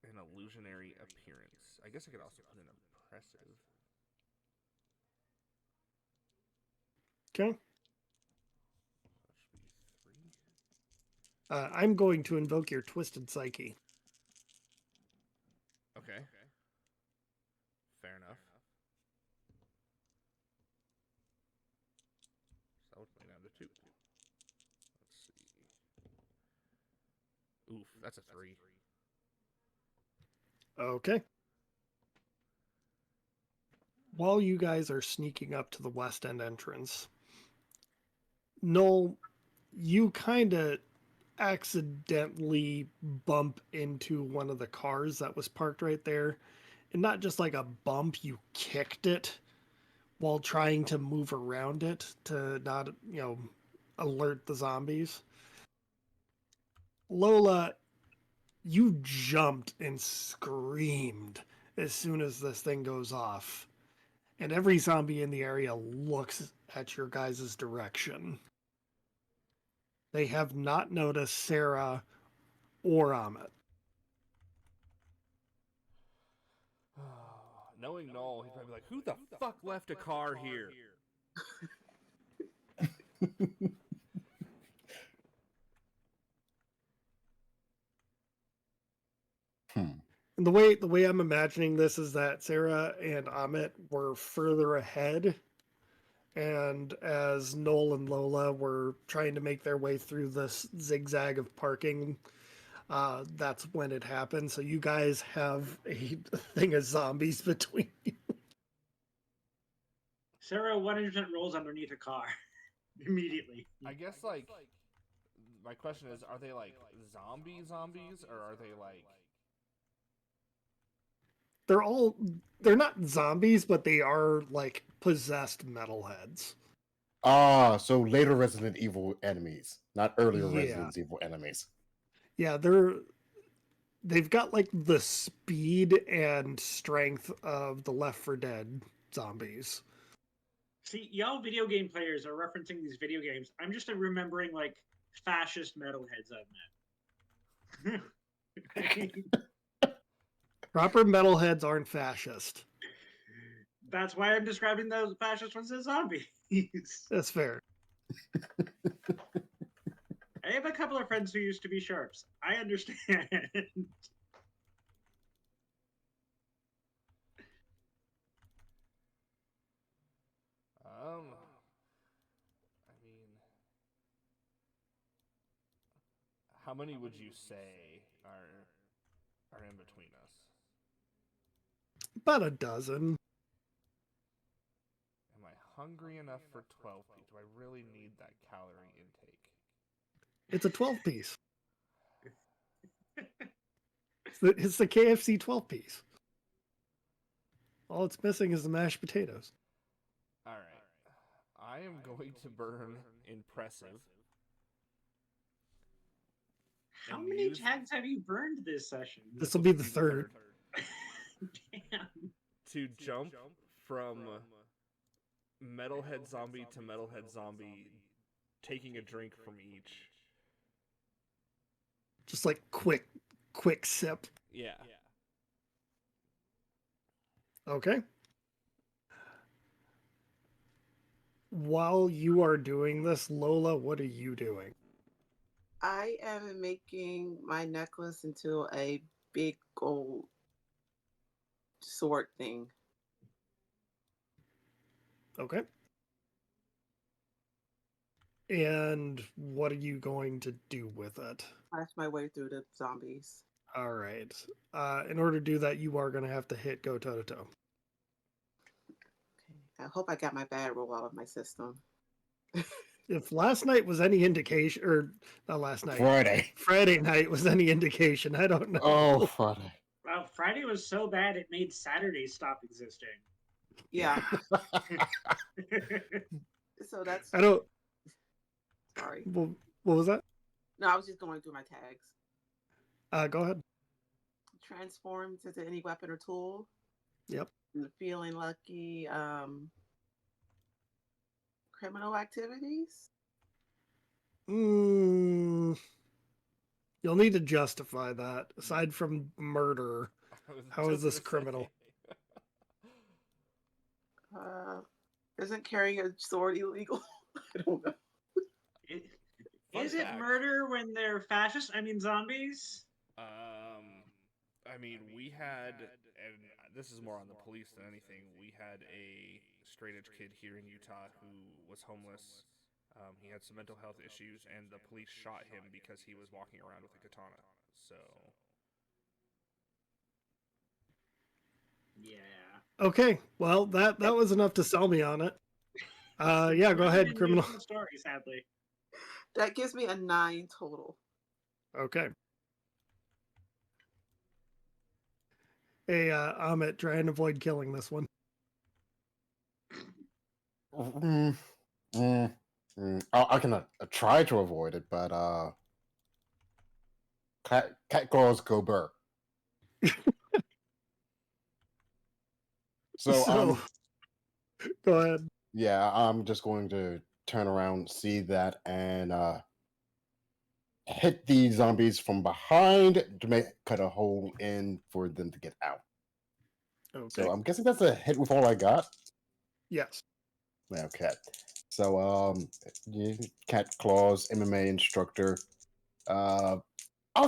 Speaker 3: and illusionary appearance. I guess I could also put in impressive.
Speaker 1: Okay.
Speaker 3: That should be 3.
Speaker 1: I'm going to invoke your Twisted Psyche.
Speaker 3: Okay. Fair enough. So that would bring down to 2. Let's see. Oof, that's a 3.
Speaker 1: Okay. While you guys are sneaking up to the west end entrance, Noel, you kind of accidentally bump into one of the cars that was parked right there. And not just like a bump, you kicked it while trying to move around it to not, alert the zombies. Lola, you jumped and screamed as soon as this thing goes off. And every zombie in the area looks at your guys' direction. They have not noticed Sarah or Amit.
Speaker 3: Knowing Noel, he'd probably be like, "Who the fuck left a car here?"
Speaker 1: And the way I'm imagining this is that Sarah and Amit were further ahead, and as Noel and Lola were trying to make their way through this zigzag of parking, that's when it happened. So you guys have a thing of zombies between you.
Speaker 4: Sarah 100% rolls underneath a car immediately.
Speaker 3: I guess like my question is, are they like zombies, or are they like?
Speaker 1: They're not zombies, but they are like possessed metalheads.
Speaker 2: Ah, so later Resident Evil enemies, not earlier
Speaker 1: Yeah.
Speaker 2: Resident Evil enemies.
Speaker 1: Yeah, they've got like the speed and strength of the Left 4 Dead zombies.
Speaker 4: See, y'all video game players are referencing these video games. I'm just remembering like fascist metalheads I've met.
Speaker 1: Proper metalheads aren't fascist.
Speaker 4: That's why I'm describing those fascist ones as zombies.
Speaker 1: That's fair.
Speaker 4: I have a couple of friends who used to be sharps. I understand.
Speaker 3: I mean, how many would you say are in between us?
Speaker 1: About a dozen.
Speaker 3: Am I hungry enough for 12 feet? Do I really need that calorie intake?
Speaker 1: It's a 12 piece. It's the KFC 12 piece. All it's missing is the mashed potatoes.
Speaker 3: All right. I am going to burn impressive.
Speaker 4: How
Speaker 3: And
Speaker 4: many
Speaker 3: use-
Speaker 4: tags have you burned this session?
Speaker 1: This will be the third.
Speaker 4: Damn.
Speaker 3: To jump from metalhead zombie to metalhead zombie, taking a drink from each.
Speaker 1: Just like quick sip.
Speaker 3: Yeah.
Speaker 1: Okay. While you are doing this, Lola, what are you doing?
Speaker 5: I am making my necklace into a big gold sword thing.
Speaker 1: Okay. And what are you going to do with it?
Speaker 5: Flash my way through the zombies.
Speaker 1: All right. In order to do that, you are going to have to hit go toe to toe.
Speaker 5: Okay. I hope I got my bad roll out of my system.
Speaker 1: If last night was any indication, or not last night,
Speaker 2: Friday
Speaker 1: night was any indication, I don't know.
Speaker 2: Oh, Friday.
Speaker 4: Well, Friday was so bad it made Saturday stop existing.
Speaker 5: Yeah. So that's.
Speaker 1: I don't.
Speaker 5: Sorry.
Speaker 1: Well, what was that?
Speaker 5: No, I was just going through my tags.
Speaker 1: Go ahead.
Speaker 5: Transforms into any weapon or tool.
Speaker 1: Yep.
Speaker 5: Feeling lucky. Criminal activities.
Speaker 1: You'll need to justify that. Aside from murder, how is this criminal?
Speaker 5: Isn't carrying a sword illegal? I don't know.
Speaker 4: Is it murder when they're fascists? I mean, zombies?
Speaker 3: I mean, we had, and this is more on the police than anything, we had a straight-edge kid here in Utah who was homeless. He had some mental health issues, and the police shot him because he was walking around with a katana. So...
Speaker 4: Yeah.
Speaker 1: Okay, well, that was enough to sell me on it. Yeah, go ahead, criminal.
Speaker 4: Story, sadly.
Speaker 5: That gives me a 9 total.
Speaker 1: Okay. Hey, Amit, try and avoid killing this one.
Speaker 2: I can try to avoid it, but cat claws go burr. So
Speaker 1: go ahead.
Speaker 2: Yeah, I'm just going to turn around, see that, and hit the zombies from behind to cut a hole in for them to get out.
Speaker 1: Okay.
Speaker 2: So I'm guessing that's a hit with all I got.
Speaker 1: Yes.
Speaker 2: Okay. So cat claws, MMA instructor. I'll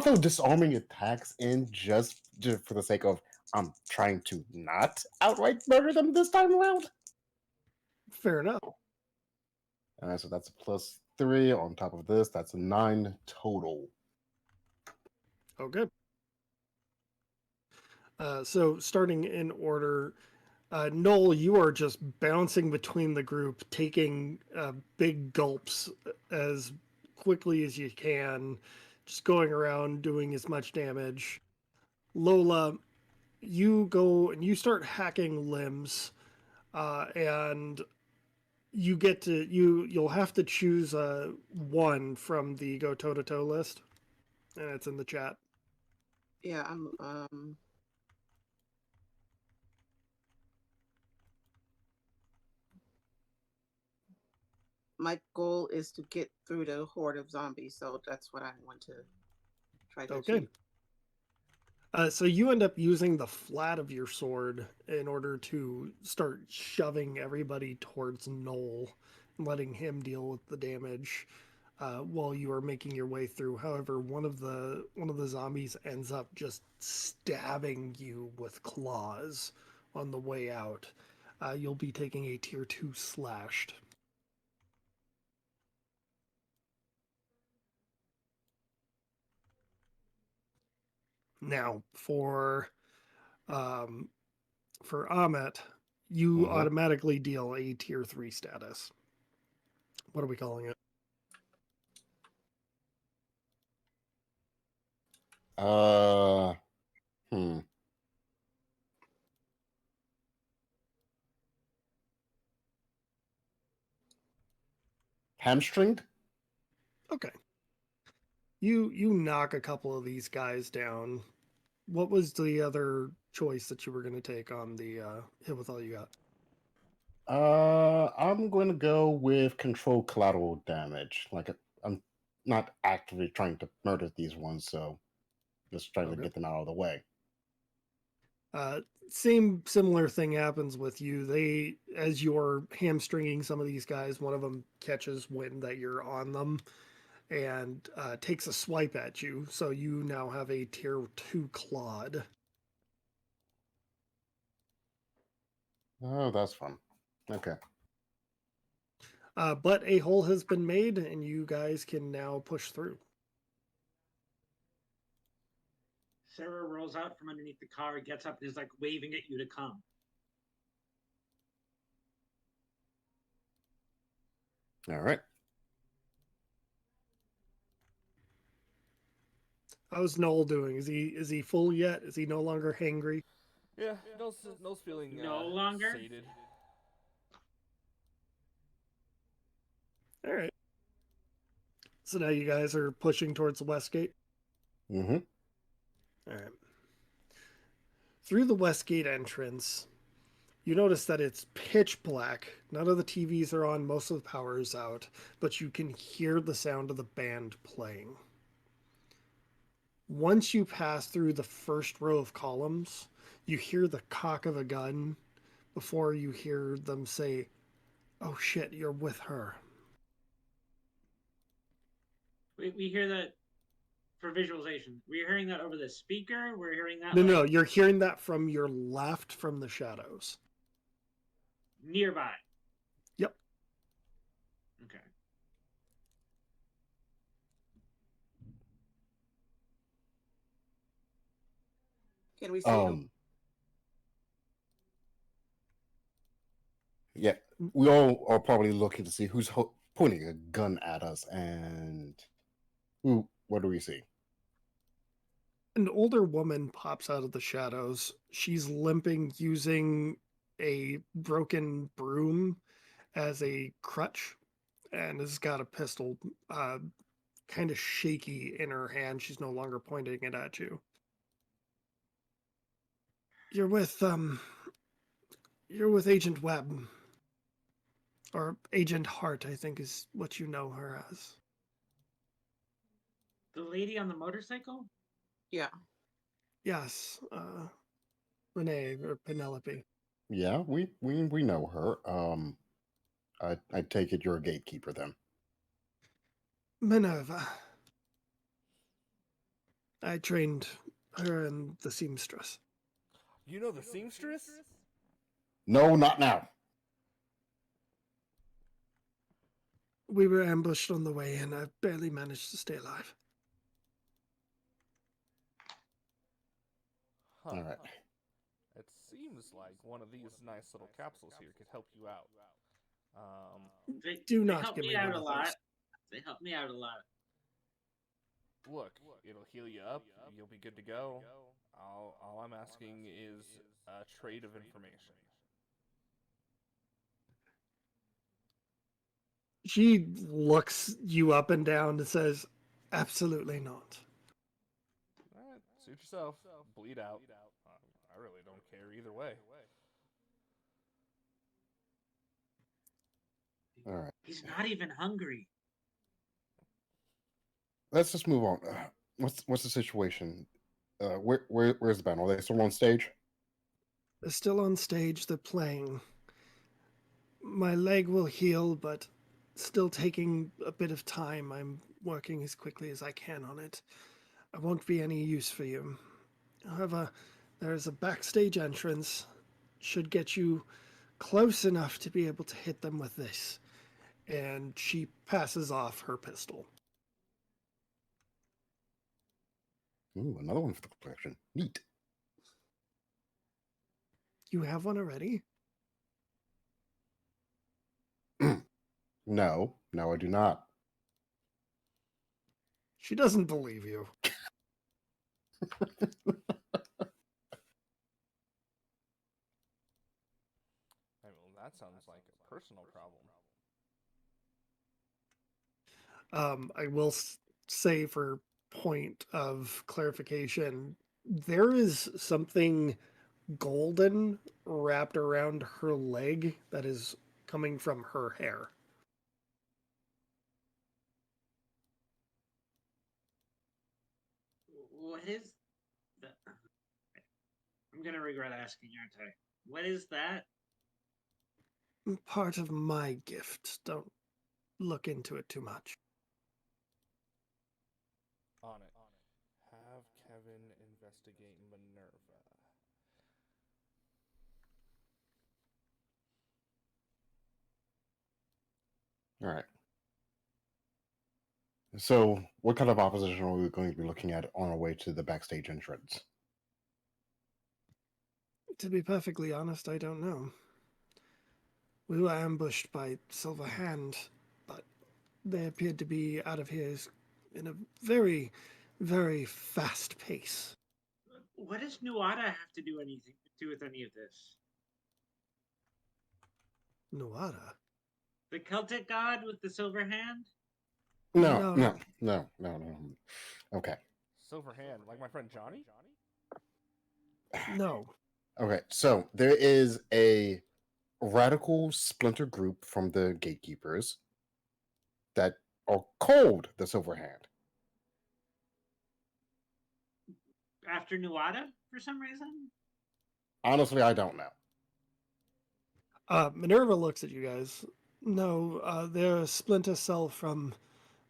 Speaker 2: throw disarming attacks in just for the sake of I'm trying to not outright murder them this time around.
Speaker 1: Fair enough.
Speaker 2: So that's a +3 on top of this. That's a 9 total.
Speaker 1: Okay. So starting in order, Noel, you are just bouncing between the group, taking big gulps as quickly as you can, just going around doing as much damage. Lola, you go and you start hacking limbs, and you'll have to choose one from the go toe to toe list, and it's in the chat.
Speaker 5: Yeah, I'm my goal is to get through the horde of zombies, so that's what I want to try to
Speaker 1: Okay.
Speaker 5: achieve.
Speaker 1: So you end up using the flat of your sword in order to start shoving everybody towards Noel and letting him deal with the damage while you are making your way through. However, one of the zombies ends up just stabbing you with claws on the way out. You'll be taking a tier 2 slashed. Now, um, for Ahmet, you
Speaker 2: Mm-hmm.
Speaker 1: automatically deal a tier 3 status. What are we calling it?
Speaker 2: Uh, hmm. Hamstringed?
Speaker 1: Okay. You knock a couple of these guys down. What was the other choice that you were going to take on the hit with all you got?
Speaker 2: I'm going to go with control collateral damage. I'm not actively trying to murder these ones, so just trying to
Speaker 1: Okay.
Speaker 2: get them out of the way.
Speaker 1: Similar thing happens with you. As you're hamstringing some of these guys, one of them catches wind that you're on them and takes a swipe at you. So you now have a tier 2 clawed.
Speaker 2: Oh, that's fun. Okay.
Speaker 1: But a hole has been made, and you guys can now push through.
Speaker 4: Sarah rolls out from underneath the car, gets up, and is like waving at you to come.
Speaker 2: All right.
Speaker 1: How's Noel doing? Is he full yet? Is he no longer hangry?
Speaker 3: Yeah, No's feeling
Speaker 4: No longer?
Speaker 3: sated.
Speaker 1: All right. So now you guys are pushing towards the west gate.
Speaker 2: Mm-hmm.
Speaker 1: All right. Through the west gate entrance, you notice that it's pitch black. None of the TVs are on, most of the power is out, but you can hear the sound of the band playing. Once you pass through the first row of columns, you hear the cock of a gun before you hear them say, "Oh shit, you're with her."
Speaker 4: We hear that for visualization. We're hearing that over the speaker. We're hearing that
Speaker 1: No, you're hearing that from your left from the shadows.
Speaker 4: nearby.
Speaker 1: Yep.
Speaker 4: Okay.
Speaker 5: Can we see him?
Speaker 2: Yeah, we all are probably looking to see who's pointing a gun at us, and what do we see?
Speaker 1: An older woman pops out of the shadows. She's limping using a broken broom as a crutch and has got a pistol kind of shaky in her hand. She's no longer pointing it at you. You're with Agent Webb. Or Agent Hart, I think is what you know her as.
Speaker 4: The lady on the motorcycle?
Speaker 5: Yeah.
Speaker 1: Yes, Renee or Penelope.
Speaker 2: Yeah, we know her. I take it you're a gatekeeper then.
Speaker 1: Minerva. I trained her and the seamstress.
Speaker 3: You know the seamstress?
Speaker 2: No, not now.
Speaker 1: We were ambushed on the way and I barely managed to stay alive.
Speaker 3: Huh.
Speaker 2: All right.
Speaker 3: It seems like one of these nice little capsules here could help you out.
Speaker 1: Do
Speaker 4: They
Speaker 1: not
Speaker 4: help
Speaker 1: give
Speaker 4: me
Speaker 1: me
Speaker 4: out
Speaker 1: one
Speaker 4: a
Speaker 1: of
Speaker 4: lot.
Speaker 1: those.
Speaker 4: They help me out a lot.
Speaker 3: Look, it'll heal you up. You'll be good to go. All I'm asking is a trade of information.
Speaker 1: She looks you up and down and says, absolutely not.
Speaker 3: All right, suit yourself. Bleed out. I really don't care either way.
Speaker 2: All right.
Speaker 4: He's not even hungry.
Speaker 2: Let's just move on. What's the situation? Where's the band? Are they still on stage?
Speaker 1: They're still on stage, they're playing. My leg will heal, but still taking a bit of time. I'm working as quickly as I can on it. I won't be any use for you. However, there is a backstage entrance. Should get you close enough to be able to hit them with this. And she passes off her pistol.
Speaker 2: Ooh, another one for the collection. Neat.
Speaker 1: You have one already?
Speaker 2: No, I do not.
Speaker 1: She doesn't believe you.
Speaker 3: I mean, that sounds like a personal problem.
Speaker 1: I will say, for point of clarification, there is something golden wrapped around her leg that is coming from her hair.
Speaker 4: What is that? I'm gonna regret asking, aren't I? What is that?
Speaker 1: Part of my gift. Don't look into it too much.
Speaker 3: On it. Have Kevin investigate Minerva.
Speaker 2: All right. So, what kind of opposition are we going to be looking at on our way to the backstage entrance?
Speaker 1: To be perfectly honest, I don't know. We were ambushed by Silver Hand, but they appeared to be out of here in a very, very fast pace.
Speaker 4: What does Nuada have to do with any of this?
Speaker 1: Nuada?
Speaker 4: The Celtic god with the silver hand?
Speaker 2: No. Okay.
Speaker 3: Silver hand, like my friend Johnny?
Speaker 1: No.
Speaker 2: Okay, so there is a radical splinter group from the gatekeepers that are called the Silver Hand.
Speaker 4: After Nuada, for some reason?
Speaker 2: Honestly, I don't know.
Speaker 1: Minerva looks at you guys. No, they're a splinter cell from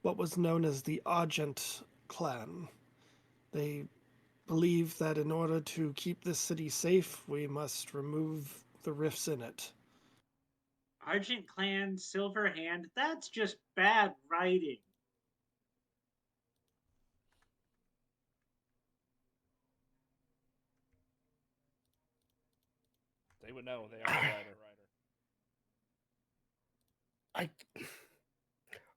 Speaker 1: what was known as the Argent clan. They believe that in order to keep this city safe, we must remove the rifts in it.
Speaker 4: Argent clan, silver hand, that's just bad writing.
Speaker 3: They would know. They are the writer.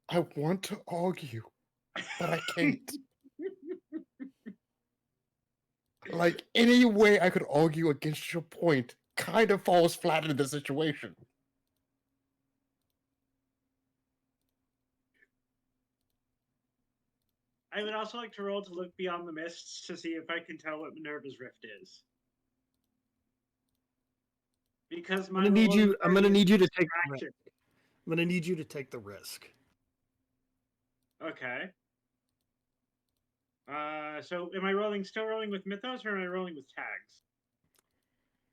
Speaker 2: I want to argue, but I can't. Like, any way I could argue against your point kind of falls flat in the situation.
Speaker 4: I would also like to roll to look beyond the mists to see if I can tell what Minerva's rift is. Because
Speaker 1: I'm gonna need you to take the risk. I'm gonna need you to take the risk.
Speaker 4: Okay. So am I still rolling with Mythos, or am I rolling with tags?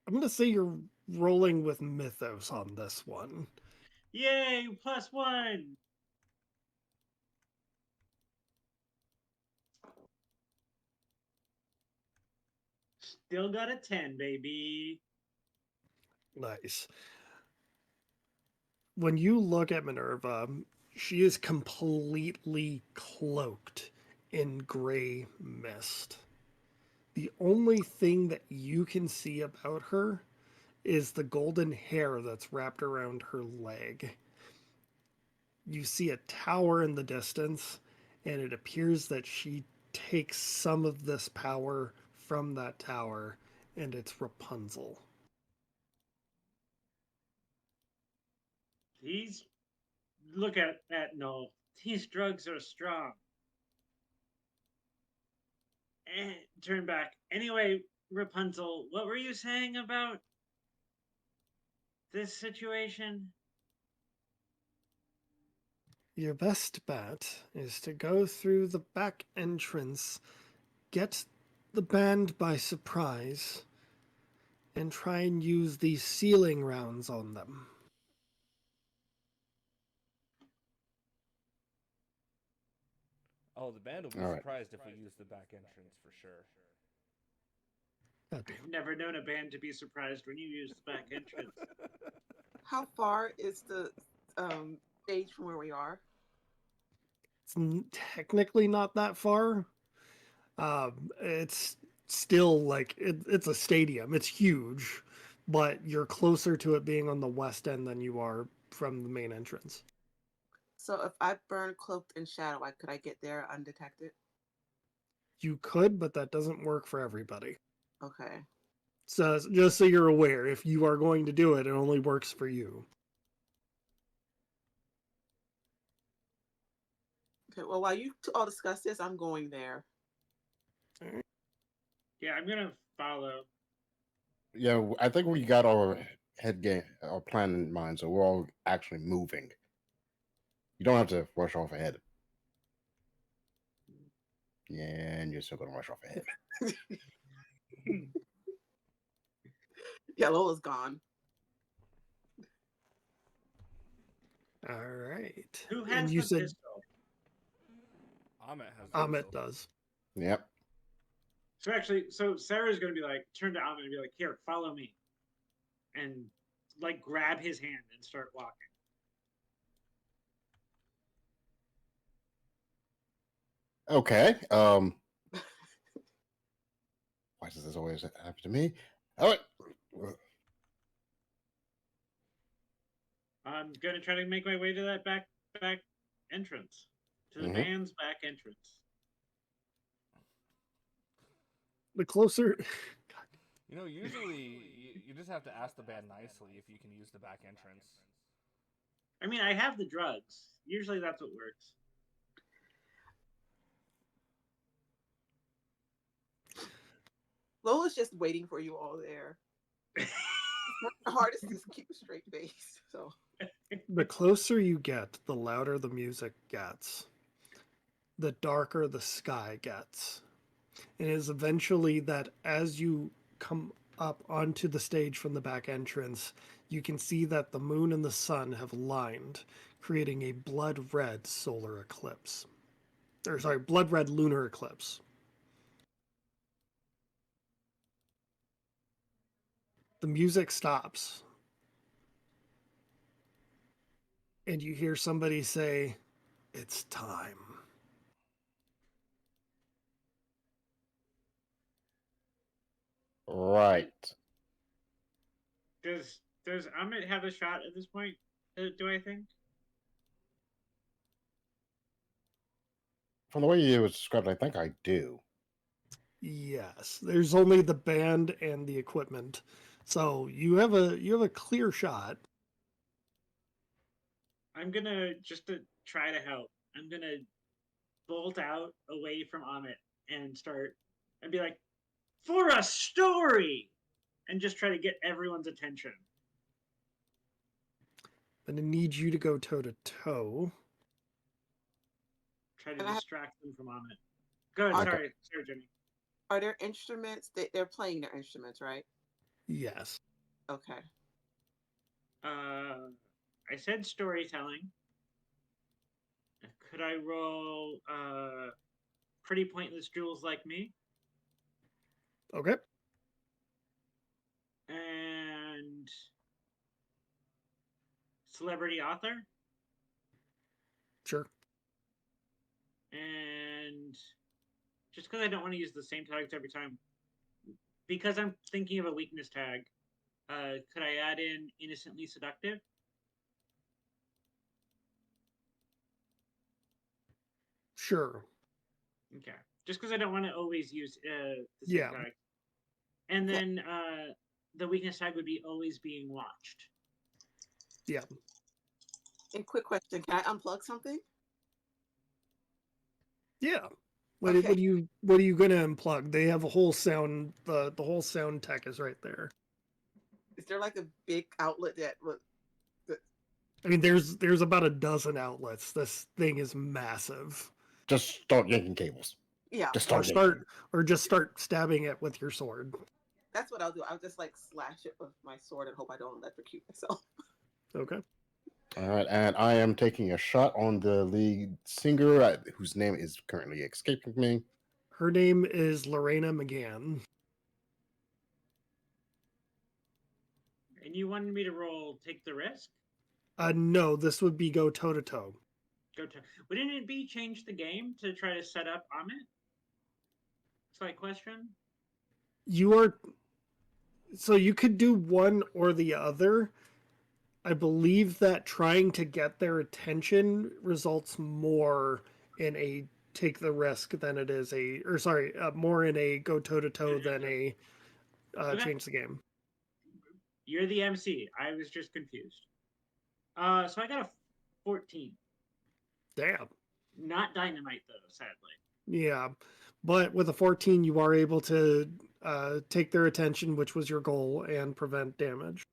Speaker 1: I'm gonna say you're rolling with Mythos on this one.
Speaker 4: Yay, +1! Still got a 10, baby.
Speaker 1: Nice. When you look at Minerva, she is completely cloaked in gray mist. The only thing that you can see about her is the golden hair that's wrapped around her leg. You see a tower in the distance, and it appears that she takes some of this power from that tower, and it's Rapunzel.
Speaker 4: Look at Noel. These drugs are strong. Turn back. Anyway, Rapunzel, what were you saying about this situation?
Speaker 1: Your best bet is to go through the back entrance, get the band by surprise, and try and use these sealing rounds on them.
Speaker 3: Oh, the band will be
Speaker 2: All right.
Speaker 3: surprised if we use the back entrance for sure.
Speaker 1: That'd be
Speaker 4: I've never known a band to be surprised when you use the back entrance.
Speaker 5: How far is the stage from where we are?
Speaker 1: technically not that far. It's still like it's a stadium. It's huge, but you're closer to it being on the west end than you are from the main entrance.
Speaker 5: So if I burn cloaked in shadow, could I get there undetected?
Speaker 1: You could, but that doesn't work for everybody.
Speaker 5: Okay.
Speaker 1: So just so you're aware, if you are going to do it, it only works for you.
Speaker 5: Okay. Well, while you all discuss this, I'm going there.
Speaker 4: Yeah, I'm gonna follow.
Speaker 2: Yeah, I think we got our our plan in mind, so we're all actually moving. You don't have to rush off ahead. Yeah, and you're still gonna rush off ahead.
Speaker 5: Yeah, Lola's gone.
Speaker 1: All right.
Speaker 4: Who
Speaker 1: And
Speaker 4: has
Speaker 1: you
Speaker 4: the
Speaker 1: said
Speaker 4: pistol?
Speaker 3: Ahmet has the
Speaker 1: Amit
Speaker 3: pistol.
Speaker 1: does.
Speaker 2: Yep.
Speaker 4: So Sarah's gonna be like, turn to Ahmed and be like, here, follow me. And like grab his hand and start walking.
Speaker 2: Okay. Why does this always happen to me? All right.
Speaker 4: I'm gonna try to make my way to that back entrance. To the
Speaker 2: Mhm.
Speaker 4: band's back entrance.
Speaker 1: The closer
Speaker 3: You know, usually you just have to ask the band nicely if you can use the back entrance.
Speaker 4: I mean, I have the drugs. Usually that's what works.
Speaker 5: Lola's just waiting for you all there. The hardest is to keep a straight face. So
Speaker 1: the closer you get, the louder the music gets. The darker the sky gets. And it is eventually that as you come up onto the stage from the back entrance, you can see that the moon and the sun have lined, creating a blood red solar eclipse. Or, sorry, blood red lunar eclipse. The music stops. And you hear somebody say, "It's time."
Speaker 2: Right.
Speaker 4: Does Ahmed have a shot at this point? Do I think?
Speaker 2: From the way you described it, I think I do.
Speaker 1: Yes, there's only the band and the equipment, so you have a clear shot.
Speaker 4: I'm gonna just to try to help. I'm gonna bolt out away from Ahmed and start and be like, for a story, and just try to get everyone's attention.
Speaker 1: I'm gonna need you to go toe to toe.
Speaker 4: Try to
Speaker 5: And I have,
Speaker 4: distract them from Ahmed. Go ahead.
Speaker 5: are,
Speaker 4: Sorry, Jenny.
Speaker 5: are there instruments? They're playing their instruments, right?
Speaker 1: Yes.
Speaker 5: Okay.
Speaker 4: I said storytelling. Could I roll pretty pointless jewels like me?
Speaker 1: Okay.
Speaker 4: And celebrity author?
Speaker 1: Sure.
Speaker 4: And just because I don't want to use the same titles every time, because I'm thinking of a weakness tag, could I add in innocently seductive?
Speaker 1: Sure.
Speaker 4: Okay. Just because I don't want to always use the same
Speaker 1: Yeah.
Speaker 4: tag. And
Speaker 5: Okay.
Speaker 4: then the weakness tag would be always being watched.
Speaker 1: Yeah.
Speaker 5: And quick question: can I unplug something?
Speaker 1: Yeah. What
Speaker 5: Okay.
Speaker 1: are you gonna unplug? They have a whole sound the whole sound tech is right there.
Speaker 5: Is there like a big outlet that would?
Speaker 1: I mean there's about a dozen outlets. This thing is massive.
Speaker 2: Just start yanking cables.
Speaker 5: Yeah.
Speaker 2: Just
Speaker 1: Or
Speaker 2: start yanking.
Speaker 1: just start stabbing it with your sword.
Speaker 5: That's what I'll do. I'll just like slash it with my sword and hope I don't electrocute myself.
Speaker 1: Okay.
Speaker 2: All right, and I am taking a shot on the lead singer, whose name is currently escaping me.
Speaker 1: Her name is Lorena McGann.
Speaker 4: And you wanted me to roll take the risk?
Speaker 1: No, this would be go toe to toe.
Speaker 4: Go to. Wouldn't it be change the game to try to set up Amit? Slight question.
Speaker 1: You are so you could do one or the other. I believe that trying to get their attention results more in a take the risk than it is more in a go toe to toe than a
Speaker 4: Okay.
Speaker 1: change the game.
Speaker 4: You're the MC. I was just confused. So I got a 14.
Speaker 1: Damn.
Speaker 4: Not dynamite though, sadly.
Speaker 1: Yeah. But with a 14, you are able to take their attention, which was your goal, and prevent damage.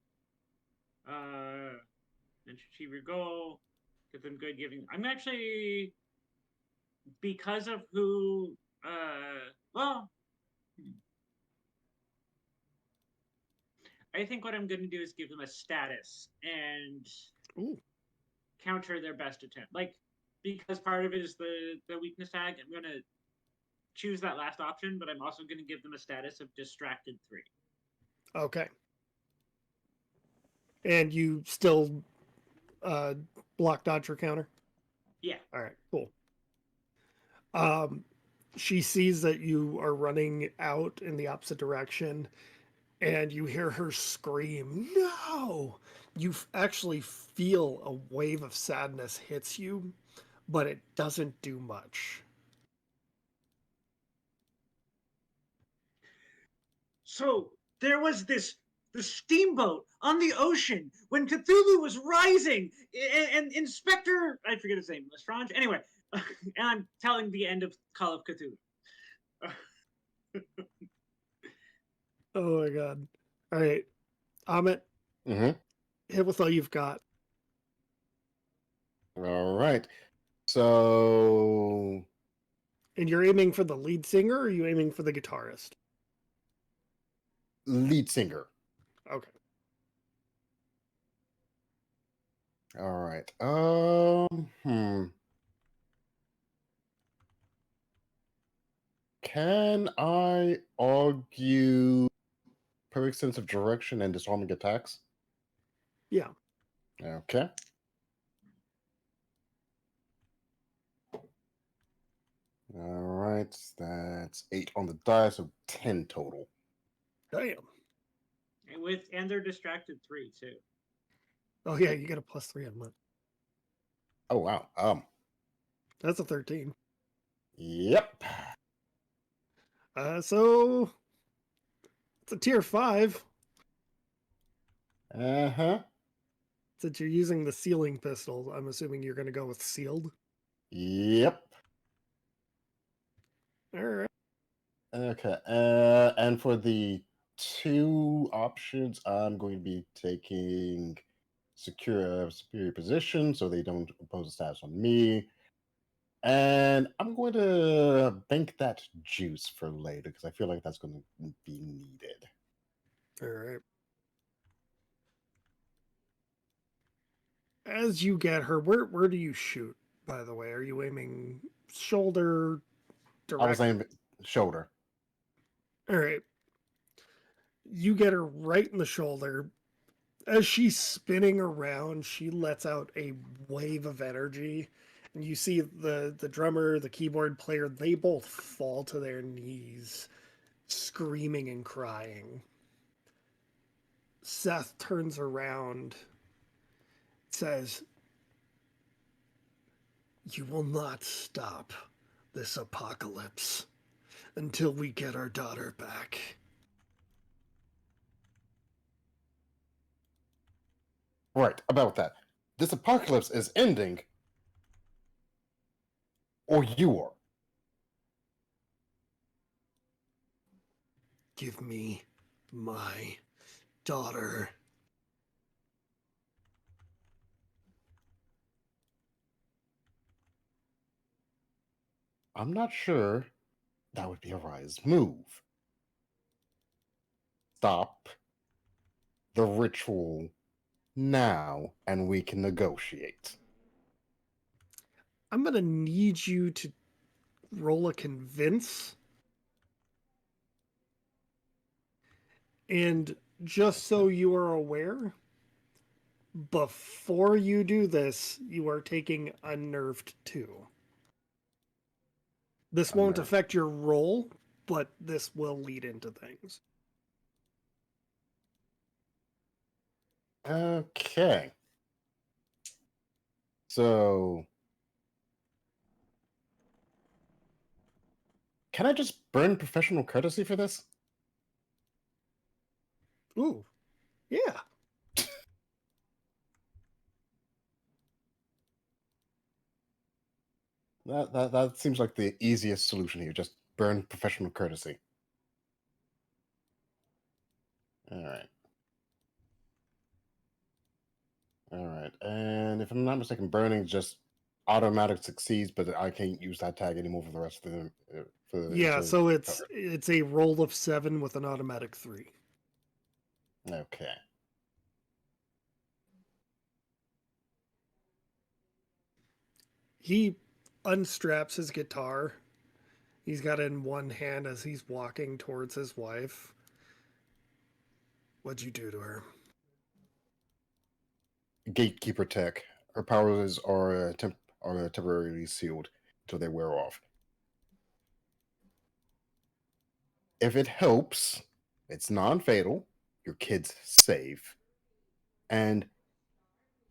Speaker 4: And achieve your goal. Get them good giving. I'm actually because of who. Well, I think what I'm going to do is give them a status and
Speaker 1: Ooh.
Speaker 4: counter their best attempt. Like because part of it is the weakness tag. I'm going to choose that last option, but I'm also going to give them a status of distracted 3.
Speaker 1: Okay. And you still block dodge or counter?
Speaker 4: Yeah.
Speaker 1: All right, cool. She sees that you are running out in the opposite direction, and you hear her scream, "No!" You actually feel a wave of sadness hits you, but it doesn't do much.
Speaker 4: So there was the steamboat on the ocean when Cthulhu was rising, and Inspector I forget his name, Lestrange. Anyway, and I'm telling the end of Call of Cthulhu.
Speaker 1: Oh my god! All right, Amit, hit with all you've got.
Speaker 2: All right. So
Speaker 1: And you're aiming for the lead singer, or are you aiming for the guitarist?
Speaker 2: lead singer.
Speaker 1: Okay.
Speaker 2: All right. Can I argue perfect sense of direction and disarming attacks?
Speaker 1: Yeah.
Speaker 2: Okay. All right. That's 8 on the die, so 10 total.
Speaker 1: Damn.
Speaker 4: And they're distracted 3 too.
Speaker 1: Oh yeah, you get a +3 on that.
Speaker 2: Oh wow.
Speaker 1: That's a 13.
Speaker 2: Yep.
Speaker 1: So it's a tier 5.
Speaker 2: Uh-huh.
Speaker 1: Since you're using the sealing pistol, I'm assuming you're going to go with sealed.
Speaker 2: Yep.
Speaker 1: All right.
Speaker 2: Okay. And for the 2 options, I'm going to be taking superior position, so they don't impose a status on me. And I'm going to bank that juice for later because I feel like that's going to be needed.
Speaker 1: All right. As you get her, where do you shoot? By the way, are you aiming shoulder,
Speaker 2: I was
Speaker 1: direct?
Speaker 2: aiming shoulder.
Speaker 1: All right. You get her right in the shoulder. As she's spinning around, she lets out a wave of energy, and you see the drummer, the keyboard player, they both fall to their knees screaming and crying. Seth turns around, says, "You will not stop this apocalypse until we get our daughter back."
Speaker 2: Right, about that. This apocalypse is ending, or you are.
Speaker 1: Give me my daughter.
Speaker 2: I'm not sure that would be a wise move. Stop the ritual now, and we can negotiate.
Speaker 1: I'm going to need you to roll a convince. And just so you are aware, before you do this, you are taking Unnerved 2. This won't
Speaker 2: Unnerved.
Speaker 1: affect your roll, but this will lead into things.
Speaker 2: Okay. So, can I just burn professional courtesy for this?
Speaker 1: Ooh, yeah.
Speaker 2: That seems like the easiest solution here. Just burn professional courtesy. All right. All right. And if I'm not mistaken, burning just automatic succeeds, but I can't use that tag anymore for the rest of the
Speaker 1: Yeah,
Speaker 2: until
Speaker 1: so
Speaker 2: covered.
Speaker 1: it's a roll of 7 with an automatic 3.
Speaker 2: Okay.
Speaker 1: He unstraps his guitar. He's got it in one hand as he's walking towards his wife. What'd you do to her?
Speaker 2: Gatekeeper tech. Her powers are temporarily sealed until they wear off. If it helps, it's non-fatal. Your kid's safe, and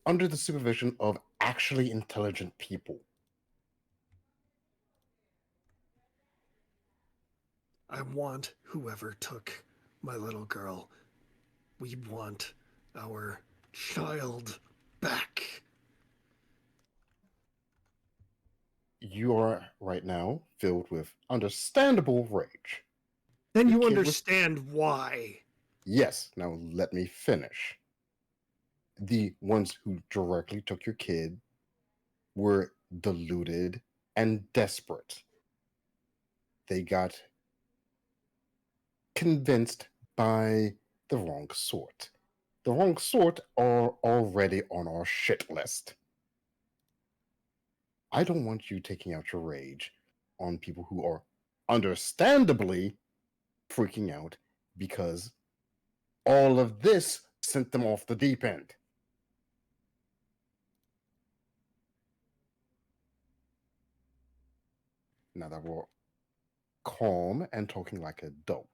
Speaker 2: under the supervision of actually intelligent people.
Speaker 1: I want whoever took my little girl. We want our child back.
Speaker 2: You are right now filled with understandable rage.
Speaker 1: Then
Speaker 2: Your
Speaker 1: you
Speaker 2: kid was.
Speaker 1: understand why.
Speaker 2: Yes, now let me finish. The ones who directly took your kid were deluded and desperate. They got convinced by the wrong sort. The wrong sort are already on our shit list. I don't want you taking out your rage on people who are understandably freaking out because all of this sent them off the deep end. Now that we're calm and talking like adults,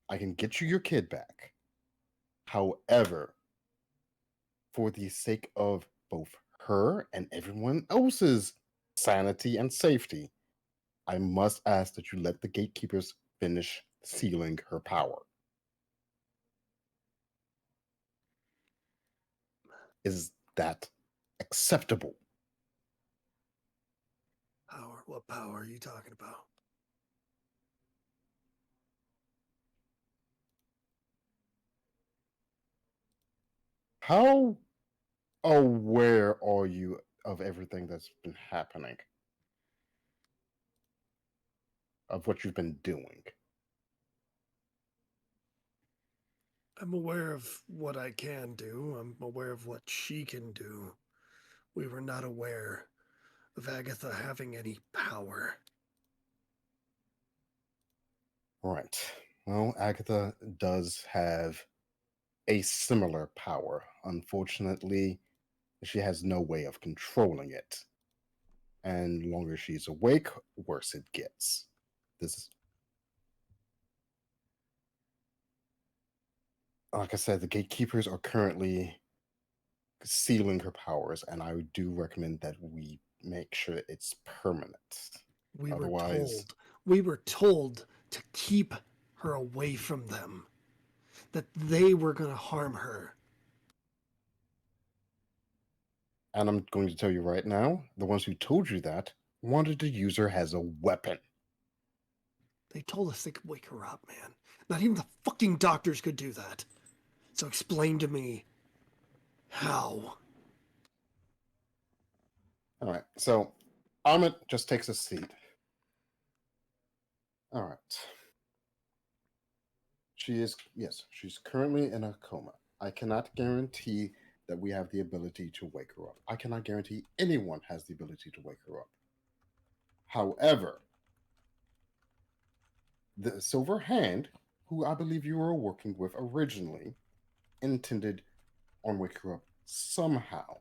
Speaker 2: I can get you your kid back. However, for the sake of both her and everyone else's sanity and safety, I must ask that you let the gatekeepers finish sealing her power. Is that acceptable?
Speaker 1: Power? What power are you talking about?
Speaker 2: How aware are you of everything that's been happening? Of what you've been doing?
Speaker 1: I'm aware of what I can do. I'm aware of what she can do. We were not aware of Agatha having any power.
Speaker 2: Right. Well, Agatha does have a similar power. Unfortunately, she has no way of controlling it. And the longer she's awake, worse it gets. This is, like I said, the gatekeepers are currently sealing her powers, and I do recommend that we make sure it's permanent.
Speaker 1: We
Speaker 2: Otherwise,
Speaker 1: we were told to keep her away from them, that they were going to harm her.
Speaker 2: and I'm going to tell you right now, the ones who told you that wanted to use her as a weapon.
Speaker 1: They told us they could wake her up, man. Not even the fucking doctors could do that. So explain to me how.
Speaker 2: All right, so Amit just takes a seat. All right. She's currently in a coma. I cannot guarantee that we have the ability to wake her up. I cannot guarantee anyone has the ability to wake her up. However, the Silver Hand, who I believe you were working with originally, intended on waking her up somehow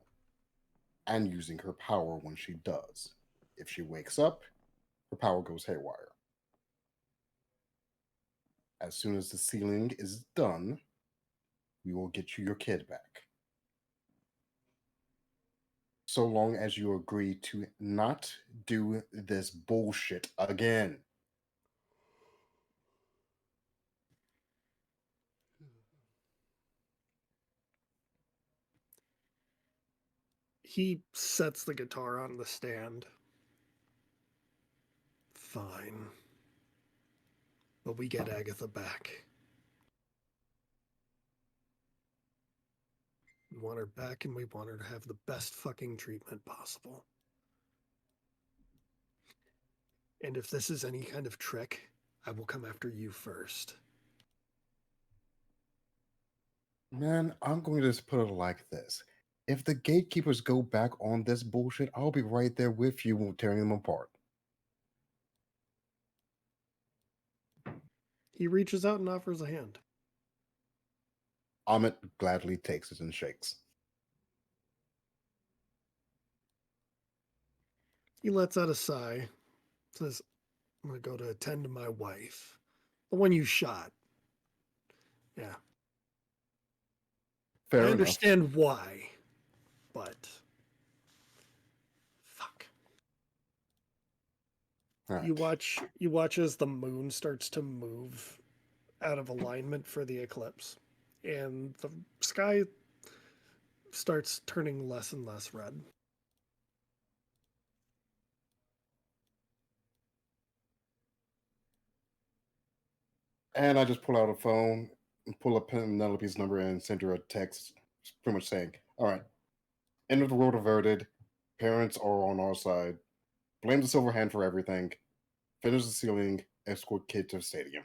Speaker 2: and using her power when she does. If she wakes up, her power goes haywire. As soon as the sealing is done, we will get you your kid back. So long as you agree to not do this bullshit again.
Speaker 1: He sets the guitar on the stand. Fine. But we get Agatha back. We want her back, and we want her to have the best fucking treatment possible. And if this is any kind of trick, I will come after you first.
Speaker 2: Man, I'm going to just put it like this. If the gatekeepers go back on this bullshit, I'll be right there with you tearing them apart.
Speaker 1: He reaches out and offers a hand.
Speaker 2: Amit gladly takes it and shakes.
Speaker 1: He lets out a sigh, says, I'm going to go to attend to my wife. The one you shot. Yeah.
Speaker 2: Fair
Speaker 1: I
Speaker 2: enough.
Speaker 1: understand why, but fuck.
Speaker 2: All right.
Speaker 1: You watch as the moon starts to move out of alignment for the eclipse, and the sky starts turning less and less red.
Speaker 2: And I just pull out a phone, and pull up Penelope's number, and send her a text, pretty much saying, all right, end of the world averted. Parents are on our side. Blame the Silver Hand for everything. Finish the sealing. Escort kid to the stadium.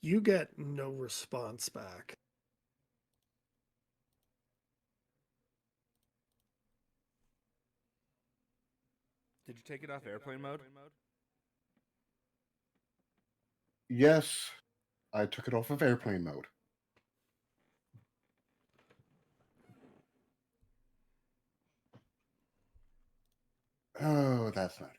Speaker 1: You get no response back.
Speaker 3: Did you take it off airplane mode?
Speaker 2: Yes, I took it off of airplane mode. Oh, that's not good.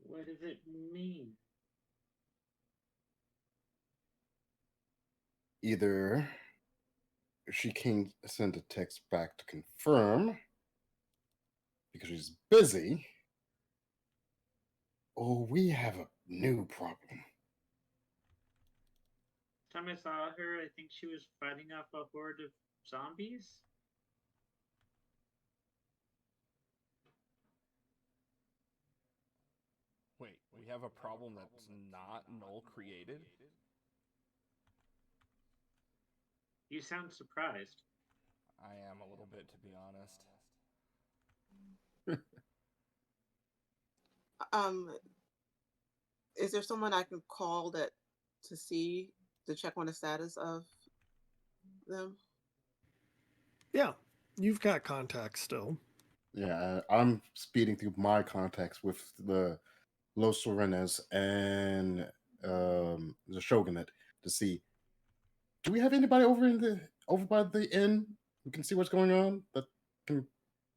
Speaker 4: What does it mean?
Speaker 2: Either she can send a text back to confirm because she's busy, or we have a new problem.
Speaker 4: Time I saw her, I think she was fighting off a horde of zombies.
Speaker 3: Wait, we have a problem that's not null created?
Speaker 4: You sound surprised.
Speaker 3: I am a little bit, to be honest.
Speaker 5: Is there someone I can call that to see to check on the status of them?
Speaker 1: Yeah. You've got contacts still.
Speaker 2: Yeah, I'm speeding through my contacts with the Los Serenas and the Shogunate to see, do we have anybody over by the inn who can see what's going on, that can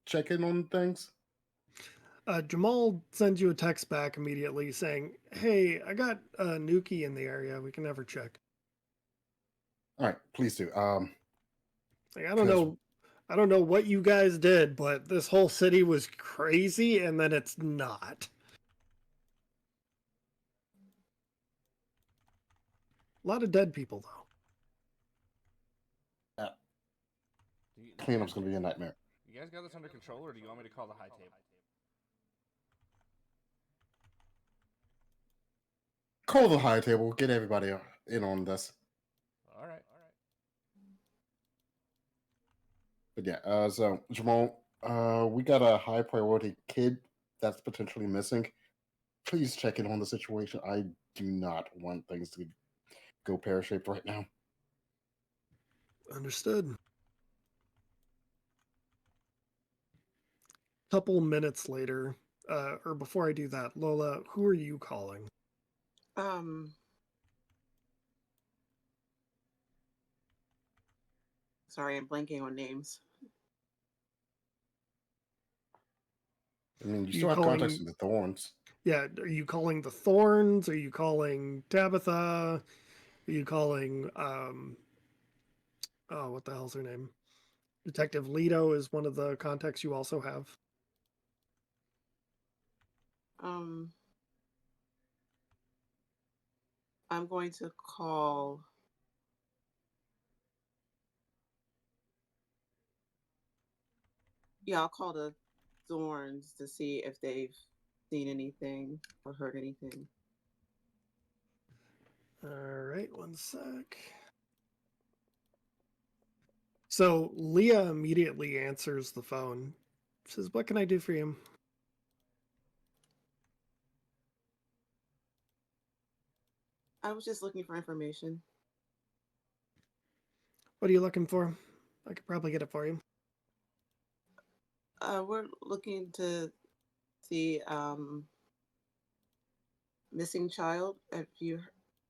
Speaker 2: check in on things?
Speaker 1: Jamal sends you a text back immediately saying, "Hey, I got Nuki in the area. We can have her check."
Speaker 2: All right, please do.
Speaker 1: Like, I
Speaker 2: Because
Speaker 1: don't know what you guys did, but this whole city was crazy, and then it's not. A lot of dead people, though.
Speaker 2: cleanup's going to be a nightmare.
Speaker 3: You guys got this under control, or do you want me to call the high table?
Speaker 2: Call the high table, get everybody in on this.
Speaker 3: All right.
Speaker 2: But yeah, so Jamal, we got a high priority kid that's potentially missing. Please check in on the situation. I do not want things to go pear-shaped right now.
Speaker 1: Understood. Couple minutes later, or before I do that, Lola, who are you calling?
Speaker 5: Sorry, I'm blanking on names.
Speaker 2: I mean, you
Speaker 1: You
Speaker 2: still have
Speaker 1: calling-
Speaker 2: contacts with the Thorns.
Speaker 1: Yeah, are you calling the Thorns? Are you calling Tabitha? Are you calling oh, what the hell's her name? Detective Leto is one of the contacts you also have.
Speaker 5: I'm going to call. Yeah, I'll call the Thorns to see if they've seen anything or heard anything.
Speaker 1: All right, one sec. So Leah immediately answers the phone. Says, "What can I do for you?"
Speaker 5: I was just looking for information.
Speaker 1: What are you looking for? I could probably get it for you.
Speaker 5: We're looking to see missing child. Have you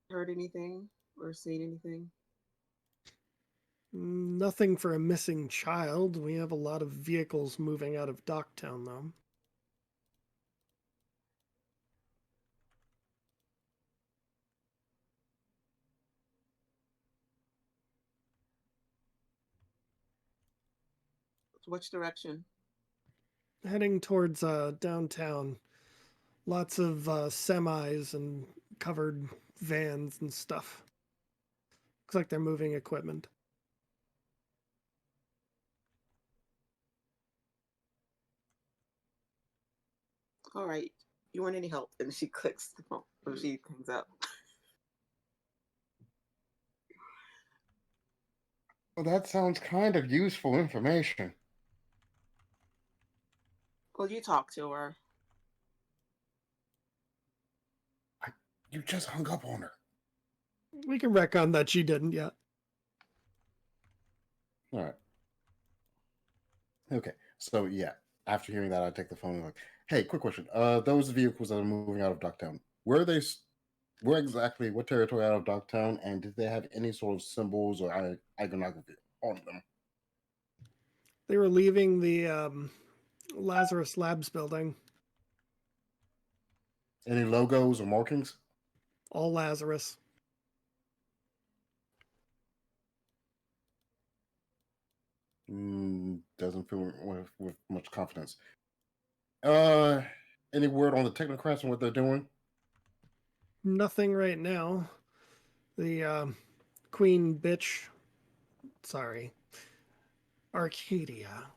Speaker 5: heard anything or seen anything?
Speaker 1: Nothing for a missing child. We have a lot of vehicles moving out of Docktown, though.
Speaker 5: Which direction?
Speaker 1: Heading towards downtown. Lots of semis and covered vans and stuff. Looks like they're moving equipment.
Speaker 5: All right. You want any help? And she clicks the phone. Or she hangs up.
Speaker 2: Well, that sounds kind of useful information.
Speaker 5: Well, you talk to her.
Speaker 2: You just hung up on her.
Speaker 1: We can retcon that she didn't yet.
Speaker 2: All right. Okay. So yeah, after hearing that, I take the phone and like, hey, quick question. Those vehicles that are moving out of Docktown, where exactly, what territory out of Docktown, and did they have any sort of symbols or iconography on them?
Speaker 1: They were leaving the Lazarus Labs building.
Speaker 2: Any logos or markings?
Speaker 1: All Lazarus.
Speaker 2: Doesn't feel with much confidence. Any word on the technocrats and what they're doing?
Speaker 1: Nothing right now. The Queen Bitch, sorry, Arcadia,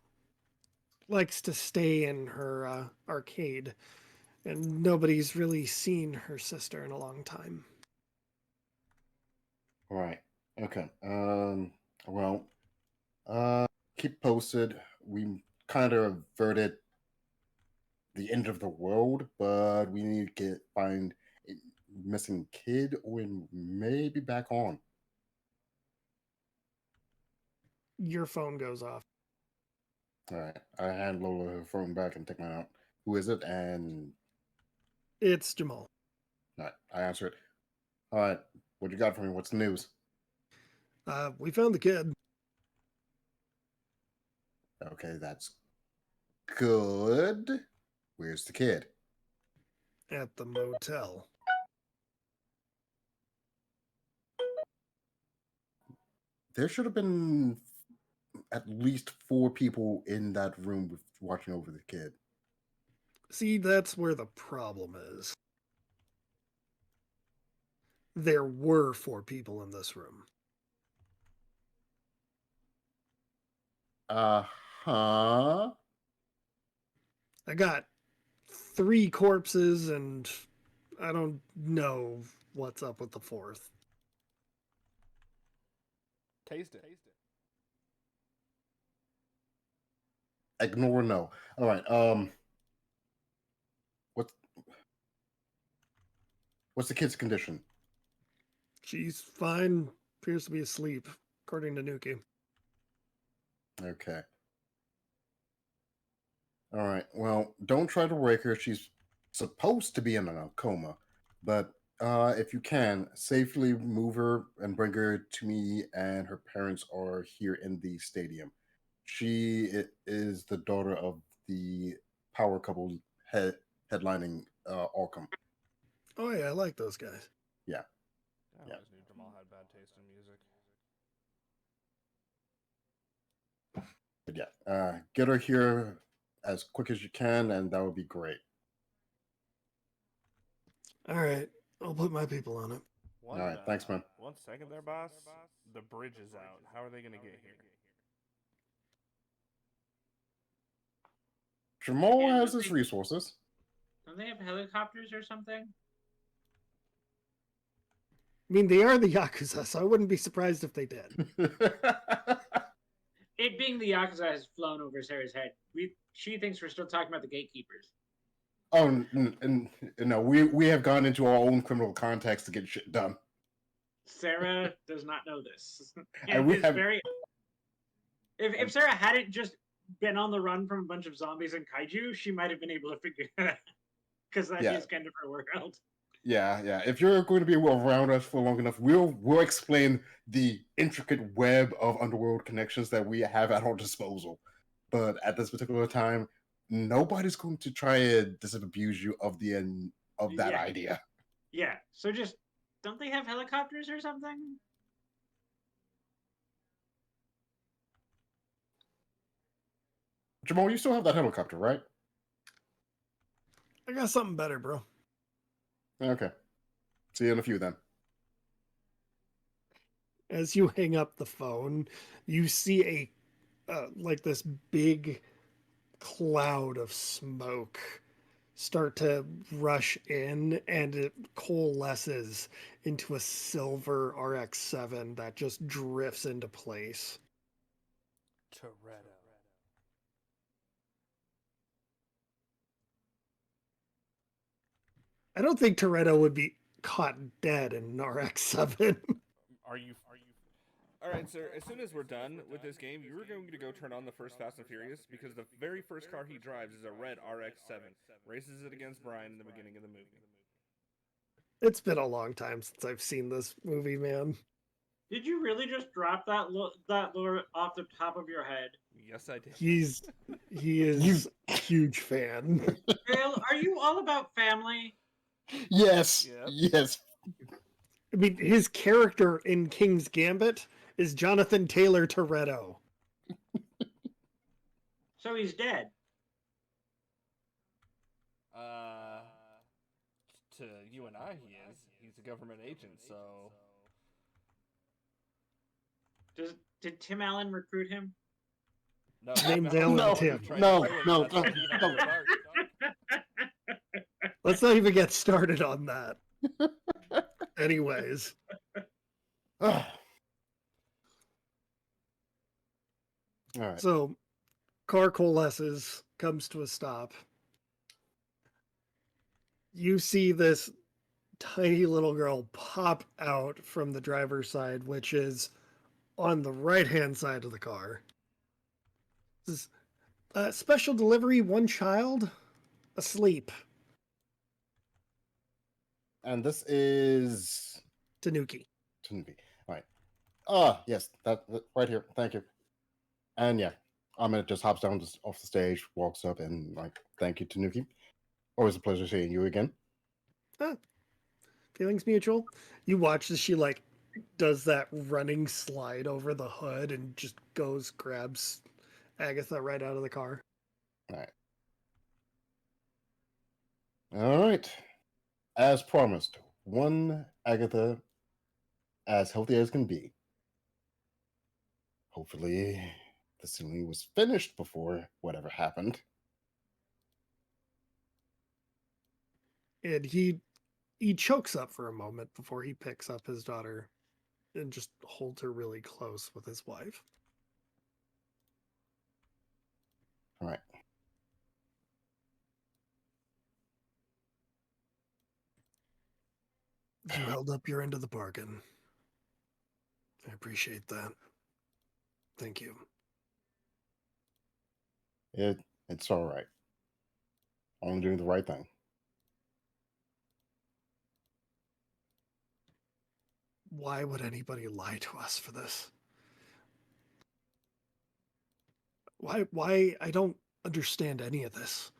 Speaker 1: likes to stay in her arcade, and nobody's really seen her sister in a long time.
Speaker 2: Right. Okay. Well, keep posted. We kind of averted the end of the world, but we need to find a missing kid, or it may be back on.
Speaker 1: Your phone goes off.
Speaker 2: All right. I hand Lola her phone back and take mine out. Who is it? And
Speaker 1: It's Jamal.
Speaker 2: all right, I answer it. All right. What you got for me? What's the news?
Speaker 1: We found the kid.
Speaker 2: Okay, that's good. Where's the kid?
Speaker 1: At the motel.
Speaker 2: There should have been at least 4 people in that room watching over the kid.
Speaker 1: See, that's where the problem is. There were 4 people in this room.
Speaker 2: Uh-huh.
Speaker 1: I got 3 corpses, and I don't know what's up with the 4th.
Speaker 3: Taste it.
Speaker 2: Ignore no. All right. What's the kid's condition?
Speaker 1: She's fine. Appears to be asleep, according to Nuki.
Speaker 2: Okay. All right. Well, don't try to wake her. She's supposed to be in a coma, but if you can, safely move her and bring her to me. And her parents are here in the stadium. She is the daughter of the power couple headlining Arkham.
Speaker 1: Oh yeah, I like those guys.
Speaker 2: Yeah.
Speaker 3: I always knew Jamal had bad taste in music.
Speaker 2: But yeah, get her here as quick as you can, and that would be great.
Speaker 1: All right, I'll put my people on it.
Speaker 2: All right, thanks, man.
Speaker 3: 1 second there, boss. The bridge is out. How are they going to get here?
Speaker 2: Jamal
Speaker 4: Yeah,
Speaker 2: has
Speaker 4: don't
Speaker 2: his
Speaker 4: they-
Speaker 2: resources.
Speaker 4: Don't they have helicopters or something?
Speaker 1: I mean, they are the Yakuza, so I wouldn't be surprised if they did.
Speaker 4: It being the Yakuza has flown over Sarah's head. She thinks we're still talking about the gatekeepers.
Speaker 2: Oh, no, we have gone into our own criminal context to get shit done.
Speaker 4: Sarah does not know this.
Speaker 2: And we
Speaker 4: It's
Speaker 2: have-
Speaker 4: very. If Sarah hadn't just been on the run from a bunch of zombies and kaiju, she might have been able to figure it out. Because that is kind of her world.
Speaker 2: Yeah. If you're going to be around us for long enough, we'll explain the intricate web of underworld connections that we have at our disposal. But at this particular time, nobody's going to try and disabuse you of that idea.
Speaker 4: Yeah. So just don't they have helicopters or something?
Speaker 2: Jamal, you still have that helicopter, right?
Speaker 1: I got something better, bro.
Speaker 2: Okay. See you in a few then.
Speaker 1: As you hang up the phone, you see like this big cloud of smoke start to rush in, and it coalesces into a silver RX-7 that just drifts into place.
Speaker 3: Toretto.
Speaker 1: I don't think Toretto would be caught dead in an RX-7.
Speaker 3: Are you? All right, sir. As soon as we're done with this game, you're going to go turn on the first Fast and Furious because the very first car he drives is a red RX-7. Races it against Brian in the beginning of the movie.
Speaker 1: It's been a long time since I've seen this movie, man.
Speaker 4: Did you really just drop that lore off the top of your head?
Speaker 3: Yes, I did.
Speaker 1: He is a huge fan.
Speaker 4: Bill, are you all about family?
Speaker 2: Yes.
Speaker 3: Yep.
Speaker 2: Yes.
Speaker 1: I mean, his character in King's Gambit is Jonathan Taylor Toretto.
Speaker 4: So he's dead.
Speaker 3: To you and I, he is. He's a government agent, so.
Speaker 4: Did Tim Allen recruit him?
Speaker 3: No,
Speaker 1: Name's Alan
Speaker 2: No,
Speaker 1: Tim.
Speaker 2: no,
Speaker 3: That's
Speaker 2: no,
Speaker 3: why he had
Speaker 2: no.
Speaker 3: the dark.
Speaker 1: Let's not even get started on that. Anyways,
Speaker 2: All right.
Speaker 1: so car coalesces, comes to a stop. You see this tiny little girl pop out from the driver's side, which is on the right-hand side of the car. Special delivery, one child asleep.
Speaker 2: And this is
Speaker 1: Tanuki.
Speaker 2: Tanuki. All right. Yes, that right here. Thank you. And yeah, Ahmed just hops down off the stage, walks up, and like, thank you, Tanuki. Always a pleasure seeing you again.
Speaker 1: Feelings mutual. You watch as she like does that running slide over the hood and just grabs Agatha right out of the car.
Speaker 2: All right. All right. As promised, one Agatha as healthy as can be. Hopefully, the ceiling was finished before whatever happened.
Speaker 1: And he chokes up for a moment before he picks up his daughter and just holds her really close with his wife.
Speaker 2: All right.
Speaker 1: You held up your end of the bargain. I appreciate that. Thank you.
Speaker 2: It's all right. Only doing the right thing.
Speaker 1: Why would anybody lie to us for this? Why I don't understand any of this.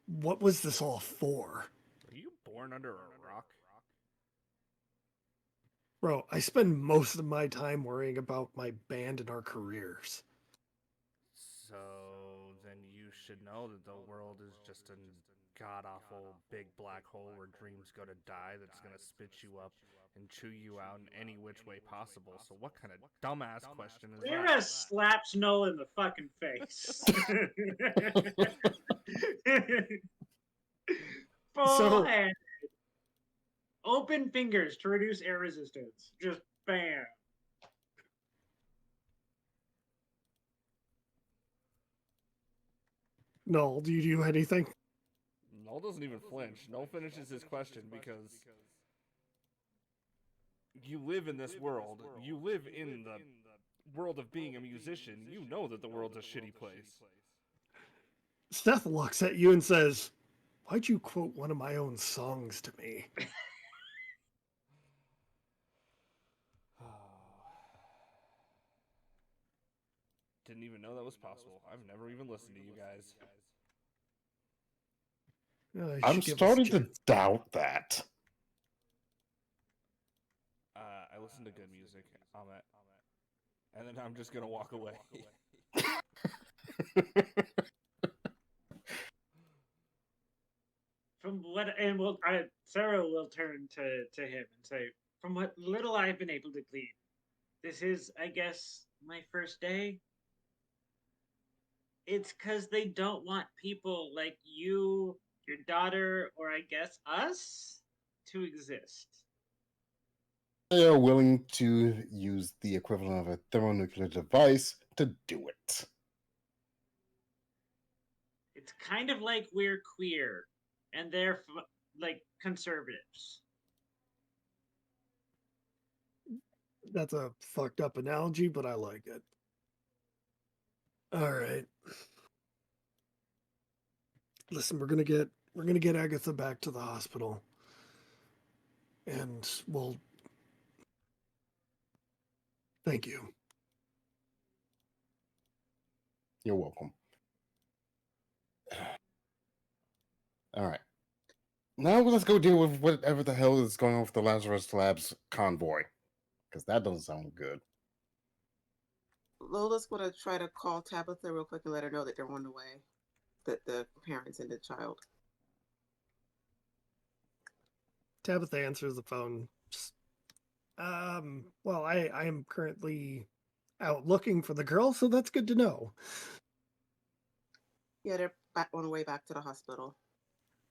Speaker 1: What was this all for?
Speaker 3: Were you born under a rock?
Speaker 1: Bro, I spend most of my time worrying about my band and our careers.
Speaker 3: So then you should know that the world is just a god-awful big black hole where dreams go to die that's going to spit you up and chew you out in any which way possible. So what kind of dumbass question is
Speaker 4: Sarah
Speaker 3: that?
Speaker 4: slaps Noel in the fucking face. Full
Speaker 1: So-
Speaker 4: hand. Open fingers to reduce air resistance. Just bam.
Speaker 1: No, do you do anything?
Speaker 3: Null doesn't even flinch. Null finishes his question because you live in this world. You live in the world of being a musician. You know that the world's a shitty place.
Speaker 1: Seth looks at you and says, "Why'd you quote one of my own songs to me?"
Speaker 3: Didn't even know that was possible. I've never even listened to you guys.
Speaker 1: You
Speaker 2: I'm
Speaker 1: should give us a
Speaker 2: starting to
Speaker 1: chance.
Speaker 2: doubt that.
Speaker 3: I listen to good music, Ahmet. And then I'm just gonna walk away.
Speaker 4: From what, and Sarah will turn to him and say, "From what little I've been able to glean, this is, I guess, my first day. It's because they don't want people like you, your daughter, or I guess us, to exist."
Speaker 2: They are willing to use the equivalent of a thermonuclear device to do it.
Speaker 4: It's kind of like we're queer, and they're like conservatives.
Speaker 1: That's a fucked up analogy, but I like it. All right. Listen, we're gonna get Agatha back to the hospital, and we'll. Thank you.
Speaker 2: You're welcome. All right. Now let's go deal with whatever the hell is going on with the Lazarus Labs convoy. Because that doesn't sound good.
Speaker 5: Lola's going to try to call Tabitha real quick and let her know that they're on the way, that the parents and the child.
Speaker 1: Tabitha answers the phone. Well, I am currently out looking for the girl, so that's good to know.
Speaker 5: Yeah, they're back on the way back to the hospital.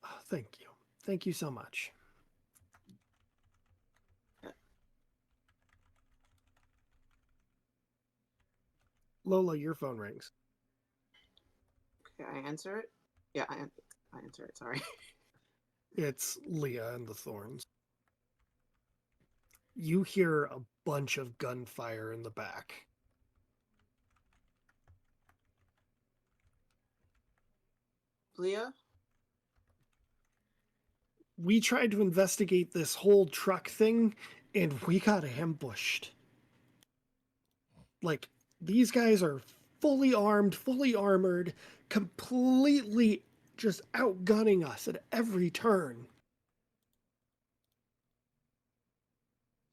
Speaker 1: Oh, thank you. Thank you so much. Lola, your phone rings.
Speaker 5: Okay, I answer it. Yeah, I answer it. Sorry.
Speaker 1: It's Leah and the Thorns. You hear a bunch of gunfire in the back.
Speaker 5: Clea?
Speaker 1: We tried to investigate this whole truck thing, and we got ambushed. Like, these guys are fully armed, fully armored, completely just outgunning us at every turn.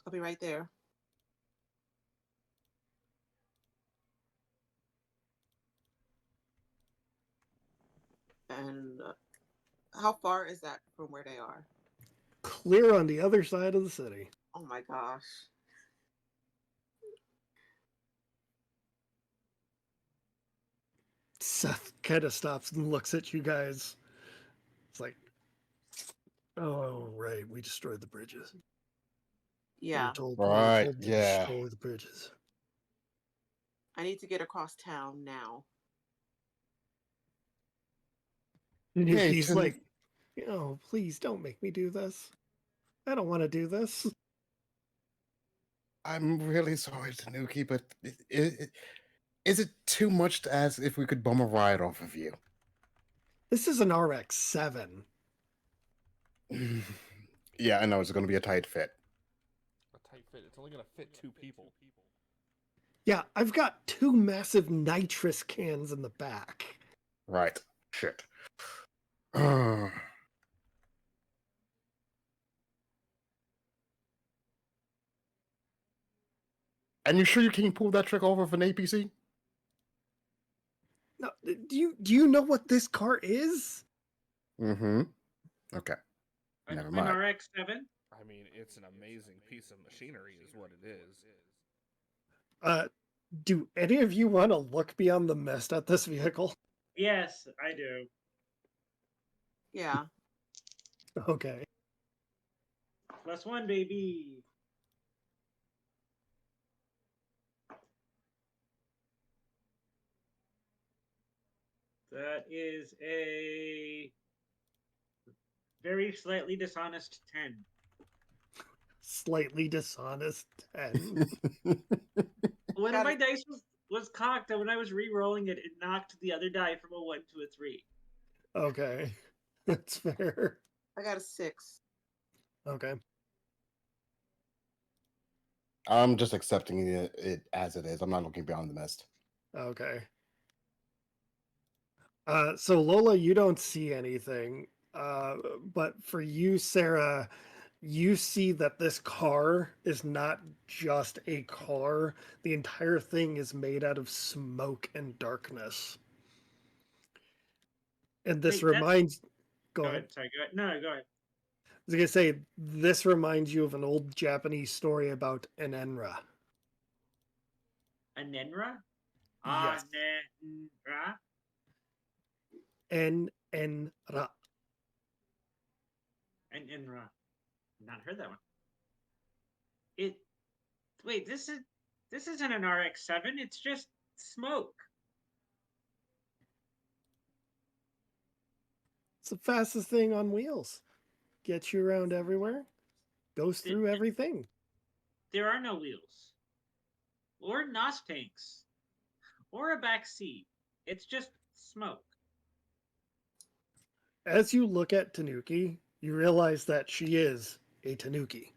Speaker 5: I'll be right there. And how far is that from where they are?
Speaker 1: Clear on the other side of the city.
Speaker 5: Oh my gosh.
Speaker 1: Seth kind of stops and looks at you guys. It's like, oh, right, we destroyed the bridges.
Speaker 5: Yeah.
Speaker 1: We
Speaker 2: Right,
Speaker 1: were told to
Speaker 2: yeah.
Speaker 1: destroy the bridges.
Speaker 5: I need to get across town now.
Speaker 1: And
Speaker 2: Hey,
Speaker 1: he's
Speaker 2: Tin-
Speaker 1: like, oh, please don't make me do this. I don't want to do this.
Speaker 2: I'm really sorry, Tanuki, but is it too much to ask if we could bum a ride off of you?
Speaker 1: This is an RX-7.
Speaker 2: Yeah, I know it's going to be a tight fit.
Speaker 3: A tight fit. It's only gonna fit 2 people.
Speaker 1: Yeah, I've got 2 massive nitrous cans in the back.
Speaker 2: Right. Shit. And you sure you can't pull that trick off of an APC?
Speaker 1: Now, do you know what this car is?
Speaker 2: Mm-hmm. Okay. Never
Speaker 4: An
Speaker 2: mind.
Speaker 4: RX-7?
Speaker 3: I mean, it's an amazing piece of machinery, is what it is.
Speaker 1: Do any of you want to look beyond the mist at this vehicle?
Speaker 4: Yes, I do.
Speaker 5: Yeah.
Speaker 1: Okay.
Speaker 4: +1, baby. That is a very slightly dishonest 10.
Speaker 1: Slightly dishonest 10.
Speaker 4: One
Speaker 5: Got
Speaker 4: of my
Speaker 5: it.
Speaker 4: dice was cocked, and when I was re-rolling it, it knocked the other die from a 1 to a 3.
Speaker 1: Okay. That's fair.
Speaker 5: I got a 6.
Speaker 1: Okay.
Speaker 2: I'm just accepting it as it is. I'm not looking beyond the mist.
Speaker 1: Okay. So Lola, you don't see anything. But for you, Sarah, you see that this car is not just a car. The entire thing is made out of smoke and darkness. And this
Speaker 4: Wait,
Speaker 1: reminds...
Speaker 4: Go ahead. Sorry, go ahead. No, go ahead.
Speaker 1: I was going to say, this reminds you of an old Japanese story about an Enra.
Speaker 4: A Nenra?
Speaker 1: Yes.
Speaker 4: Nenra?
Speaker 1: Enra.
Speaker 4: An Enra. Not heard that one. Wait, this isn't an RX-7. It's just smoke.
Speaker 1: It's the fastest thing on wheels. Gets you around everywhere. Goes through everything.
Speaker 4: There are no wheels, or NOS tanks, or a back seat. It's just smoke.
Speaker 1: As you look at Tanuki, you realize that she is a Tanuki.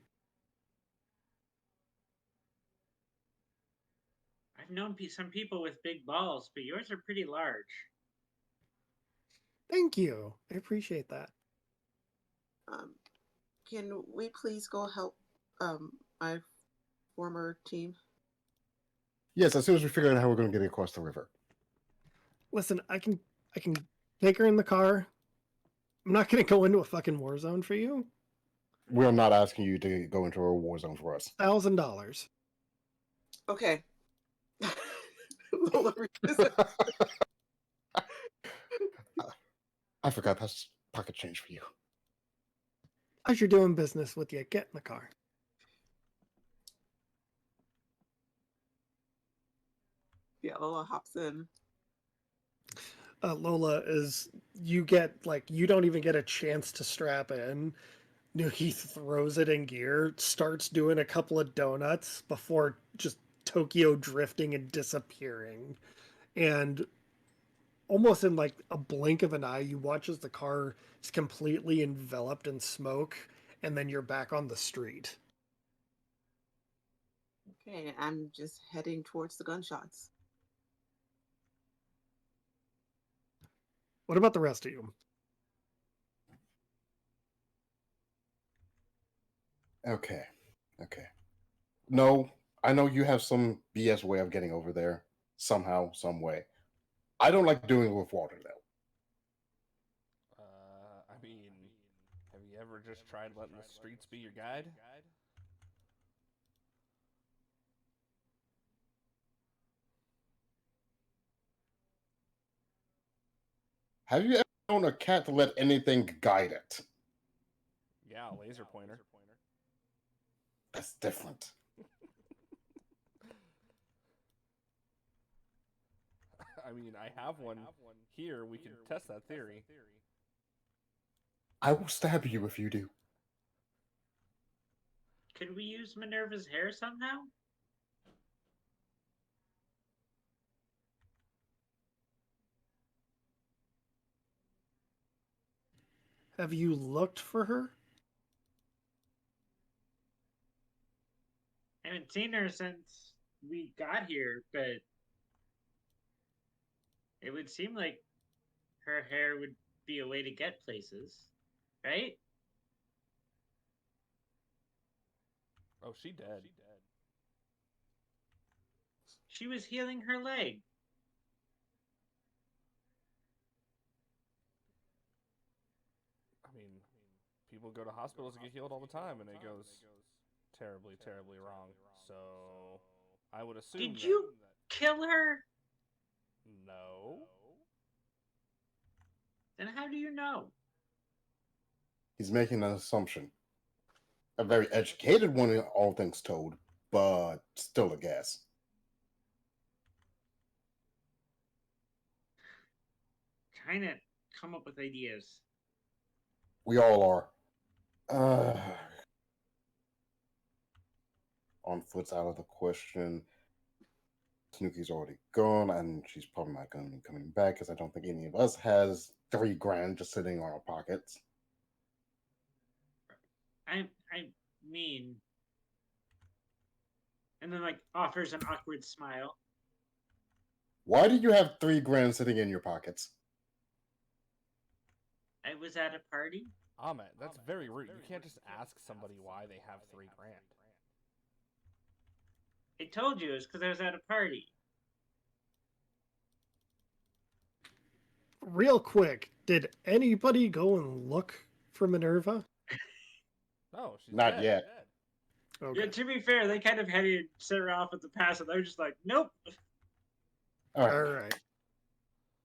Speaker 4: I've known some people with big balls, but yours are pretty large.
Speaker 1: Thank you. I appreciate that.
Speaker 5: Can we please go help my former team?
Speaker 2: Yes, as soon as we figure out how we're going to get across the river.
Speaker 1: Listen, I can take her in the car. I'm not going to go into a fucking war zone for you.
Speaker 2: We're not asking you to go into a war zone for us.
Speaker 1: $1,000.
Speaker 5: Okay. Lola reaches
Speaker 2: I forgot that's pocket change for you.
Speaker 1: As you're doing business with you, get in the car.
Speaker 5: Yeah, Lola hops in.
Speaker 1: Lola, is you get you don't even get a chance to strap in. Nuki throws it in gear, starts doing a couple of donuts before just Tokyo drifting and disappearing. And almost in like a blink of an eye, you watch as the car is completely enveloped in smoke, and then you're back on the street.
Speaker 5: Okay, I'm just heading towards the gunshots.
Speaker 1: What about the rest of you?
Speaker 2: Okay. No, I know you have some BS way of getting over there. Somehow, some way. I don't like doing it with water, though.
Speaker 3: I mean, have you ever just tried letting the streets be your guide?
Speaker 2: Have you ever known a cat to let anything guide it?
Speaker 3: Yeah, a laser pointer.
Speaker 2: That's different.
Speaker 3: I mean, I have one here. We can test that theory.
Speaker 2: I will stab you if you do.
Speaker 4: Could we use Minerva's hair somehow?
Speaker 1: Have you looked for her?
Speaker 4: I haven't seen her since we got here, but it would seem like her hair would be a way to get places, right?
Speaker 3: Oh, she dead.
Speaker 4: She was healing her leg.
Speaker 3: I mean, people go to hospitals and get healed all the time, and it goes terribly, terribly wrong. So, I would assume.
Speaker 4: Did you kill her?
Speaker 3: No.
Speaker 4: Then how do you know?
Speaker 2: He's making an assumption. A very educated one, all things told, but still a guess.
Speaker 4: Kind of come up with ideas.
Speaker 2: We all are. On foot's out of the question. Snooky's already gone, and she's probably not going to be coming back because I don't think any of us has $3,000 just sitting on our pockets.
Speaker 4: I mean, and then like offers an awkward smile.
Speaker 2: Why do you have $3,000 sitting in your pockets?
Speaker 4: I was at a party.
Speaker 3: Ahmet, that's very rude. You can't just ask somebody why they have $3,000.
Speaker 4: I told you it's because I was at a party.
Speaker 1: Real quick, did anybody go and look for Minerva?
Speaker 3: No, she's
Speaker 2: Not
Speaker 3: dead.
Speaker 2: yet.
Speaker 1: Okay.
Speaker 4: Yeah, to be fair, they kind of headed Sarah off at the pass, and they're just like, nope.
Speaker 2: All right.
Speaker 1: All right.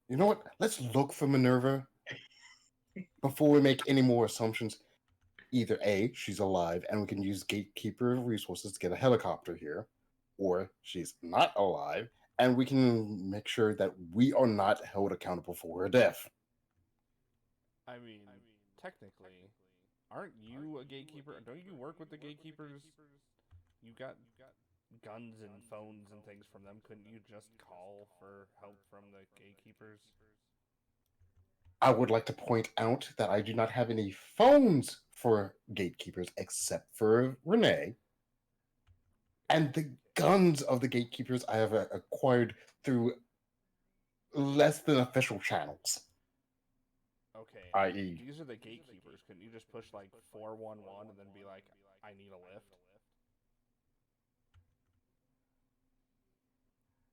Speaker 2: You know what? Let's look for Minerva before we make any more assumptions. Either A, she's alive and we can use gatekeeper resources to get a helicopter here, or she's not alive and we can make sure that we are not held accountable for her death.
Speaker 3: I mean, technically, aren't you a gatekeeper? Don't you work with the gatekeepers? You got guns and phones and things from them. Couldn't you just call for help from the gatekeepers?
Speaker 2: I would like to point out that I do not have any phones for gatekeepers except for Renee. And the guns of the gatekeepers I have acquired through less than official channels.
Speaker 3: Okay,
Speaker 2: i.e.
Speaker 3: these are the gatekeepers. Couldn't you just push like 411 and then be like, I need a lift?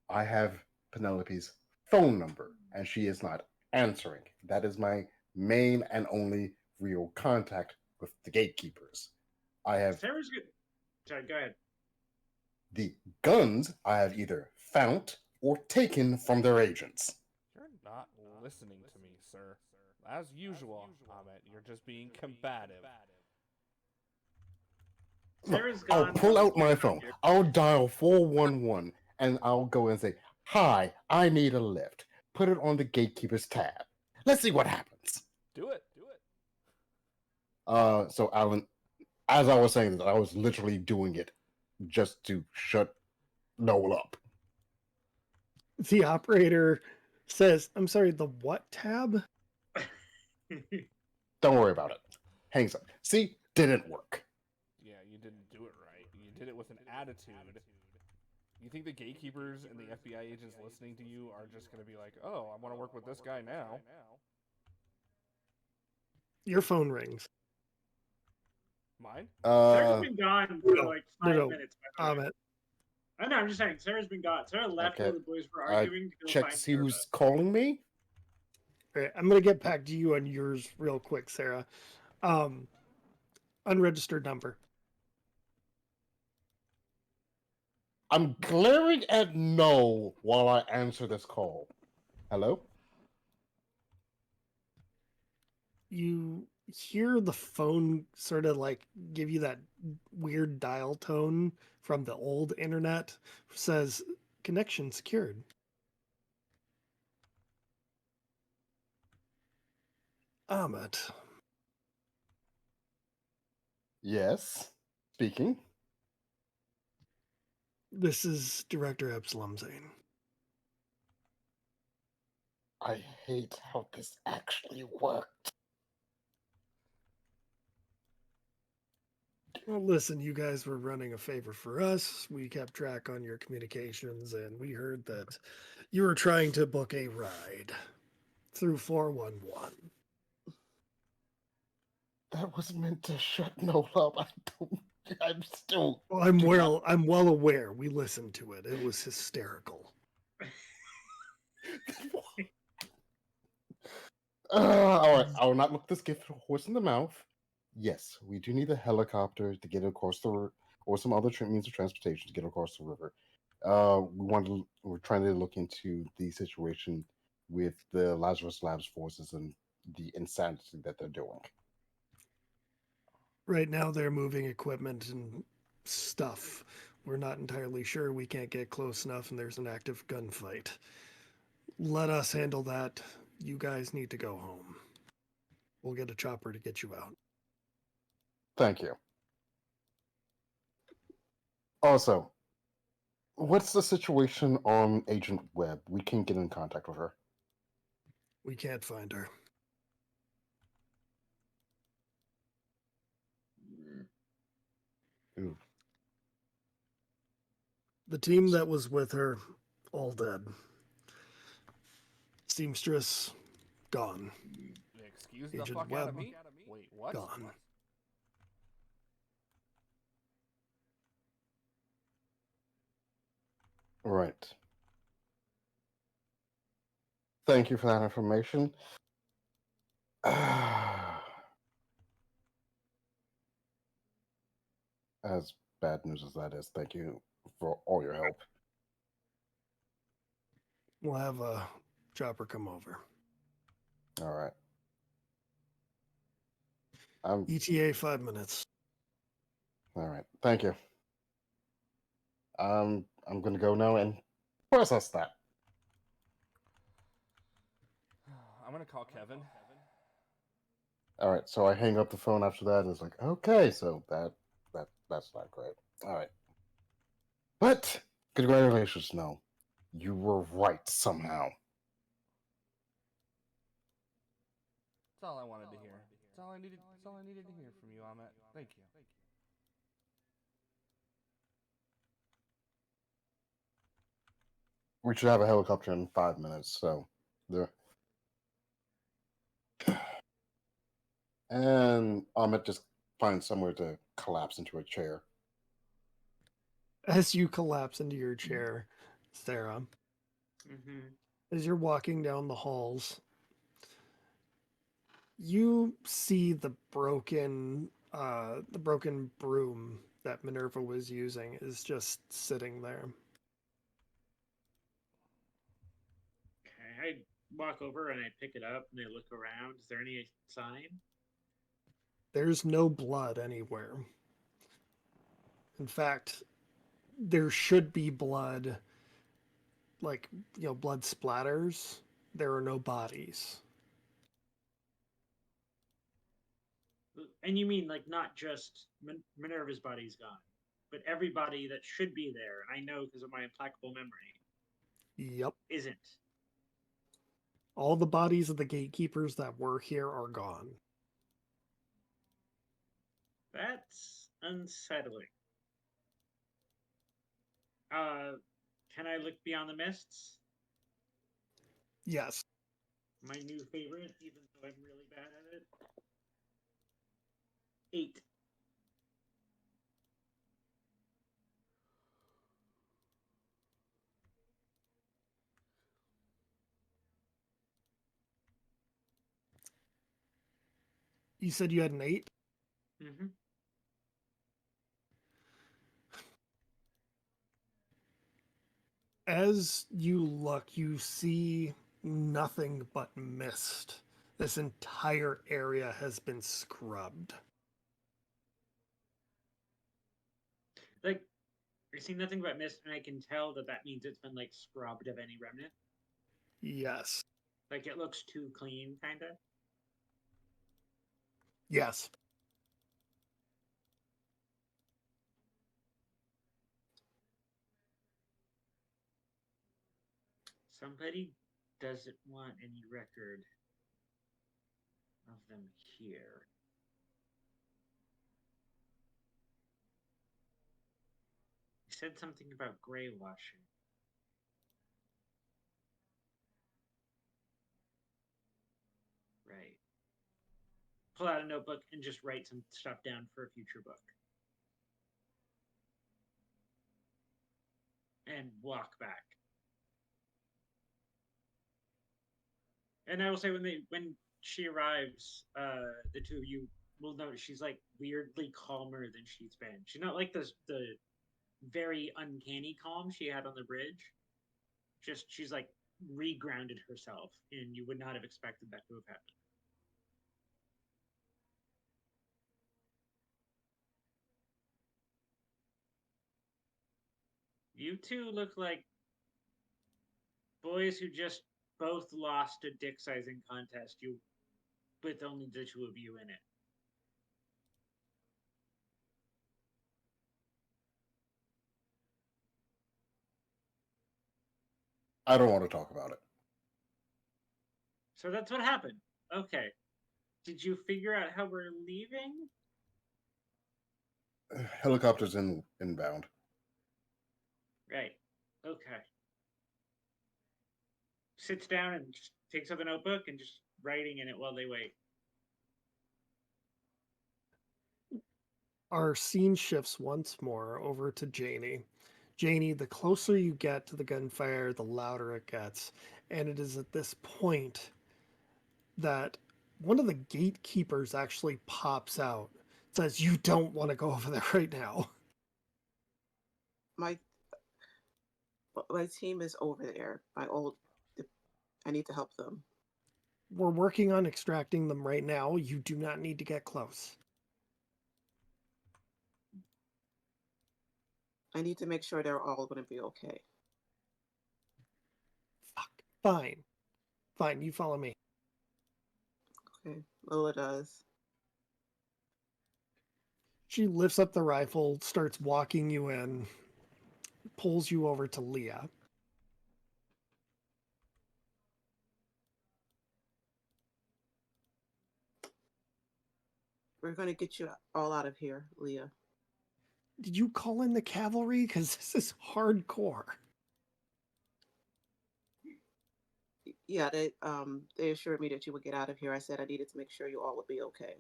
Speaker 2: I have Penelope's phone number and she is not answering. That is my main and only real contact with the gatekeepers. I have
Speaker 4: Sarah's good. Sorry, go ahead.
Speaker 2: the guns I have either found or taken from their agents.
Speaker 3: You're not listening to me, sir. As usual, Ahmet, you're just being combative.
Speaker 4: Sarah's
Speaker 2: I'll
Speaker 4: gone.
Speaker 2: pull out my phone. I'll dial 411 and I'll go and say, "Hi, I need a lift." Put it on the gatekeeper's tab. Let's see what happens.
Speaker 3: Do it.
Speaker 2: So Alan, as I was saying this, I was literally doing it just to shut Noel up.
Speaker 1: The operator Says, I'm sorry, the what tab?
Speaker 2: Don't worry about it. Hangs up. See, didn't work.
Speaker 3: Yeah, you didn't do it right. You did it with an attitude. You think the gatekeepers and the FBI agents listening to you are just going to be like, oh, I want to work with this guy now?
Speaker 1: Your phone rings.
Speaker 3: Mine?
Speaker 4: Sarah's
Speaker 2: Uh,
Speaker 4: been gone for like 5 minutes. By the way. I know. I'm just saying. Sarah's been gone. Sarah left
Speaker 2: Okay.
Speaker 4: while the boys were
Speaker 2: I
Speaker 4: arguing to go
Speaker 2: check
Speaker 4: find
Speaker 2: to see
Speaker 4: Sarah.
Speaker 2: who's calling me.
Speaker 1: All right, I'm gonna get back to you on yours real quick, Sarah. Unregistered number.
Speaker 2: I'm glaring at no while I answer this call. Hello?
Speaker 1: You hear the phone sort of like give you that weird dial tone from the old internet. Says connection secured. Ahmet,
Speaker 2: Yes. Speaking.
Speaker 1: this is Director Epsilon Zane.
Speaker 2: I hate how this actually worked.
Speaker 1: Well, listen, you guys were running a favor for us. We kept track on your communications, and we heard that you were trying to book a ride through 411.
Speaker 2: That was meant to shut Nola up. I'm still.
Speaker 1: Well, I'm well aware. We listened to it. It was hysterical.
Speaker 2: All right, I will not look this gift horse in the mouth. Yes, we do need a helicopter to get across the or some other means of transportation to get across the river. We're trying to look into the situation with the Lazarus Labs forces and the insanity that they're doing.
Speaker 1: Right now, they're moving equipment and stuff. We're not entirely sure. We can't get close enough, and there's an active gunfight. Let us handle that. You guys need to go home. We'll get a chopper to get you out.
Speaker 2: Thank you. Also, what's the situation on Agent Webb? We can't get in contact with her.
Speaker 1: We can't find her.
Speaker 2: Ooh.
Speaker 1: The team that was with her, all dead. Seamstress, gone.
Speaker 3: Excuse the
Speaker 1: Agent
Speaker 3: fuck out of
Speaker 1: Webb,
Speaker 3: me? Wait, what?
Speaker 1: gone.
Speaker 2: Right. Thank you for that information. As bad news as that is, thank you for all your help.
Speaker 1: We'll have a chopper come over.
Speaker 2: All right.
Speaker 1: ETA 5 minutes.
Speaker 2: All right. Thank you. I'm gonna go now and process that.
Speaker 3: I'm going to call Kevin.
Speaker 2: All right. So I hang up the phone after that, and it's like, okay, so that's not great. All right. But congratulations, no, you were right somehow.
Speaker 3: That's all I wanted to hear. That's all I needed. That's all I needed to hear from you, Ahmet. Thank you.
Speaker 2: We should have a helicopter in 5 minutes, so there. And Ahmet just finds somewhere to collapse into a chair.
Speaker 1: As you collapse into your chair, Sarah, as you're walking down the halls, you see the broken broom that Minerva was using is just sitting there.
Speaker 4: Okay, I walk over and I pick it up and I look around. Is there any sign?
Speaker 1: There's no blood anywhere. In fact, there should be blood, like, blood splatters. There are no bodies.
Speaker 4: And you mean like not just Minerva's body's gone, but everybody that should be there, and I know because of my implacable memory,
Speaker 1: Yep.
Speaker 4: isn't.
Speaker 1: All the bodies of the gatekeepers that were here are gone.
Speaker 4: That's unsettling. Can I look beyond the mists?
Speaker 1: Yes.
Speaker 4: My new favorite, even though I'm really bad at it. 8.
Speaker 1: You said you had an 8?
Speaker 4: Mm-hmm.
Speaker 1: As you look, you see nothing but mist. This entire area has been scrubbed.
Speaker 4: Like, I see nothing but mist, and I can tell that that means it's been, like, scrubbed of any remnant.
Speaker 1: Yes.
Speaker 4: Like, it looks too clean, kind of.
Speaker 1: Yes.
Speaker 4: Somebody doesn't want any record of them here. He said something about gray washing. Right. Pull out a notebook and just write some stuff down for a future book. And walk back. And I will say when she arrives, the two of you will notice she's like weirdly calmer than she's been. She's not like the very uncanny calm she had on the bridge. Just she's like regrounded herself, and you would not have expected that to have happened. You two look like boys who just both lost a dick sizing contest. You with only the two of you in it.
Speaker 2: I don't want to talk about it.
Speaker 4: So that's what happened. Okay. Did you figure out how we're leaving?
Speaker 2: Helicopters inbound.
Speaker 4: Right. Okay. Sits down and just takes up a notebook and just writing in it while they wait.
Speaker 1: Our scene shifts once more over to Janie. Janie, the closer you get to the gunfire, the louder it gets. And it is at this point that one of the gatekeepers actually pops out. Says, "You don't want to go over there right now."
Speaker 5: My team is over there. I need to help them.
Speaker 1: We're working on extracting them right now. You do not need to get close.
Speaker 5: I need to make sure they're all going to be okay.
Speaker 1: Fuck. Fine. Fine, you follow me.
Speaker 5: Okay, Lola does.
Speaker 1: She lifts up the rifle, starts walking you in, pulls you over to Leah.
Speaker 5: We're going to get you all out of here, Leah.
Speaker 1: Did you call in the cavalry? Because this is hardcore.
Speaker 5: Yeah, they assured me that you would get out of here. I said I needed to make sure you all would be okay.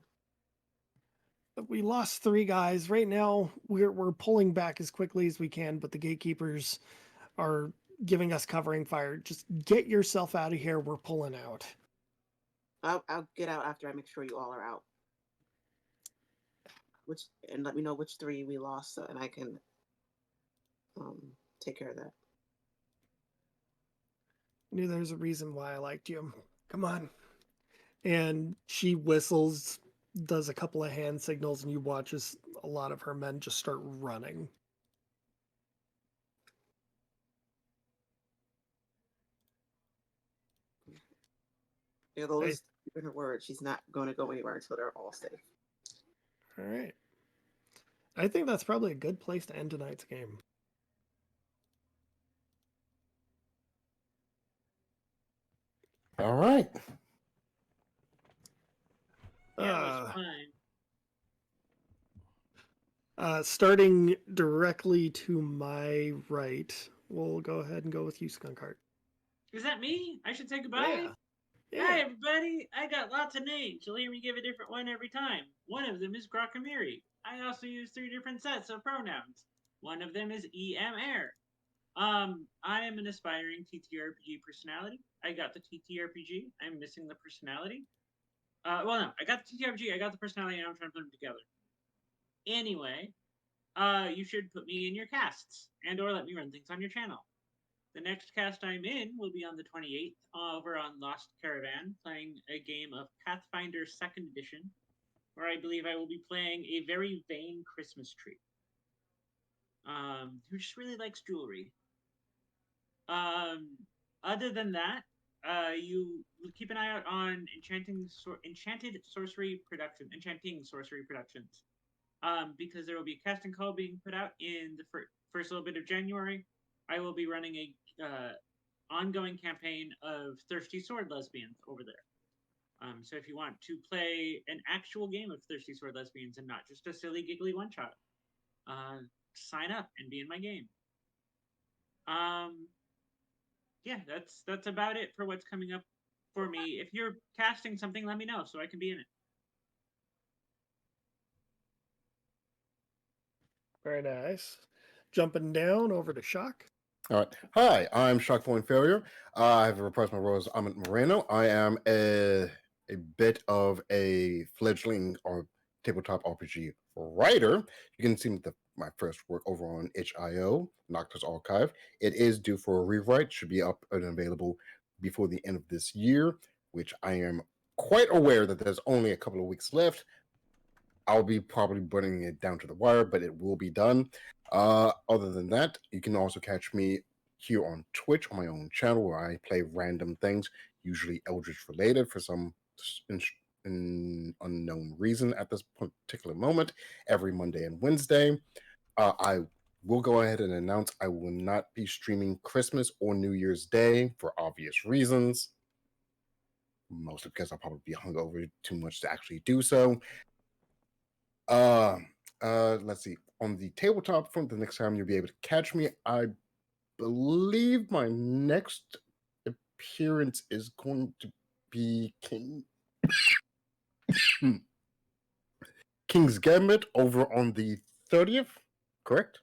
Speaker 1: We lost 3 guys. Right now, we're pulling back as quickly as we can, but the gatekeepers are giving us covering fire. Just get yourself out of here. We're pulling out.
Speaker 5: I'll get out after I make sure you all are out. And let me know which 3 we lost, and I can take care of that.
Speaker 1: Knew there's a reason why I liked you. Come on. And she whistles, does a couple of hand signals, and you watch as a lot of her men just start running.
Speaker 5: Yeah, Lola's given her word. She's not going to go anywhere until they're all safe.
Speaker 1: All right. I think that's probably a good place to end tonight's game.
Speaker 2: All right.
Speaker 4: Yeah, it was
Speaker 1: Uh,
Speaker 4: fun.
Speaker 1: Starting directly to my right, we'll go ahead and go with you, Skunkheart.
Speaker 4: Is that me? I should say goodbye.
Speaker 1: Yeah.
Speaker 4: Hi, everybody. I got lots of names. You'll hear me give a different one every time. One of them is Grockamiri. I also use 3 different sets of pronouns. One of them is EM Air. I am an aspiring TTRPG personality. I got the TTRPG. I'm missing the personality. Well, no, I got the TTRPG. I got the personality, and I'm trying to put them together. Anyway, you should put me in your casts and/or let me run things on your channel. The next cast I'm in will be on the 28th over on Lost Caravan, playing a game of Pathfinder 2nd Edition, where I believe I will be playing a very vain Christmas tree who just really likes jewelry. Other than that, you keep an eye out on Enchanting Sorcery Productions, because there will be a casting call being put out in the first little bit of January. I will be running a ongoing campaign of Thirsty Sword Lesbians over there. So if you want to play an actual game of Thirsty Sword Lesbians and not just a silly giggly one shot, sign up and be in my game. Yeah, that's about it for what's coming up for me. If you're casting something, let me know so I can be in it.
Speaker 1: Very nice. Jumping down over to Shock.
Speaker 2: All right. Hi, I'm Shockpoint Failure. I have reprised my role as Amit Moreno. I am a bit of a fledgling or tabletop RPG writer. You can see my first work over on itch.io, Noctis Archive. It is due for a rewrite, should be up and available before the end of this year, which I am quite aware that there's only a couple of weeks left. I'll be probably burning it down to the wire, but it will be done. Other than that, you can also catch me here on Twitch on my own channel where I play random things, usually Eldritch related for some unknown reason at this particular moment, every Monday and Wednesday. I will go ahead and announce I will not be streaming Christmas or New Year's Day for obvious reasons. Mostly because I'll probably be hungover too much to actually do so. Let's see. On the tabletop front, the next time you'll be able to catch me, I believe my next appearance is going to be King's Gambit over on the 30th, correct?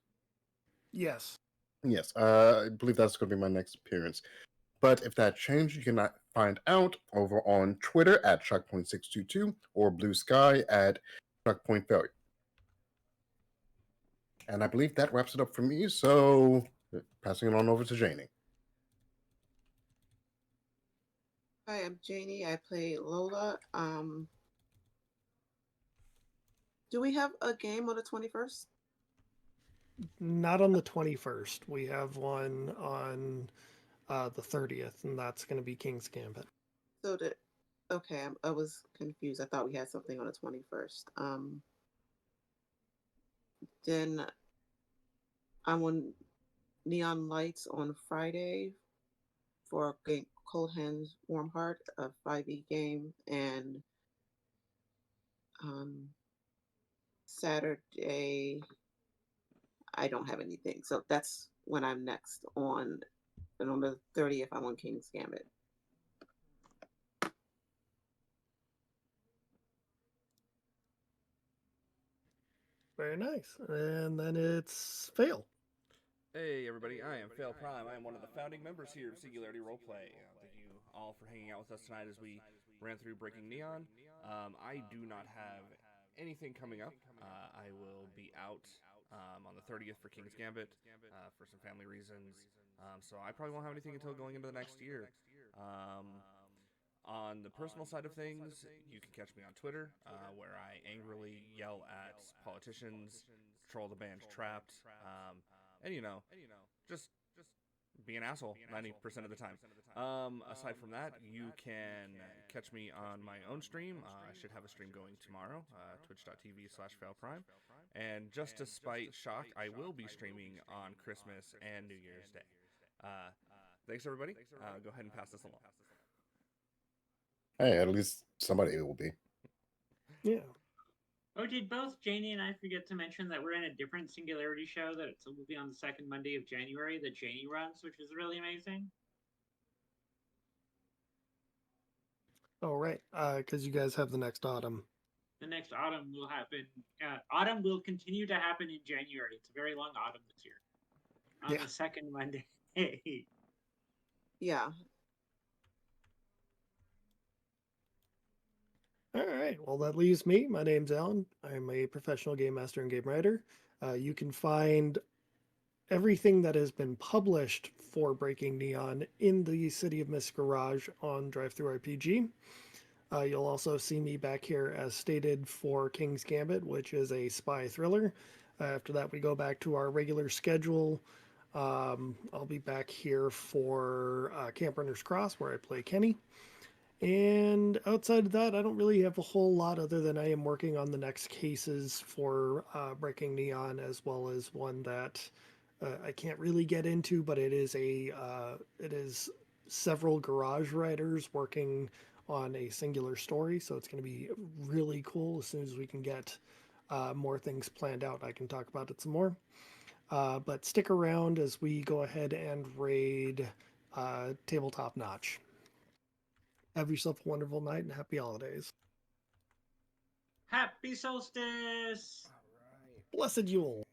Speaker 1: Yes.
Speaker 2: Yes, I believe that's going to be my next appearance. But if that changes, you can find out over on Twitter at Shockpoint622 or Blue Sky at Shockpointfailure. And I believe that wraps it up for me. So passing it on over to Janie.
Speaker 5: Hi, I'm Janie. I play Lola. Do we have a game on the 21st?
Speaker 1: Not on the 21st. We have one on the 30th, and that's going to be King's Gambit.
Speaker 5: So that okay, I was confused. I thought we had something on the 21st. Then I'm on Neon Lights on Friday for a game Cold Hands Warm Heart, a 5e game, and Saturday I don't have anything. So that's when I'm next on. And on the 30th, I'm on King's Gambit.
Speaker 1: Very nice. And then it's Fail.
Speaker 3: Hey everybody, I am Fail Prime. I am one of the founding members here of Singularity Roleplay. Thank you all for hanging out with us tonight as we ran through Breaking Neon. I do not have anything coming up. I will be out on the 30th for King's Gambit for some family reasons. So I probably won't have anything until going into the next year. On the personal side of things, you can catch me on Twitter, where I angrily yell at politicians, troll the band Trapped, and just be an asshole 90% of the time. Aside from that, you can catch me on my own stream. I should have a stream going tomorrow, twitch.tv/failprime. And just to spite Shock, I will be streaming on Christmas and New Year's Day. Thanks, everybody. Go ahead and pass this along.
Speaker 2: Hey, at least somebody will be.
Speaker 1: Yeah.
Speaker 4: Oh, did both Janie and I forget to mention that we're in a different Singularity show that will be on the second Monday of January that Janie runs, which is really amazing?
Speaker 1: Oh, right. Because you guys have the next autumn.
Speaker 4: The next autumn will happen. Autumn will continue to happen in January. It's a very long autumn this year. On
Speaker 1: Yeah.
Speaker 4: the second Monday.
Speaker 5: Yeah.
Speaker 1: All right. Well, that leaves me. My name's Alan. I'm a professional game master and game writer. You can find everything that has been published for Breaking Neon in the City of Mist Garage on Drive-Thru RPG. You'll also see me back here as stated for King's Gambit, which is a spy thriller. After that, we go back to our regular schedule. I'll be back here for Camp Runner's Cross, where I play Kenny. And outside of that, I don't really have a whole lot other than I am working on the next cases for Breaking Neon, as well as one that I can't really get into, but it is several garage writers working on a singular story, so it's going to be really cool. As soon as we can get more things planned out, I can talk about it some more. But stick around as we go ahead and raid Tabletop Notch. Have yourself a wonderful night and happy holidays.
Speaker 4: Happy solstice!
Speaker 3: All right.
Speaker 1: Blessed Yule.